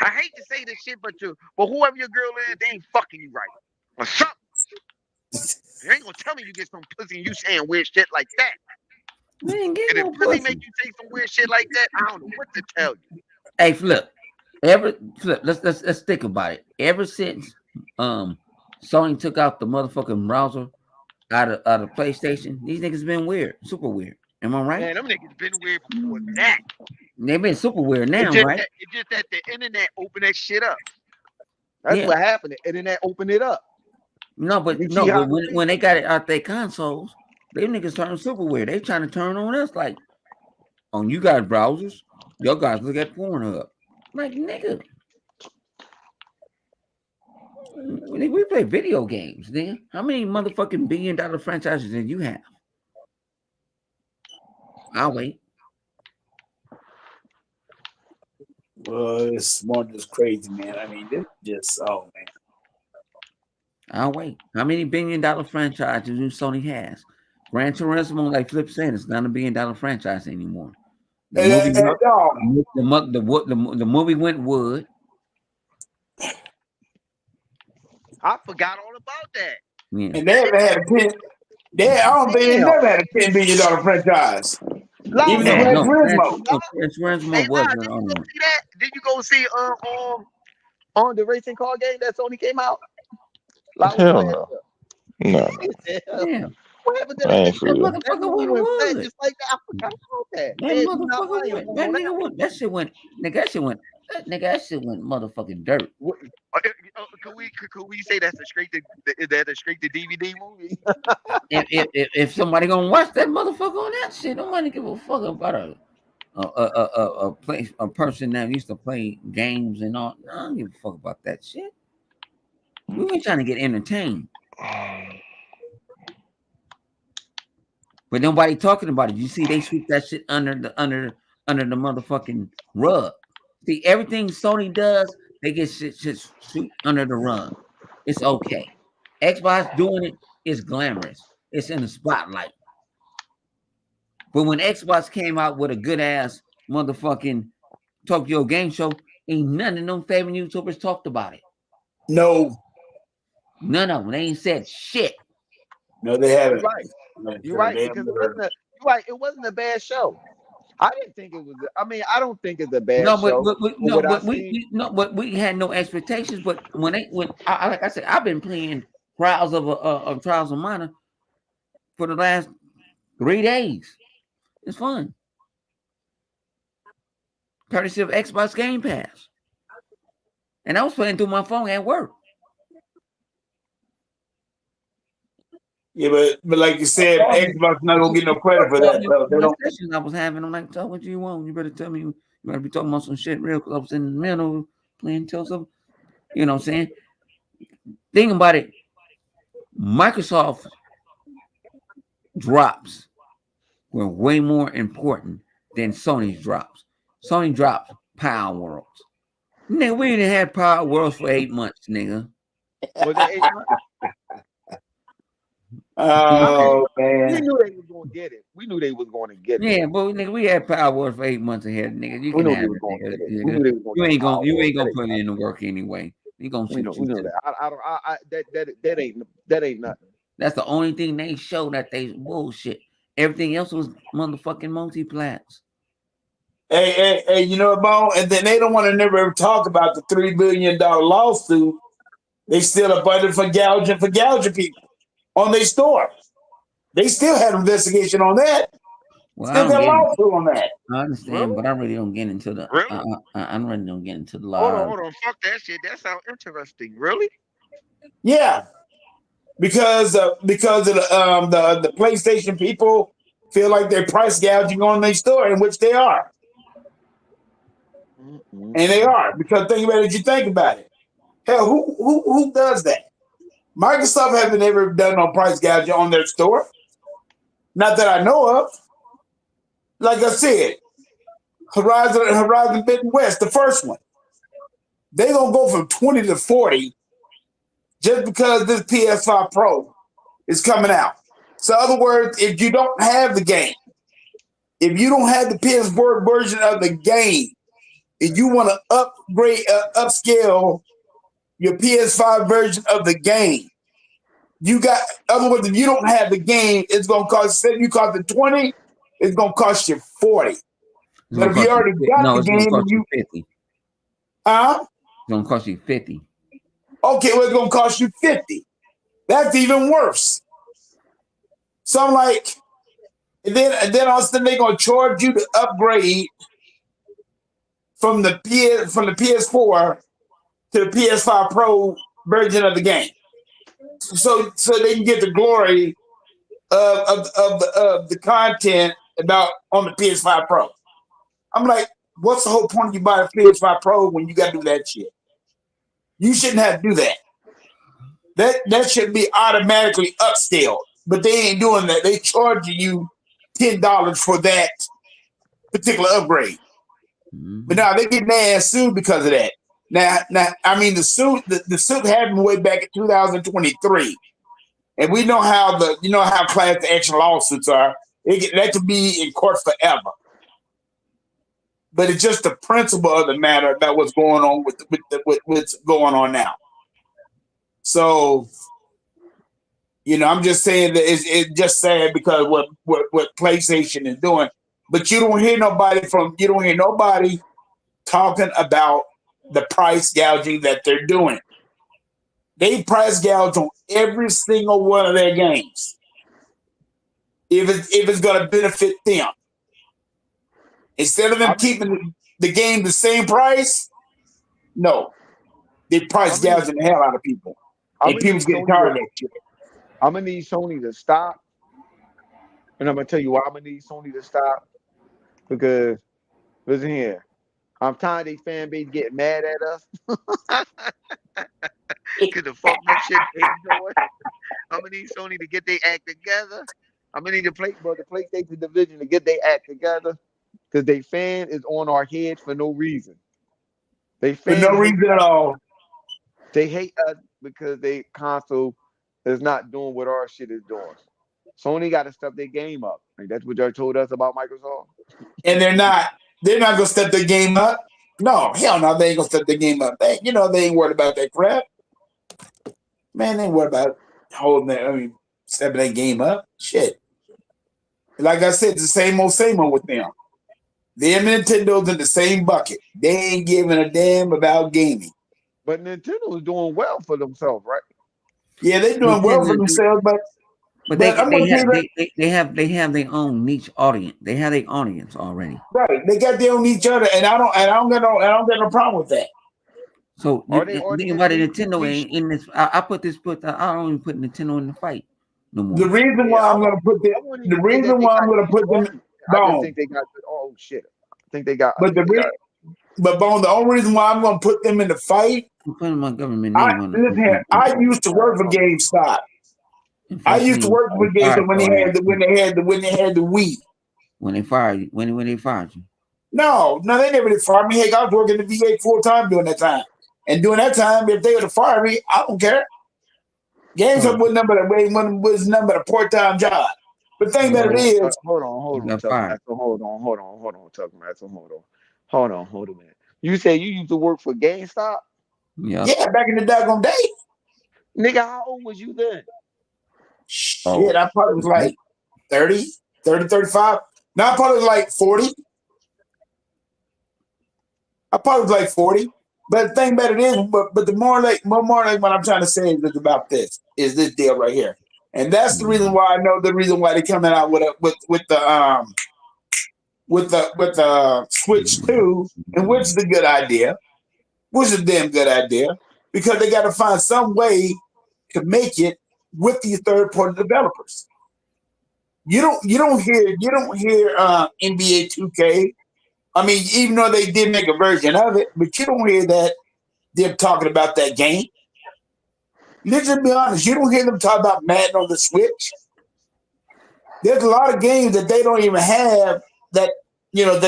I hate to say this shit, but whoever your girl is, they ain't fucking you right. Or something. You ain't gonna tell me you get some pussy and you saying weird shit like that. We ain't getting And if no pussy make pussy. you say some weird shit like that, I don't know what to tell you. Hey, Flip. Flip. Let's think about it. Ever since Sony took out the motherfucking browser out of PlayStation, these niggas been weird, super weird. Am I right? Man, them niggas been weird before that. They've been super weird It's now, just right? that the internet opened that shit up. That's Yeah. what happened. The internet opened it up. No, You but see no, how but the when they got it out their consoles, them niggas turn super weird. They trying to turn on us like, on you guys browsers, y'all guys look at Pornhub. Like, nigga. Nigga, we play video games, nigga. How many motherfucking billion-dollar franchises did you have? I'll wait. Well, it's more just crazy, man. I mean, this just man. I'll wait. How many billion-dollar franchises do Sony has? Gran Turismo, like Flip said, it's not a billion-dollar franchise anymore. The movie, the movie went wood. I forgot all about that. Yeah. And they haven't had a 10. I don't think they never had a $10 billion franchise. Even the Gran Turismo. Gran Turismo Hey, was did you go see that? Did you go see on the racing car game that Sony came out? Hell no. No. Yeah. What happened to I ain't for that? real. That movie went flat just like that. I forgot about that. That shit went, nigga, that shit went motherfucking dirt. Could we say that's a straight to DVD movie? if somebody gonna watch that motherfucker on that shit, nobody give a fuck about a person that used to play games and all. I don't give a fuck about that shit. We been trying to get entertained. But nobody talking about it. You see, they sweep that shit under the motherfucking rug. See, everything Sony does, they get shit swept under the rug. It's okay. Xbox doing it is glamorous. It's in the spotlight. But when Xbox came out with a good ass motherfucking Tokyo Game Show, ain't none of them favorite YouTubers talked about it. No. None of them. They ain't said shit. No, they haven't. You're right. Because it wasn't a bad show. I didn't think it was. I mean, I don't think it's a bad show. But we had no expectations. But when I like I said, I've been playing Trials of Trials of Mana for the last 3 days. It's fun. Courtesy of Xbox Game Pass, and I was playing through my phone at work. Yeah, but like you said, Xbox not gonna get no credit for that. I was having, I'm like, tell what you want. You better tell me. You better be talking about some shit real, because I was in the middle playing till something. You know what I'm saying? Think about it. Microsoft drops were way more important than Sony's drops. Sony dropped Power Worlds. Nigga, we didn't have Power Worlds for 8 months, nigga. Was it 8 months? Oh, man. We knew they was going to get it. We knew they was going to get it. Yeah, but nigga, we had Power Worlds for 8 months ahead, nigga. You can have it, nigga. You ain't gonna put it in the work anyway. You gonna we know that. That ain't nothing. That's the only thing they show that they bullshit. Everything else was motherfucking multi-plats. Hey, you know what, Bo? And then they don't want to never ever talk about the $3 billion lawsuit. They still are budgeted for gouging people on their store. They still had an investigation on that. Well, still got a lawsuit on that. I understand, but I really don't get into the. Really? I really don't get into the law. Hold on, fuck that shit. That sounds interesting. Really? Yeah, because of the PlayStation people feel like they're price gouging on their store, in which they are. And they are, because think about it. You think about it. Hell, who does that? Microsoft hasn't ever done no price gouging on their store. Not that I know of. Like I said, Horizon Forbidden West, the first one, they gonna go from 20 to 40 just because this PS5 Pro is coming out. So, in other words, if you don't have the game, if you don't have the PS4 version of the game, if you want to upscale your PS5 version of the game, you got. In other words, if you don't have the game, it's gonna cost. Say you cost it 20, it's gonna cost you 40. But if you already got the game, you 50. Huh? It's gonna cost you 50. Okay, well, it's gonna cost you 50. That's even worse. So I'm like, and then all of a sudden they're gonna charge you to upgrade from the PS4 to the PS5 Pro version of the game, so they can get the glory of the content about on the PS5 Pro. I'm like, what's the whole point of you buying a PS5 Pro when you got to do that shit? You shouldn't have to do that. That should be automatically upscaled, but they ain't doing that. They charging you $10 for that particular upgrade. But now they getting their ass sued because of that. Now, I mean, the suit happened way back in 2023, and we know how how class action lawsuits are. That could be in court forever. But it's just the principle of the matter about what's going on with what's going on now. So, I'm just saying that it's just sad because what PlayStation is doing. But you don't hear nobody talking about the price gouging that they're doing. They price gouge on every single one of their games. If it's going to benefit them. Instead of them keeping the game the same price, no. They price gouging the hell out of people. And people's getting tired of that shit. I'm going to need Sony to stop. And I'm going to tell you why I'm going to need Sony to stop. Because, listen here, I'm tired of their fan base getting mad at us. Because the fuck that shit they doing. I'm going to need Sony to get their act together. I'm going to need the PlayStation division to get their act together. Because they fan is on our heads for no reason. For no reason at all. They hate us because their console is not doing what our shit is doing. Sony got to step their game up. Like, that's what y'all told us about Microsoft. And they're not gonna step their game up. No, hell no, they ain't gonna step their game up. They ain't worried about that crap. Man, they ain't worried about stepping their game up. Shit. Like I said, it's the same old with them. Them and Nintendo's in the same bucket. They ain't giving a damn about gaming. But Nintendo is doing well for themselves, right? Yeah, they're doing well for themselves, but they have their own niche audience. They have their audience already. Right. They got their own each other, and I don't get no problem with that. So think about it, Nintendo ain't in this. I don't even put Nintendo in the fight no more. The reason why I'm gonna put them, I just think they got. Oh shit! I think they got. But Bone, the only reason why I'm gonna put them in the fight. I'm putting my government name on. I used to work for GameStop. I used to work for GameStop when they had the Wii. When they fired you, when they fired you. No, they never did fire me. Heck, I was working at the VA full time during that time. And during that time, if they would have fired me, I don't care. GameStop was nothing but a part-time job. The thing that it is. Hold on, Tuck Master. Hold on, Tuck Master. Hold on a minute. You say you used to work for GameStop? Yeah, back in the daggone day. Nigga, how old was you then? Shit, I probably was like 30, 35. Now I probably was like 40. I probably was like 40. But the thing about it is, but the more like what I'm trying to say is about this deal right here. And that's the reason why I know the reason why they're coming out with the Switch 2, and which is a good idea. Which is a damn good idea. Because they gotta find some way to make it with these third-party developers. You don't hear NBA 2K. I mean, even though they did make a version of it, but you don't hear that them talking about that game. Let's just be honest, you don't hear them talk about Madden on the Switch. There's a lot of games that they don't even have that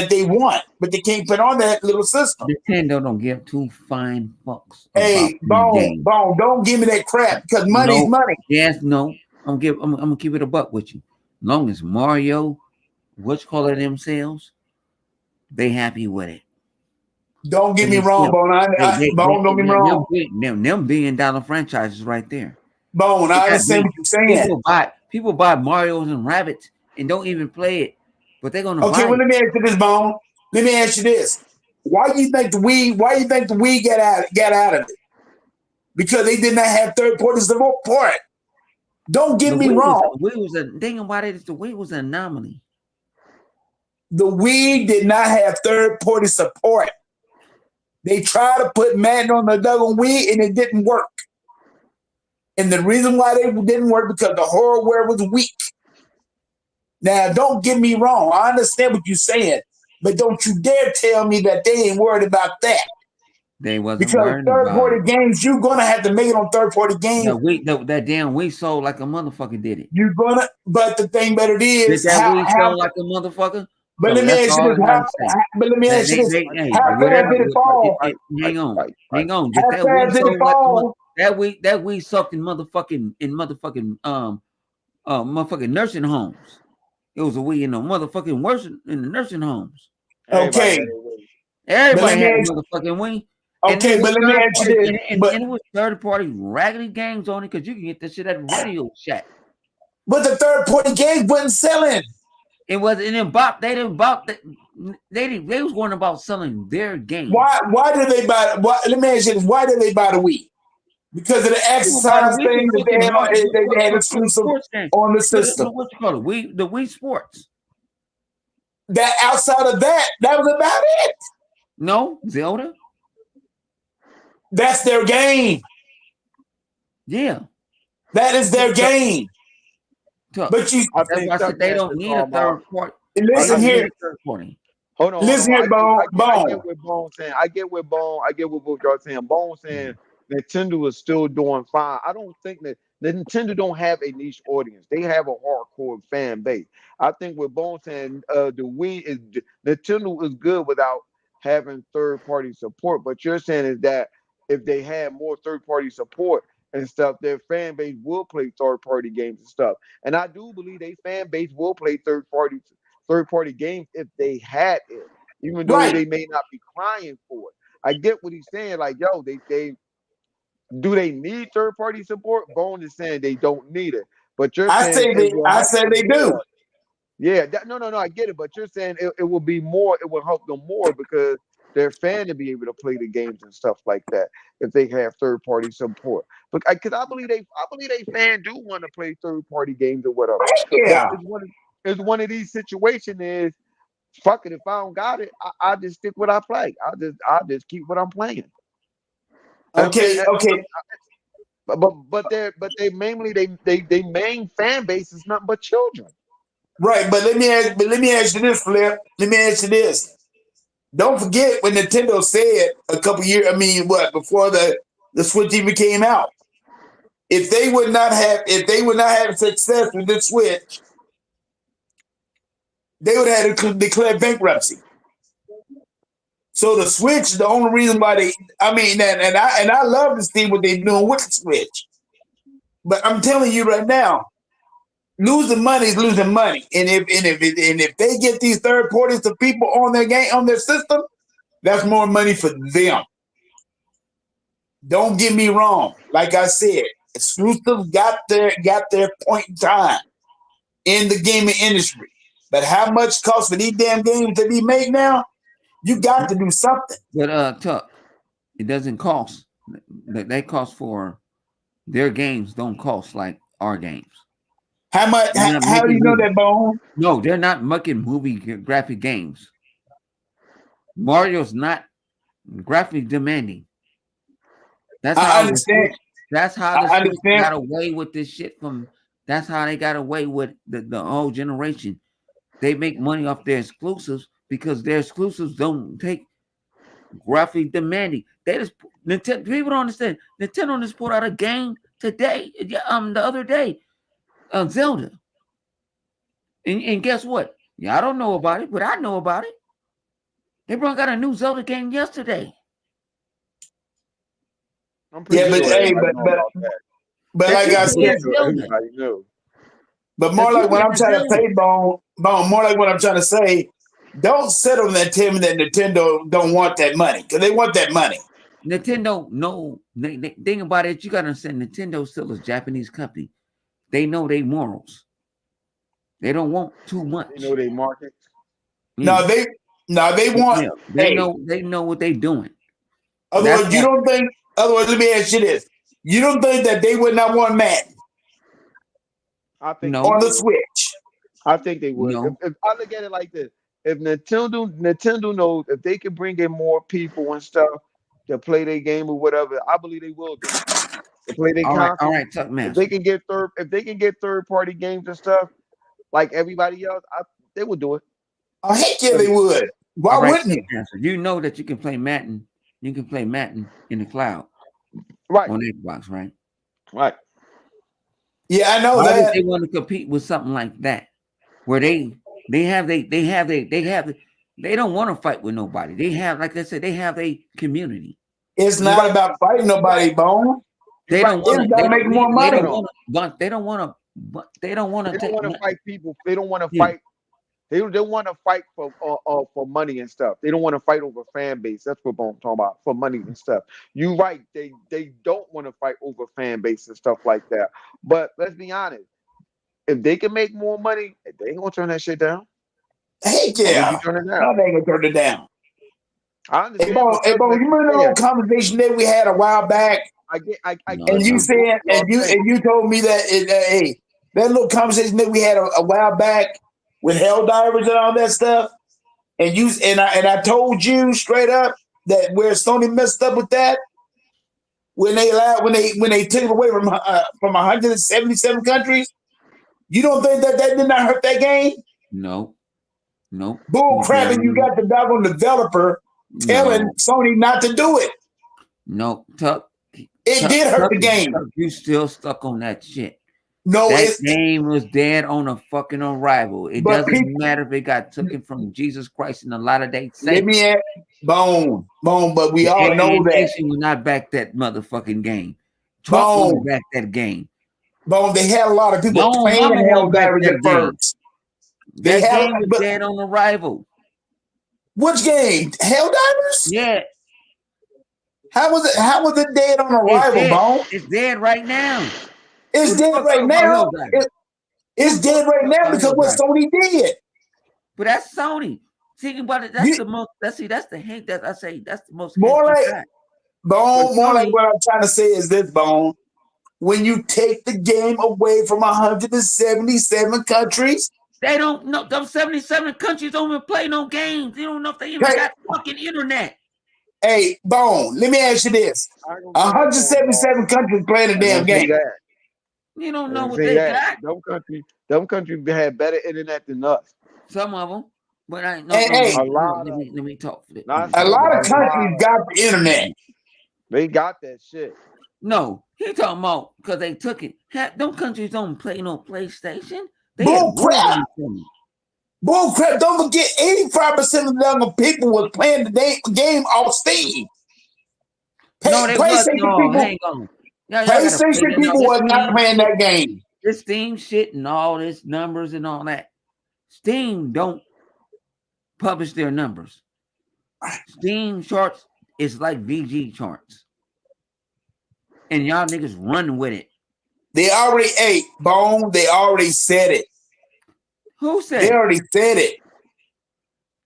they want, but they can't put on that little system. Nintendo don't give two fine fucks. Hey, Bone, don't give me that crap because money's money. Yes, no. I'm gonna keep it a buck with you. Long as Mario, themselves, they happy with it. Don't get me wrong, Bone. Bone, don't get me wrong. Them $1 billion franchises right there. Bone, I understand what you're saying. People buy Marios and Rabbits and don't even play it, but they're gonna. Okay, well, let me ask you this, Bone. Let me ask you this: Why do you think the Wii got out of it? Because they did not have third party support for it. Don't get me wrong. The Wii was an anomaly. The Wii did not have third party support. They tried to put Madden on the double Wii and it didn't work. And the reason why they didn't work because the hardware was weak. Now, don't get me wrong. I understand what you're saying, but don't you dare tell me that they ain't worried about that. They wasn't Because worried about third-party it. games, you're gonna have to make it on third-party games. That damn Wii sold like a motherfucker did it. You're gonna, but the thing about it Did is that how. Wii sell like a motherfucker? But So let me that's ask you all this: I gotta say. but let me ask you this: Hey, how fast whatever. did it fall? Hang on. How Did that Wii fast did it sold like fall? that Wii sucked in motherfucking motherfucking nursing homes. It was a Wii in the motherfucking worse in the nursing homes. Everybody Okay, had their way. but Everybody let me had a ask. motherfucking Wii. Okay, but let me ask you this: and it was third party raggedy games on it because you can get this shit at Radio Shack. but the third-party games wasn't selling. It wasn't in bop. They didn't bop. They was going about selling their games. Why did they buy? Let me ask you this: why did they buy the Wii? Because of the exercise thing that they had exclusive on the system. What you call it? The Wii Sports. That outside of that was about it. No, Zelda. That's their game. Yeah, that is their game. But you, I that's think why I said they don't need a third party. Listen here. Hold on. Listen here, Bone. I get what Bone saying. I get what both y'all saying. Bone saying Nintendo is still doing fine. I don't think that Nintendo don't have a niche audience. They have a hardcore fan base. I think what Bone saying, the Wii is Nintendo is good without having third party support. But you're saying is that if they had more third party support and stuff, their fan base will play third party games and stuff. And I do believe their fan base will play third party games if they had it, even though they may not be crying for it. I get what he's saying. Like, yo, they do they need third party support? Bone is saying they don't need it, but you're saying I say they do. Yeah, no, I get it, but you're saying it will be more. It will help them more because their fan to be able to play the games and stuff like that if they have third party support. But because I believe they fan do want to play third party games or whatever. Yeah, but it's one of these situations is fuck it. If I don't got it, I just stick what I play. I just keep what I'm playing. Okay. But they mainly they main fan base is nothing but children. Right, but let me ask you this, Flip. Let me ask you this. Don't forget when Nintendo said a couple years, before the Switch even came out. If they would not have success with the Switch, they would have had to declare bankruptcy. So the Switch is the only reason why and I love to see what they're doing with the Switch. But I'm telling you right now, losing money is losing money. And if they get these third parties of people on their system, that's more money for them. Don't get me wrong. Like I said, exclusive got their point in time in the gaming industry. But how much cost for these damn games to be made now? You got to do something. But Tuck, it doesn't cost. They cost for their games. Don't cost like our games. How much? How do you know that, Bone? No, they're not making movie graphic games. Mario's not graphically demanding. That's how I understand. That's how the Switch got away with this shit from. That's how they got away with the old generation. They make money off their exclusives because their exclusives don't take graphic demanding. They just Nintendo. People don't understand. Nintendo just put out a game today. The other day, Zelda. And guess what? Yeah, I don't know about it, but I know about it. They got a new Zelda game yesterday. I'm pretty sure everybody know about that. But like I said, everybody knew. But more like when I'm trying to say, Bone, more like what I'm trying to say, don't settle on that tell me that Nintendo don't want that money, because they want that money. Nintendo, no. Think about it. You got to understand, Nintendo still is a Japanese company. They know their morals. They don't want too much. They know their market. No, they want. Yeah, they know what they're doing. Otherwise, let me ask you this: you don't think that they would not want Madden? I think on the Switch. I think they would. No. If I look at it like this, if Nintendo knows if they can bring in more people and stuff to play their game or whatever, I believe they will do. To play their console. All right, Tuck Master. If they can get third party games and stuff like everybody else, they would do it. Oh heck yeah, they would. Why wouldn't you? You know that you can play Madden You can play Madden in the cloud Right, on Xbox, right? right. Yeah, I know Why would that. they want to compete with something like that, where they don't want to fight with nobody. They have, like I said, they have a community. It's You're not right. about fighting You're right. nobody, Bone. You're They right. don't want It's to. about making more They money. don't Hold on. want to. They don't want to. They don't want They to don't take. want to fight people. They don't want to Yeah. fight. They want to fight for money and stuff. They don't want to fight over fan base. That's what I'm talking about, for money and stuff. You right. They don't want to fight over fan base and stuff like that. But let's be honest. If they can make more money, they ain't gonna turn that shit down. Heck Why would you yeah. turn it No, down? they ain't gonna turn it down. I Hey, understand Bone, what certain you niggas remember the saying. little conversation that we had a while back? I No, get And you no. said, what y'all saying. and you told me that, hey, that little conversation that we had a while back with hell divers and all that stuff. And I told you straight up that where Sony messed up with that when they took it away from 177 countries. You don't think that did not hurt that game? No. Bull crap! And you got the doggone developer telling No. Sony not to do it. No. Tuck. It did hurt the game. Tuck, you still stuck on that shit. No, That it's game was dead on a fucking arrival. It but doesn't people. matter if it got taken from Jesus Christ and a lot of they Let saints. me add bone, but we The all know alien that nation will not back that motherfucking game. Trump bone, won't back that game. bone. They had a lot of people No, playing mama Hell won't back Divers at that game. first. They That had, game was but dead on arrival. which game? Hell Divers? Yeah, How was it? How was it dead on it's arrival, dead. bone? It's dead right now. It's Who the dead fuck right talking about now. Helldivers? It's dead right now because what Sony did. But that's Sony. Thinking about it, that's the most. That's the hate that I say. That's the most hate More you like got. bone. More like Sony, what I'm trying to say is this, bone. When you take the game away from 177 countries, they don't know. Those 77 countries don't even play no games. They don't know if they even hey, got fucking internet. hey, bone. Let me ask you this: I ain't gonna front on y'all. 177 countries playing a I damn didn't say game. that. You don't I know didn't what say they that. got. Them countries had better internet than us. Some of them, but I no. And no, hey, A no, lot let of. me talk. Let Not me a talk. some. lot A of countries lot of. got the internet. They got that shit. No, he talking about because they took it. Them countries don't play no PlayStation. They had Bull crap. movies. Bull crap. Don't forget, 85% of the young people was playing the game off Steam. No, they was PlayStation no. people, Hang on. Y'all gotta play PlayStation that. No, people this was not Steam playing shit, that game. this Steam shit and all this numbers and all that. Steam don't publish their numbers. Steam charts is like VG charts, and y'all niggas run with it. They already ate bone. They already said it. Who said They it? already said it.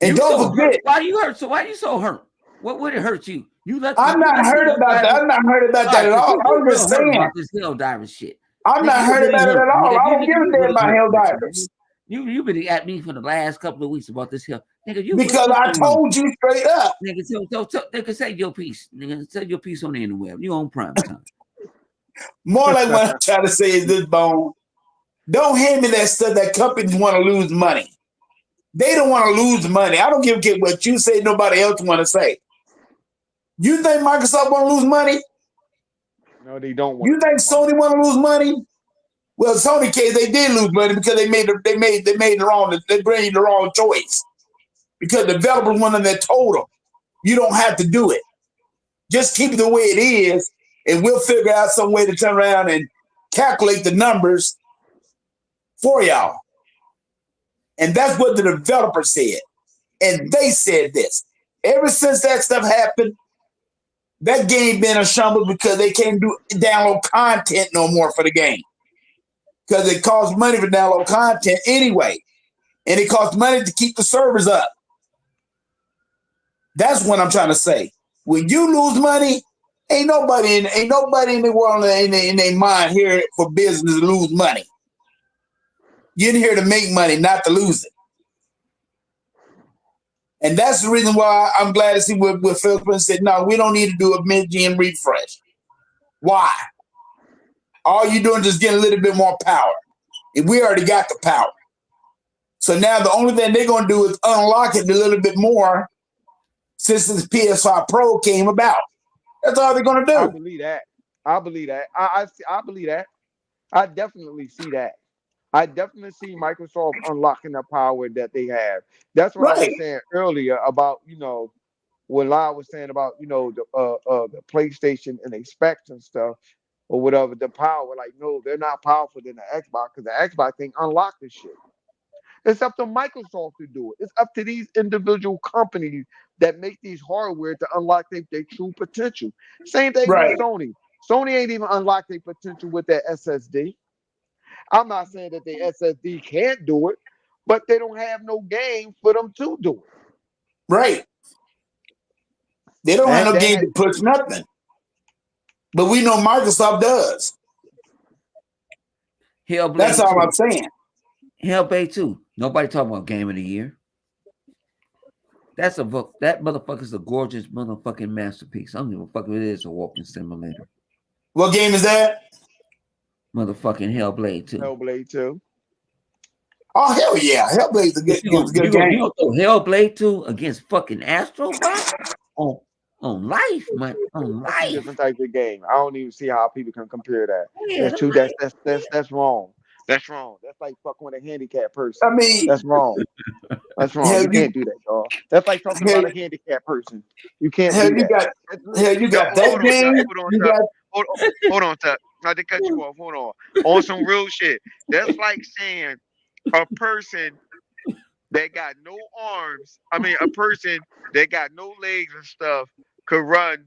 And You don't so forget, hurt. Why you hurt? So why you so hurt? What would it hurt you? You let I'm not heard about that. I'm not heard about that at all. You I'm real just hurt saying. about this hell diver shit. I'm Nigga, not you heard really about it hurt. at all. Nigga, I you, don't nigga, give you a damn really about hurt hell about this, divers. nigga. You been at me for the last couple of weeks about this hell. Nigga, you Because I told you straight up. Nigga, so nigga, say your piece. Nigga, say your piece on the interweb. You on prime time. More like what I'm trying to say is this, bone. Don't hand me that stuff that companies want to lose money. They don't want to lose money. I don't give a shit what you say, nobody else want to say. You think Microsoft want to lose money? No, they don't. You think Sony want to lose money? Well, Sony case they did lose money because they made the wrong, they made the wrong choice. Because developers went in there told them, you don't have to do it. Just keep it the way it is, and we'll figure out some way to turn around and calculate the numbers for y'all. And that's what the developer said. And they said this. Ever since that stuff happened, that game been a shambles because they can't do download content no more for the game. Because it costs money to download content anyway. And it costs money to keep the servers up. That's what I'm trying to say. When you lose money, ain't nobody in the world in their mind here for business to lose money. You're in here to make money, not to lose it. And that's the reason why I'm glad to see what Phil Spencer said, no, we don't need to do a mid-gen refresh. Why? All you're doing is just getting a little bit more power. And we already got the power. So now the only thing they're going to do is unlock it a little bit more since this PS5 Pro came about. That's all they're gonna I do. believe that. I believe that. I believe that. I definitely see that. I definitely see Microsoft unlocking the power that they have. That's what I Right. was saying earlier about, what Lyle was saying about, the PlayStation and the specs and stuff or whatever, the power. Like, no, they're not powerful than the Xbox because the Xbox thing unlocked the shit. It's up to Microsoft to do it. It's up to these individual companies that make these hardware to unlock their true potential. Same thing with Right. Sony. Sony ain't even unlocked their potential with their SSD. I'm not saying that the SSD can't do it, but they don't have no game for them to do it. Right. They don't have And no that game had, to push nothing. But we know Microsoft does. That's Hellblade all I'm 2. saying. Hellblade 2. Nobody talking about game of the year. That's that motherfucker's a gorgeous motherfucking masterpiece. I don't give a fuck if it is a walking simulator. What game is that? Motherfucking Hellblade 2. Hellblade 2. Oh hell yeah, Hellblade's a But good, is a good game. you gonna throw Hellblade 2 against fucking Astrobot? On life, man. On That's two life. different types of game. I don't even see how people can compare that. Yeah, That's two. That's wrong. That's wrong. That's like fucking with a handicapped person. I mean, That's wrong. That's wrong. hell You can't do that, dog. That's like talking hell, about a handicapped person. You can't hell do you that. got you No, got that hold on, Tuck. game. Hold on, You Tuck. got Hold on, Tuck. Not to cut you off. Hold on. On some real shit. That's like saying a person that got no arms. I mean, a person that got no legs and stuff could run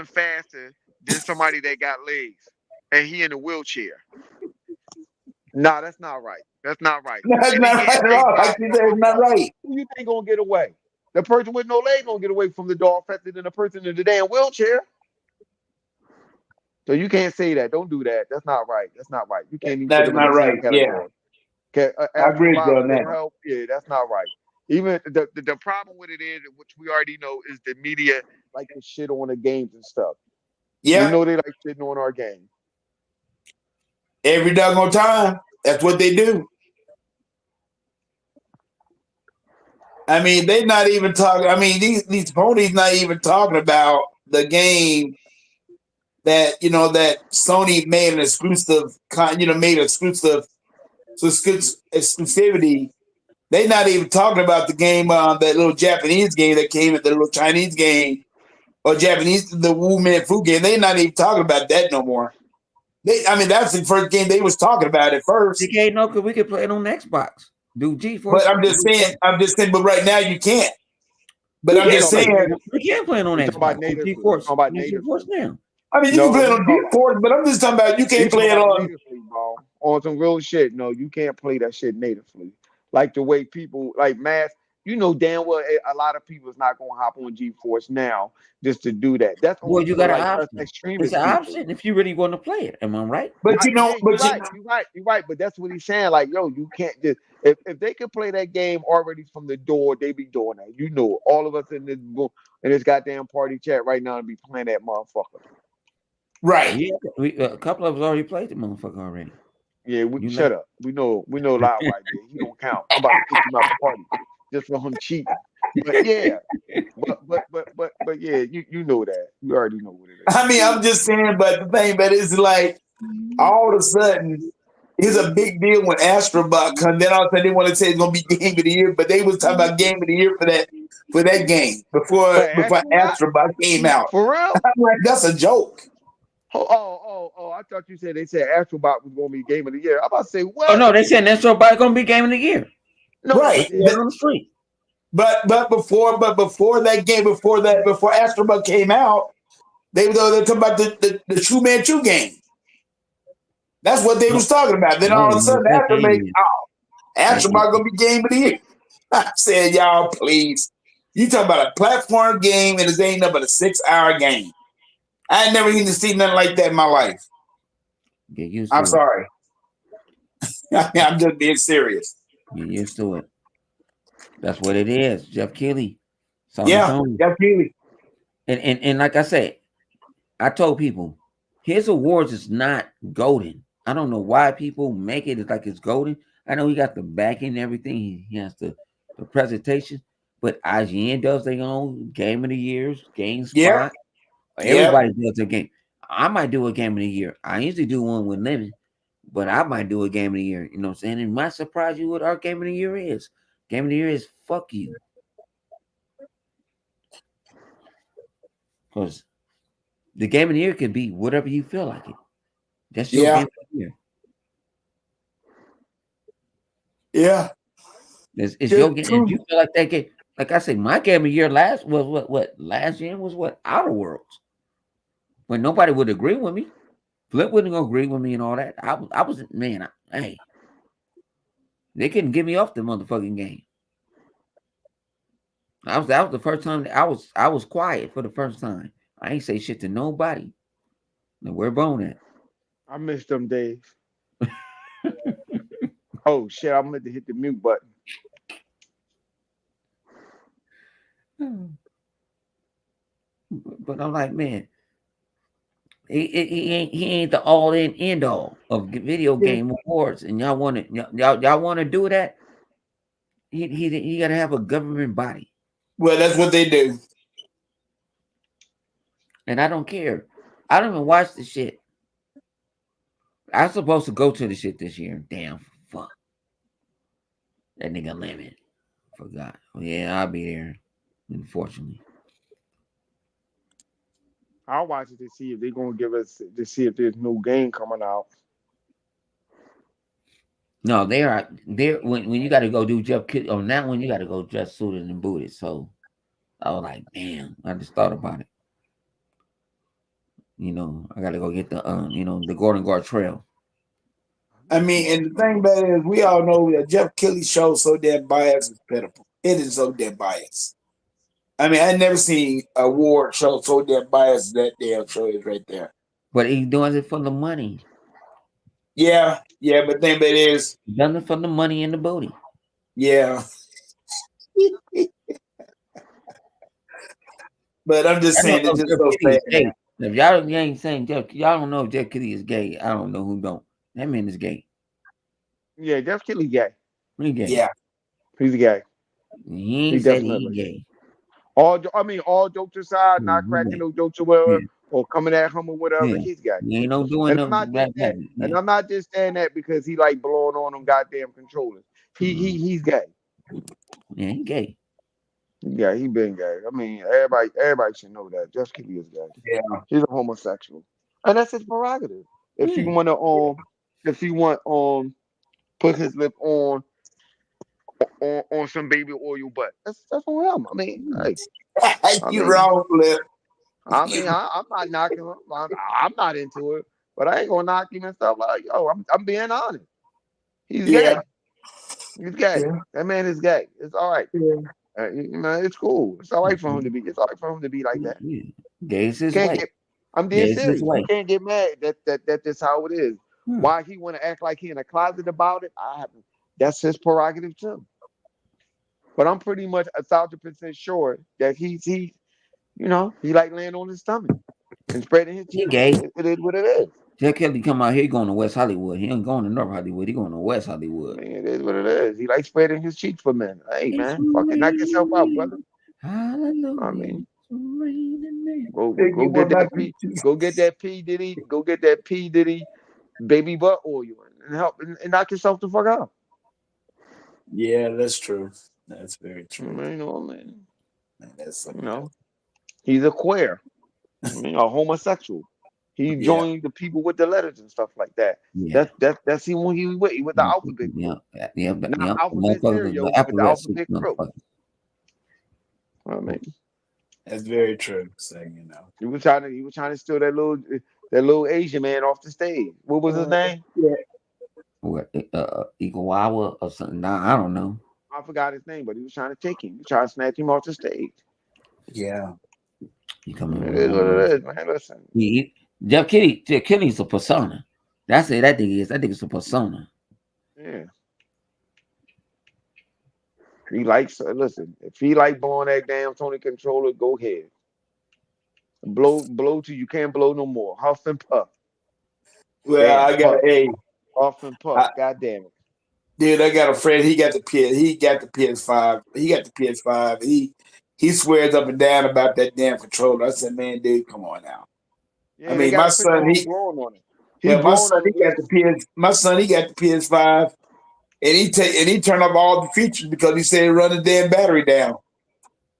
faster than somebody that got legs, and he in a wheelchair. Nah, that's not right. That's not right. that's And then not you right at say all. dog Like you said, it's not right. who you think gonna get away? The person with no leg gonna get away from the dog faster than the person in the damn wheelchair. So you can't say that. Don't do that. That's not right. That's not right. You can't even put That's them in not the same right. Yeah, category. I agree with you Astrobot on will that. help. Yeah, that's not right. Even the problem with it is, which we already know, is the media like to shit on the games and stuff. We Yeah, know they like shitting on our game. every doggone time. That's what they do. I mean, they're not even talking. I mean, these ponies not even talking about the game that that Sony made an exclusive, made exclusivity. They're not even talking about the game, that little Japanese game that came, the little Chinese game or Japanese, the Wu Man Fu game. They're not even talking about that no more. I mean, that's the first game they was talking about at first. TK, no, because we could play it on Xbox. Do GeForce. But I'm just saying, but right now you can't. But We I'm can just talking play about saying, it. native. We can play it on We talking about Xbox. On natively. We GeForce. talking about On GeForce natively. now. I mean, you can No, play it we on talking about GeForce, but I'm just talking about you we can't talking play it about on. natively, bro. On some real shit. No, you can't play that shit natively. Like the way people like mass. You know damn well a lot of people is not gonna hop on GeForce now just to do that. That's Boy, only you for got an like us option. It's extremist an people. option if you really want to play it. Am I right? But Yeah, you're but right. You're right. But that's what he's saying. Like, yo, you can't just if they could play that game already from the door, they be doing that. You know, all of us in this goddamn party chat right now be playing that motherfucker. right. Yeah, a couple of us already played the motherfucker already. Yeah, we You shut like up. We know loud right there. He don't count. I'm about to kick him out the party just for him cheating. But yeah, but yeah, you know that. You already know what it is. I mean, I'm just saying, but the thing, but it's like all of a sudden, it's a big deal when Astrobot comes. Then all of a sudden they want to say it's gonna be game of the year, but they was talking about game of the year for that game But before Astrobot, Astrobot came out. for real? I'm like, that's a joke. Oh! I thought you said they said Astrobot was gonna be game of the year. I'm about to say oh what? no, they said that's nobody gonna be game of the year. No, they Right. But they're didn't. on the street. Before that game, before Astrobot came out, they talking about the True Man True game. That's what they No, was talking about. Then all no, of a sudden, that after game make is Astrobot gonna be game of the year. I said, y'all, please. You talking about a platform game and it ain't nothing but a 6-hour game. I ain't never even seen nothing like that in my life. get used I'm to it. sorry. I'm just being serious. Get used to it. That's what it is. Jeff Keighley, Sony Yeah, Tony. definitely. And like I said, I told people his awards is not golden. I don't know why people make it like it's golden. I know he got the backing and everything. He has the presentation, But IGN does their own game of the years, Yep. GameSpot. Yep. Everybody does their game. I might do a game of the year. I usually do one with Lemon, but I might do a game of the year. You know what I'm saying? And might surprise you what our game of the year is. Game of the year is fuck you. Because the game of the year could be whatever you feel like it. That's your Yeah. game of the year. Yeah. It's Just your game. If true. you feel like that game, like I said, my game of the year last was what last year was what Outer Worlds. When nobody would agree with me. Flip wouldn't agree with me and all that. I was man, hey, they couldn't get me off the motherfucking game. That was the first time that I was quiet for the first time. I ain't say shit to nobody. Now where Bone at? I miss them days. Oh shit! I meant to hit the mute button. But I'm like, man, he ain't the all in end all of video Yeah. game awards, and y'all want to do that? He got to have a government body, Well, that's what they do. and I don't care. I don't even watch the shit. I'm supposed to go to the shit this year. Damn, fuck that nigga Lemon. Forgot. Yeah, I'll be there. Unfortunately, I'll watch it to see if they're gonna give us to see if there's no game coming out. no, they are there when you got to go do Jeff Kidd on that one. You got to go dress suited and booted. So I was like, damn. I just thought about it. You know, I got to go get the the Gordon Guard Trail. I mean, and the thing about it is, we all know that Jeff Kelly's show so damn biased is pitiful. It is so damn biased. I mean, I never seen a award show so damn biased as that damn show is right there. But he's doing it for the money. Yeah, yeah, but the thing about it is, He's doing it for the money and the booty. yeah. But I'm just I don't saying know it's if just Jeff so Kitty sad is gay. now. If y'all ain't saying y'all don't know if Jeff Kitty is gay. I don't know who don't. That man is gay. Yeah, Jeff Kelly gay. He gay. Yeah, He's gay. He He ain't said he definitely. gay. All jokes aside, Yeah, not he cracking gay. no jokes or whatever, Yeah, or coming at him or whatever. yeah. He's gay. He ain't no doing And no I'm not just black saying, magic. and Yeah. I'm not just saying that because he like blowing on them goddamn controllers. He's gay. Yeah, he gay. Yeah, he been gay. I mean, everybody should know that. Jeff Kelly is gay. yeah. He's a homosexual, and that's his prerogative. If he Yeah. wanna if he want put his lip on some baby oil butt, that's on him. I mean, Yeah. hey, I You mean, wrong, Flip. I'm not knocking him. I'm not into it, but I ain't gonna knock him and stuff like yo. I'm being honest. He's Yeah, gay. He's gay. yeah, That man is gay. It's all right. yeah. It's cool. It's all right for him to be. It's all right for him to be like that. Yeah. Gay's You his can't way. get. I'm being Gay's his serious. You way. can't get mad that that's how it is. Hmm. Why he want to act like he in a closet about it? That's his prerogative too. But I'm pretty much 1,000% sure that he he like laying on his stomach and spreading his He cheeks. gay. It is what it is. Jeff Kelly come out here, he going to West Hollywood. He ain't going to North Hollywood. He going to West I Hollywood. mean, it is what it is. He likes spreading his cheeks for men. Hey It's man, fucking knock yourself out, brother. raining. Hallelujah. I mean, It's raining man. Think go you get want that back P, to go get that P Diddy, go get that P Diddy baby butt oil and help and knock yourself the fuck out. Yeah, that's true. That's very I true. mean, man, That's you something else. know, he's a queer, a homosexual. He Yeah, joined the people with the letters and stuff like that. Yeah. That's him when he was with the alphabet Yeah. crew, Yeah. not Yeah. alphabet stereo, The but with the alphabet soup alphabet crew. motherfucker. I mean, that's very true. So he was trying to steal that little Asian man off the stage. What was his name? yeah, What Iguawa or something. Nah, I don't know. I forgot his name, but he was trying to take him. He was trying to snatch him off the stage. yeah, He coming It with is what one. it is, man. Listen, Jeff Kelly's a persona. That's it. That thing is. That thing is a persona. yeah. He likes. Listen, if he like blowing that damn Tony controller, go ahead. Blow till you can't blow no more. Huff and puff. Well, Damn, I got puff. a. Huff and puff. I, God damn it. Dude, I got a friend. He got the PS5. He got the PS5. He swears up and down about that damn controller. I said, man, dude, come on now. I Yeah, they mean, got my a picture son, of him blowing on it. He my blowing son, on it. he got the PS5, and he turned off all the features because he said it run the damn battery down.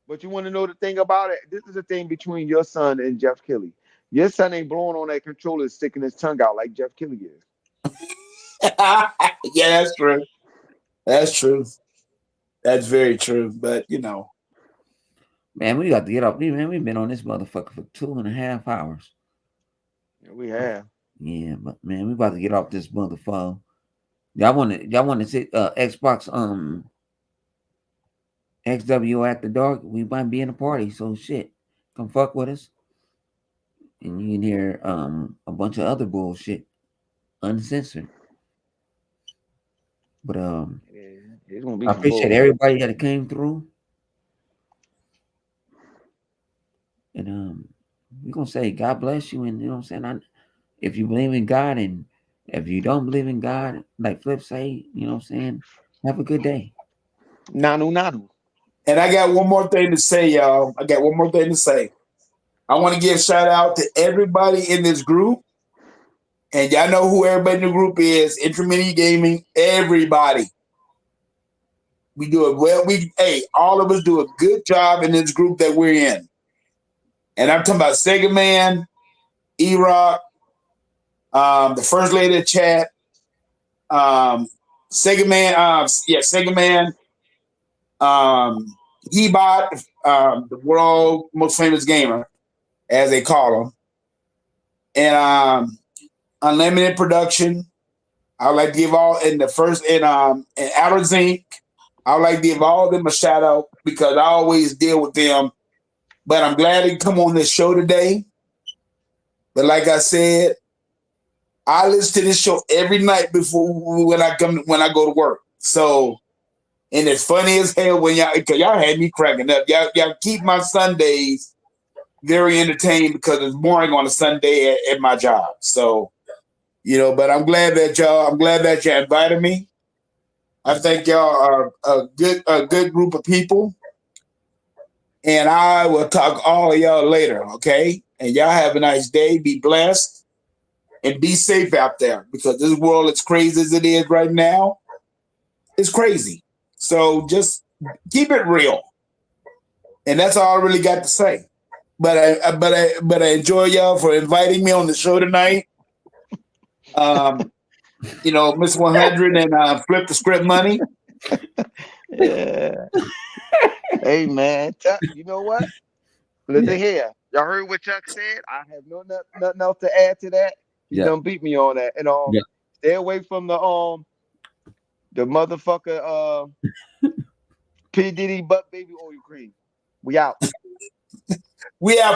But you want to know the thing about it? This is the thing between your son and Jeff Kelly. Your son ain't blowing on that controller, sticking his tongue out like Jeff Kelly is. Yeah, that's true. That's true. That's very true. But Man, we got to get off. Man, we've been on this motherfucker for 2.5 hours. Yeah, we have. Yeah, but man, we about to get off this motherfucker. Y'all want to see Xbox XW after dark? We might be in a party, so shit. Come fuck with us. And you can hear a bunch of other bullshit uncensored. But Yeah, it's gonna be I some appreciate bullshit. everybody that came through. And we're gonna say God bless you, and you know what I'm saying? If you believe in God, and if you don't believe in God, like Flip say, you know what I'm saying, have a good day. Nanu nanu. And I got one more thing to say, y'all. I got one more thing to say. I want to give a shout out to everybody in this group. And y'all know who everybody in the group is. Intermediate Gaming, everybody. We do it well. All of us do a good job in this group that we're in. And I'm talking about Sega Man, E-Rock, the first lady of chat, Sega Man, Sega Man, Hebot, the world most famous gamer, as they call him, and Unlimited Production. I would like to give all in the first in Outer Zinc. I would like to give all of them a shout out because I always deal with them. But I'm glad to come on this show today. But like I said, I listen to this show every night before when I go to work. So, and it's funny as hell when y'all had me cracking up. Y'all keep my Sundays very entertained because it's boring on a Sunday at my job. So, but I'm glad that y'all invited me. I think y'all are a good group of people. And I will talk all of y'all later, okay? And y'all have a nice day. Be blessed and be safe out there because this world, as crazy as it is right now, is crazy. So just keep it real. And that's all I really got to say. But I enjoy y'all for inviting me on the show tonight. Miss 100 and Flip the Script Money. Yeah. Hey man, you know what? Listen here. Y'all heard what Chuck said? I have nothing else to add to that. He done beat me on that. And stay away from the motherfucker P. Diddy butt baby oil cream. We out. We out.